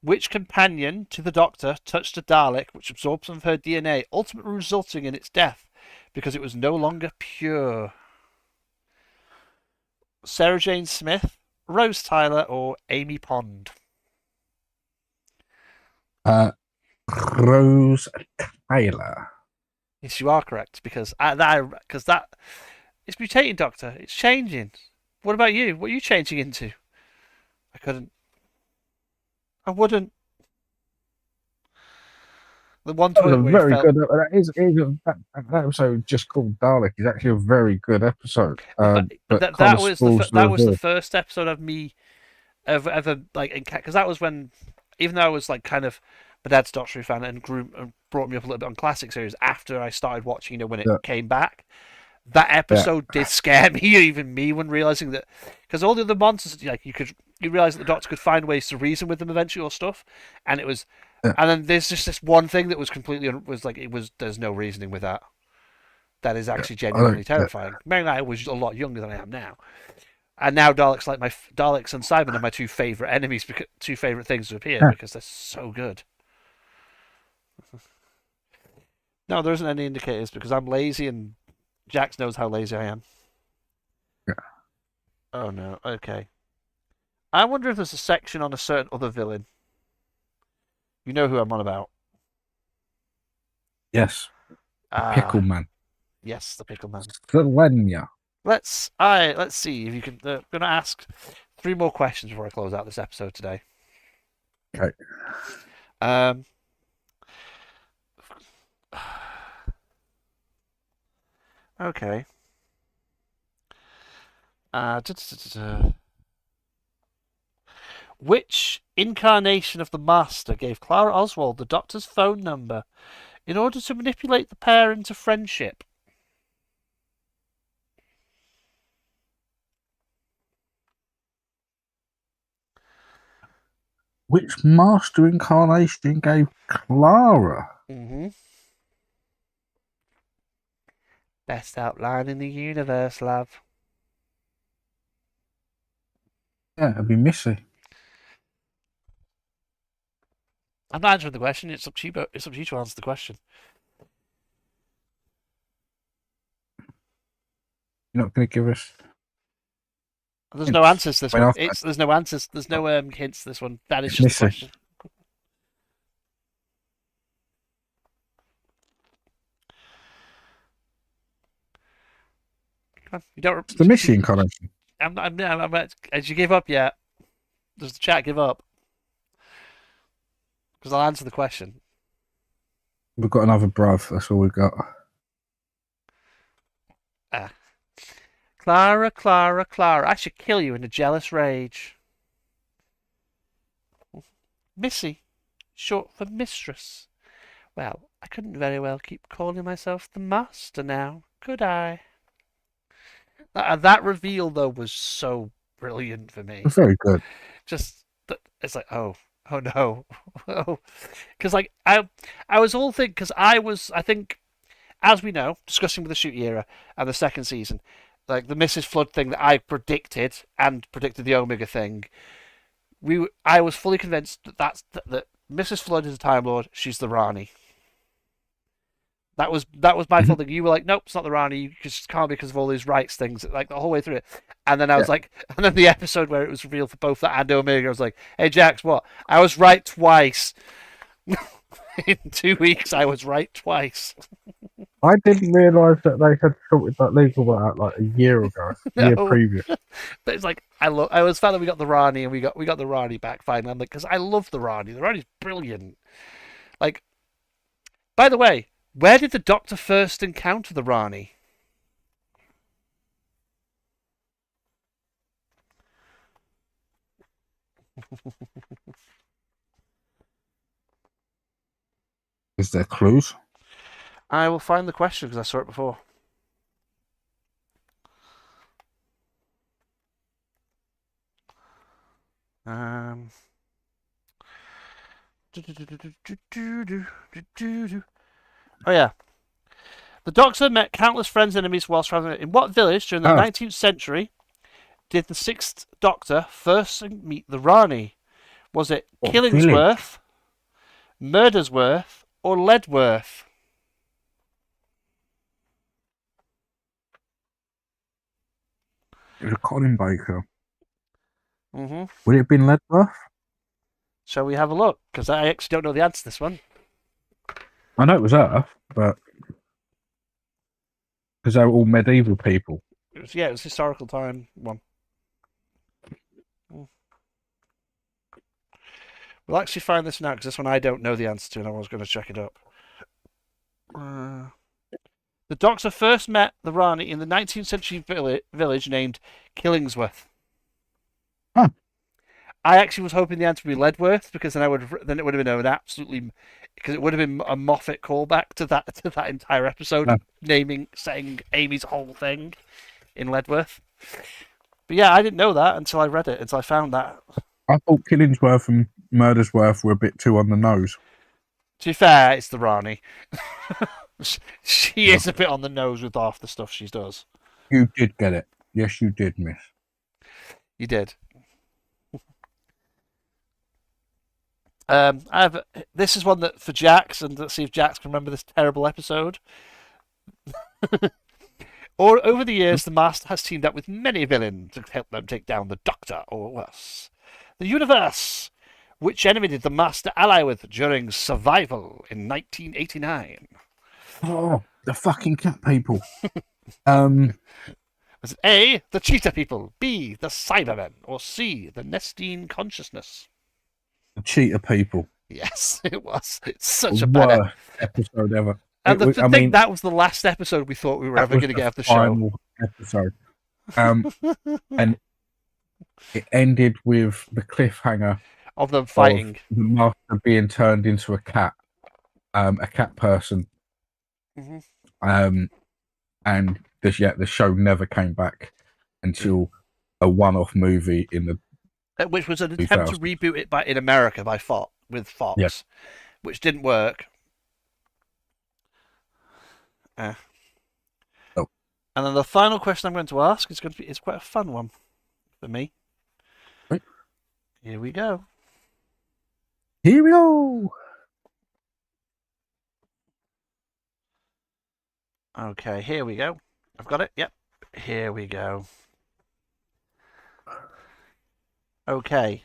Which companion to the Doctor touched a Dalek which absorbed some of her DNA, ultimately resulting in its death because it was no longer pure? Sarah Jane Smith, Rose Tyler, or Amy Pond? Rose Taylor. Yes, you are correct because that it's mutating, Doctor. It's changing. What about you? What are you changing into? I couldn't. I wouldn't. The one That was point a where very he felt, good. That episode just called Dalek is actually a very good episode. but But that was the the first episode of me ever like because that was when, even though I was like kind of my dad's Doctor Who fan and brought me up a little bit on classic series after I started watching, when it came back. That episode did scare me, even me, when realizing that, because all the other monsters, like you realize that the Doctor could find ways to reason with them eventually or stuff, and it was, and then there's just this one thing that was completely there's no reasoning with that. That is actually genuinely terrifying. Mainly, I was a lot younger than I am now, and now Daleks Daleks and Simon are my two favorite enemies, two favorite things to appear because they're so good. No, there isn't any indicators because I'm lazy and Jax knows how lazy I am. Yeah. Oh no, okay. I wonder if there's a section on a certain other villain. You know who I'm on about. Yes. Pickle Man. Yes, the Pickle Man. Selenia. Let's see if you can. I'm gonna ask 3 more questions before I close out this episode today. Okay. Okay. Which incarnation of the Master gave Clara Oswald the Doctor's phone number in order to manipulate the pair into friendship? Which Master incarnation gave Clara? Mm-hmm. Best outline in the universe, love. Yeah, it'd be Missy. I'm not answering the question. It's up to you. It's up to you to answer the question. You're not going to give us. There's no answers to this one. After. There's no answers. There's no hints to this one. That is It's just the Missy. question. Come on, you don't. It's the Missy incarnation. I'm as you give up yet? Does the chat give up? Because I'll answer the question. We've got another bruv. That's all we've got. Clara, Clara, Clara. I should kill you in a jealous rage. Missy, short for mistress. Well, I couldn't very well keep calling myself the Master now, could I? That reveal, though, was so brilliant for me. Very good. Just, it's like, oh no. Oh. Because, like, I was all thinking, because I think, as we know, discussing with the Shoot era and the second season, like the Mrs. Flood thing that I predicted and predicted the Omega thing. I was fully convinced that Mrs. Flood is a Time Lord. She's the Rani. That was my Mhm. full thing. You were like, nope, it's not the Rani. Because it can't because of all these rights things, like the whole way through it. And then I was like, and then the episode where it was revealed for both that and Omega, I was like, hey Jax, what? I was right twice. In 2 weeks, I was right twice. I didn't realise that they had sorted that legal one out like a year ago, year No. previous. But it's like I was glad that we got the Rani and we got the Rani back finally. I'm like, because I love the Rani. The Rani's brilliant. Like, by the way, where did the Doctor first encounter the Rani? Is there clues? I will find the question because I saw it before. Um. Oh yeah. The Doctor met countless friends and enemies whilst traveling. In what village during the 19th century did the Sixth Doctor first meet the Rani? Was it Killingsworth, Murdersworth, or Ledworth? It was a Colin Baker. Mm-hmm. Would it have been Ledworth? Shall we have a look? Because I actually don't know the answer to this one. I know it was Earth, but because they were all medieval people. It was historical time one. We'll actually find this now because this one I don't know the answer to, and I was going to check it up. The Doctor first met the Rani in the 19th century village named Killingsworth. Huh. I actually was hoping the answer would be Ledworth because then it would have been an absolutely because it would have been a Moffat callback to that entire episode, setting Amy's whole thing in Ledworth. But yeah, I didn't know that until I read it, until I found that. I thought Killingsworth and Murdersworth were a bit too on the nose. To be fair, it's the Rani. She is a bit on the nose with half the stuff she does. You did get it. Yes, you did, miss. You did. This is one that for Jax, and let's see if Jax can remember this terrible episode. Or over the years, the Master has teamed up with many villains to help them take down the Doctor, or worse, the universe. Which enemy did the Master ally with during Survival in 1989? Oh, the fucking cat people. Was it A, the Cheetah people, B, the Cybermen, or C, the Nestine Consciousness? The Cheetah people. Yes, it was. It's such a bad episode ever. And that was the last episode we thought we were ever going to get of the show. Episode. And it ended with the cliffhanger of them fighting, of the Master being turned into a cat person. Mm-hmm. And the show never came back until a one-off movie in the which was an attempt to reboot it in America by Fox with Fox, yes. Which didn't work. Oh. And then the final question I'm going to ask is it's quite a fun one for me. Right. Here we go. Here we go. Okay, here we go. I've got it. Yep. Here we go. Okay.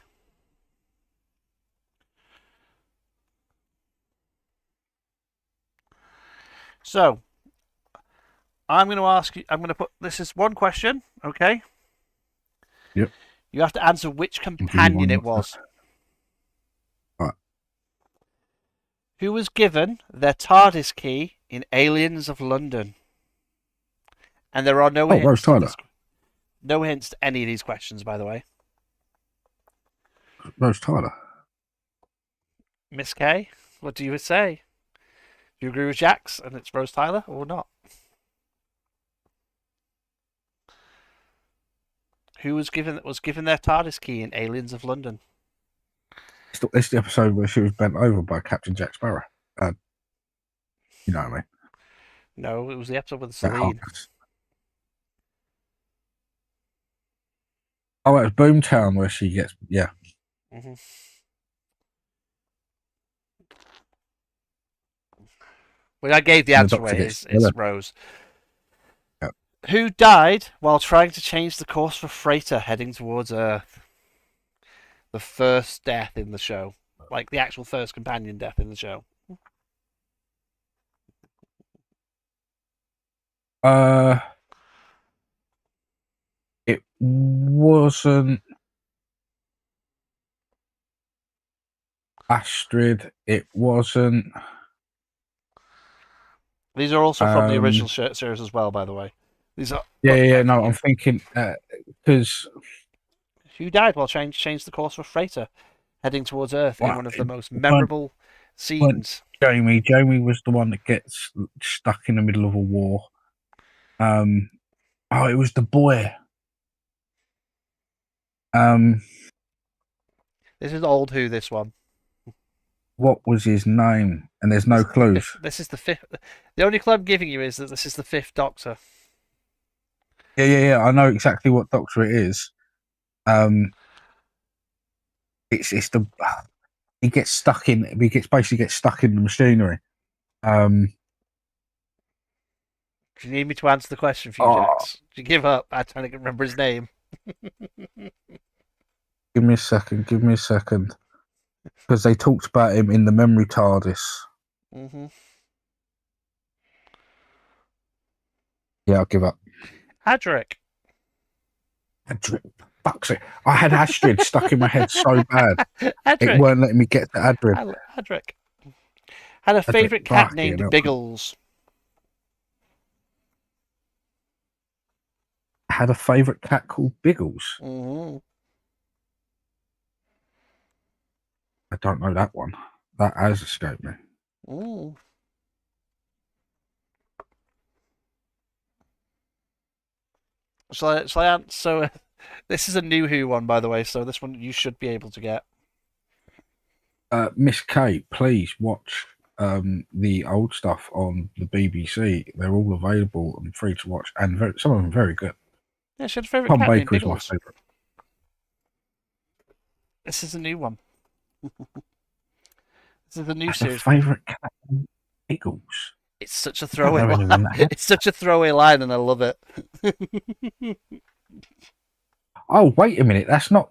So, I'm going to ask you, this is one question, okay? Yep. You have to answer which companion it was. Right. Who was given their TARDIS key in Aliens of London? And there are no hints. Rose Tyler. No hints to any of these questions, by the way. Rose Tyler. Miss K, what do you say? Do you agree with Jax and it's Rose Tyler or not? Who was given their TARDIS key in Aliens of London? It's the episode where she was bent over by Captain Jack Sparrow. You know what I mean? No, it was the episode with Celine. Oh, it's Boomtown where she gets. Yeah. Mm-hmm. Well, I gave the And the answer doctor away. gets. It's Rose. Yeah. Who died while trying to change the course for freighter heading towards Earth? The first death in the show. Like the actual first companion death in the show. Uh, it wasn't Astrid. It wasn't. These are also from the original Um, series as well, by the way. These are. yeah. No, I'm thinking because Who died while trying to change the course for freighter heading towards Earth in well, one of the most weren't, memorable weren't scenes? Jamie. Jamie was the one that gets stuck in the middle of a war. Oh, it was the boy. Um, This is old Who. This one. what was his name? And there's no clues. This is the fifth. The only clue I'm giving you is that this is the fifth Doctor. Yeah. I know exactly what Doctor it is. It's the he gets stuck in. He basically gets stuck in the machinery. Do you need me to answer the question for you, Oh, Jax? Do you give up? I'm trying to remember his name. give me a second. Because they talked about him in the memory TARDIS. Mm-hmm. Yeah, I'll give up. Adric. Fuck's it. I had Astrid stuck in my head so bad. Adric. It weren't letting me get to Astrid. Adric. Had a favourite cat named Biggles. I had a favourite cat called Biggles. Mm-hmm. I don't know that one. That has escaped me. Mm. Shall I answer? So, this is a new Who one, by the way, so this one you should be able to get. Miss Kate, please watch the old stuff on the BBC. They're all available and free to watch, and some of them very good. Yeah, she had a favourite Tom cat named Baker is my Biggles. favourite. This is a new one. This is a new My series. favourite cat, Biggles. It's such a throwaway know anyone line. that It's such a throwaway line, and I love it. Oh, wait a minute. That's not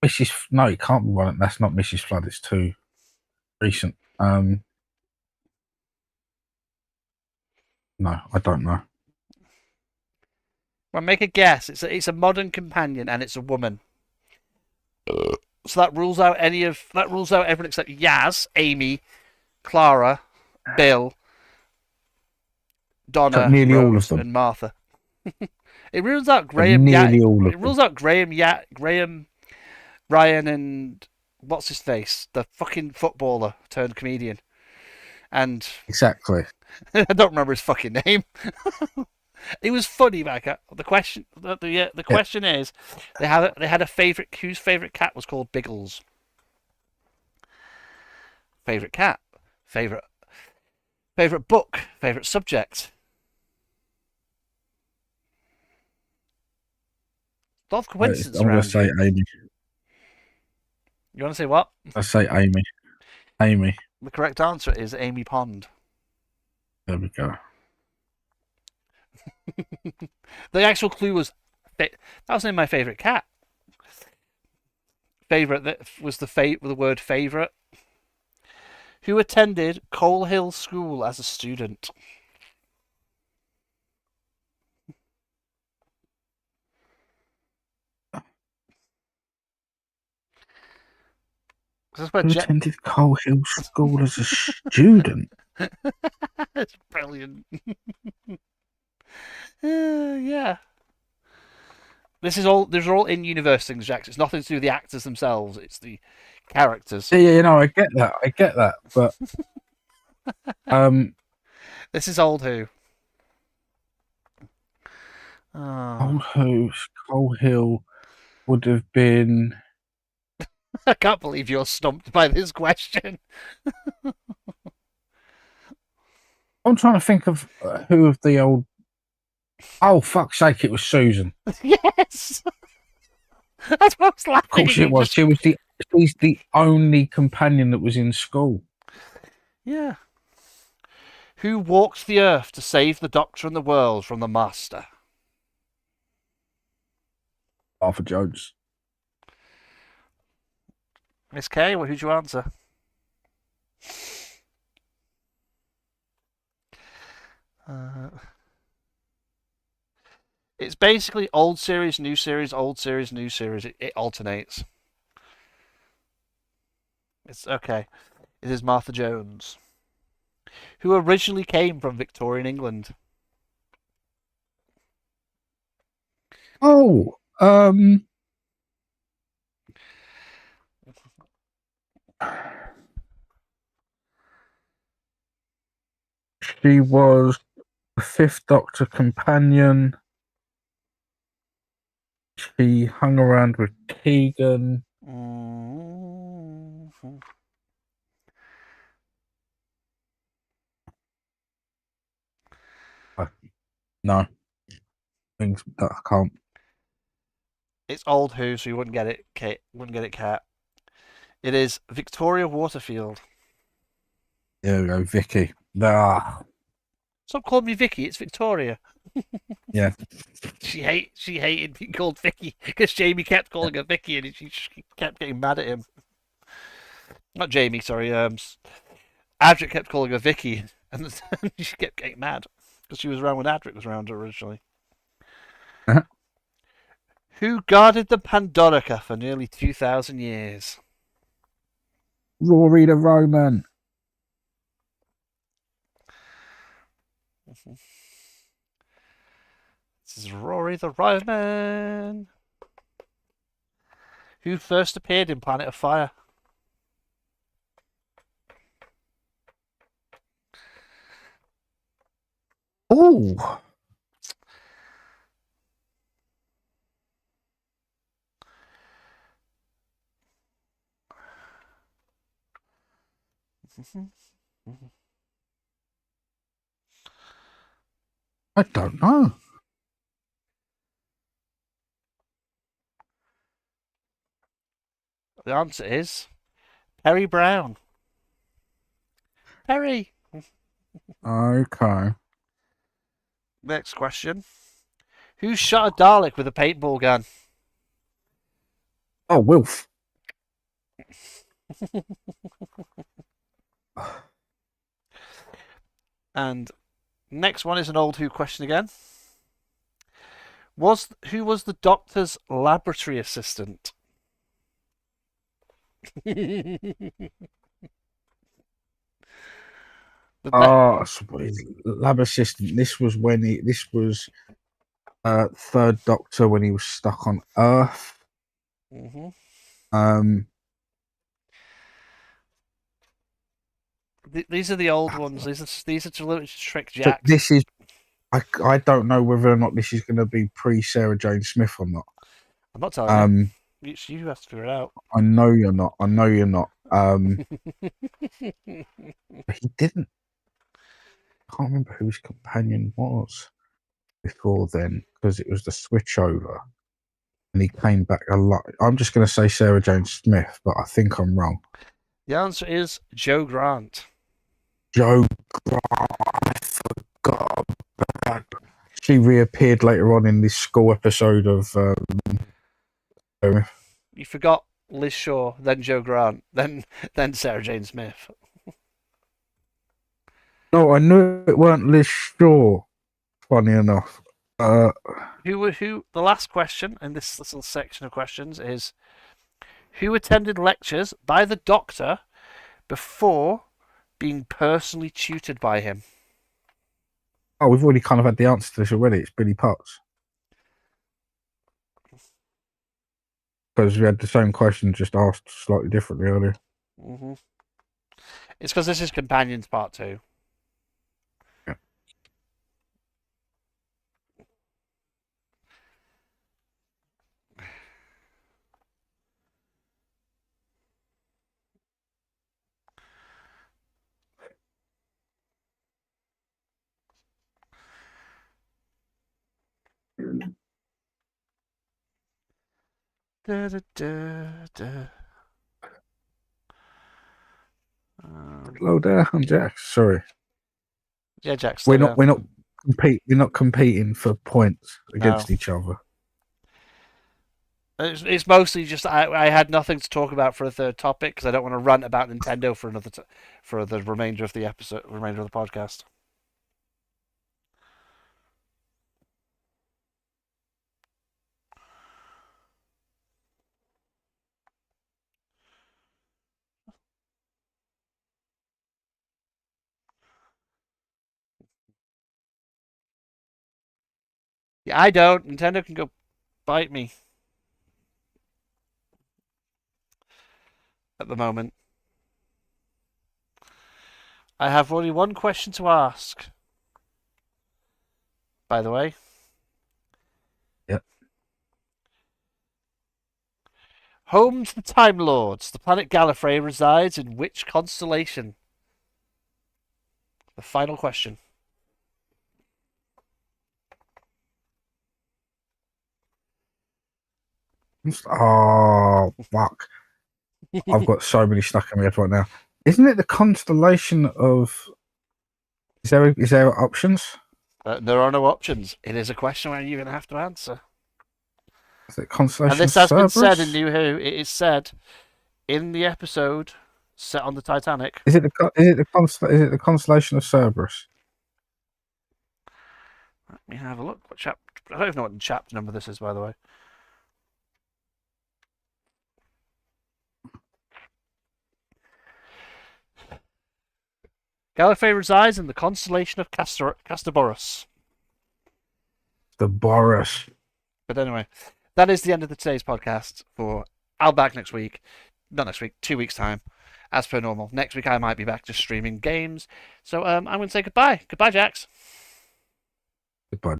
Mrs. No, it can't be one. That's not Mrs. Flood. It's too recent. No, I don't know. Well, make a guess. It's a modern companion, and it's a woman. So that rules out everyone except Yaz, Amy, Clara, Bill, Donna, nearly Rose, all of them. and Martha. It rules out Graham. Nearly all of them. It rules out Graham. Graham, Ryan, and what's his face? The fucking footballer turned comedian. And Exactly. I don't remember his fucking name. It was funny, Becca. The question is, they had a favorite. Whose favorite cat was called Biggles? Favorite cat, favorite book, favorite subject. A lot of coincidence I'm going around to say you. Amy. You want to say what? I say Amy. Amy. The correct answer is Amy Pond. There we go. The actual clue was that was in my favorite cat. Favorite that was the word favorite. Who attended Coal Hill School as a student? Who attended Coal Hill School as a student? It's brilliant. Yeah. These are all in-universe things, Jax. It's nothing to do with the actors themselves. It's the characters. Yeah, I get that. But this is Old Who. Oh. Coal Hill would have been. I can't believe you're stumped by this question. I'm trying to think of who of the old. Oh, fuck's sake, it was Susan. Yes. That's why I was laughing. Of course it was. She's the only companion that was in school. Yeah. Who walked the earth to save the Doctor and the world from the Master? Arthur Jones. Miss Kay, who'd you answer? Uh, it's basically old series, new series, old series, new series. It alternates. It's okay. It is Martha Jones, who originally came from Victorian England. Oh, she was the Fifth Doctor companion. She hung around with Tegan. Mm-hmm. No, things that I can't. It's old Who, so you wouldn't get it, Kate. Wouldn't get it, Cat. It is Victoria Waterfield. There we go, Vicky. Ah, Stop calling me Vicky. It's Victoria. yeah. She hated being called Vicky because Jamie kept calling her Vicky, and she kept getting mad at him. Not Jamie, sorry. Adric kept calling her Vicky, and she kept getting mad because she was around when Adric was around originally. Uh-huh. Who guarded the Pandorica for nearly 2,000 years? Rory the Roman. This is Rory the Roman. Who first appeared in Planet of Fire? Oh, I don't know. The answer is Perry Brown. Perry. Okay. Next question. Who shot a Dalek with a paintball gun? Oh, Wilf. And next one is an old Who question again. Who was the Doctor's laboratory assistant? Oh, sweet. Lab assistant. This was when this was Third Doctor when he was stuck on Earth. Mm-hmm. These are the old ones. These are to trick So Jack. this is I don't know whether or not this is going to be pre Sarah Jane Smith or not. I'm not telling you. You have to figure it out. I know you're not. I know you're not. But he didn't. I can't remember who his companion was before then because it was the switchover, and he came back a lot. I'm just going to say Sarah Jane Smith, but I think I'm wrong. The answer is Joe Grant. Joe Grant. I forgot about. She reappeared later on in this school episode of. You forgot Liz Shaw, then Joe Grant, then Sarah Jane Smith. No, I knew it weren't Liz Shaw. Funny enough. Who? The last question in this little section of questions is: who attended lectures by the Doctor before being personally tutored by him? Oh, we've already kind of had the answer to this already. It's Billy Potts. Because we had the same question just asked slightly differently earlier. Mm-hmm. It's because this is Companions Part 2. Yeah. Da, da, da, da. Slow down, Jack. Sorry, Yeah, Jack, we're slow not. down. We're not competing for points No. against each other. It's mostly just I had nothing to talk about for a third topic because I don't want to rant about Nintendo for for the remainder of the episode, remainder of the podcast. Yeah, I don't. Nintendo can go bite me at the moment. I have only one question to ask. By the way. Yep. Home to the Time Lords, the planet Gallifrey resides in which constellation? The final question. Oh fuck! I've got so many stuck in my head right now. Isn't it the constellation of? Is there options? There are no options. It is a question where you're going to have to answer. Is it constellation And this of has been said in Cerberus? New Who. It is said in the episode set on the Titanic. Is it the constellation of Cerberus? Let me have a look. I don't even know what chapter number this is, by the way. Gallifrey resides in the constellation of Castorborus. The Boris. But anyway, that is the end of today's podcast. I'll be back next week. Not next week, 2 weeks' time, as per normal. Next week I might be back just streaming games. So I'm going to say goodbye. Goodbye, Jax. Goodbye.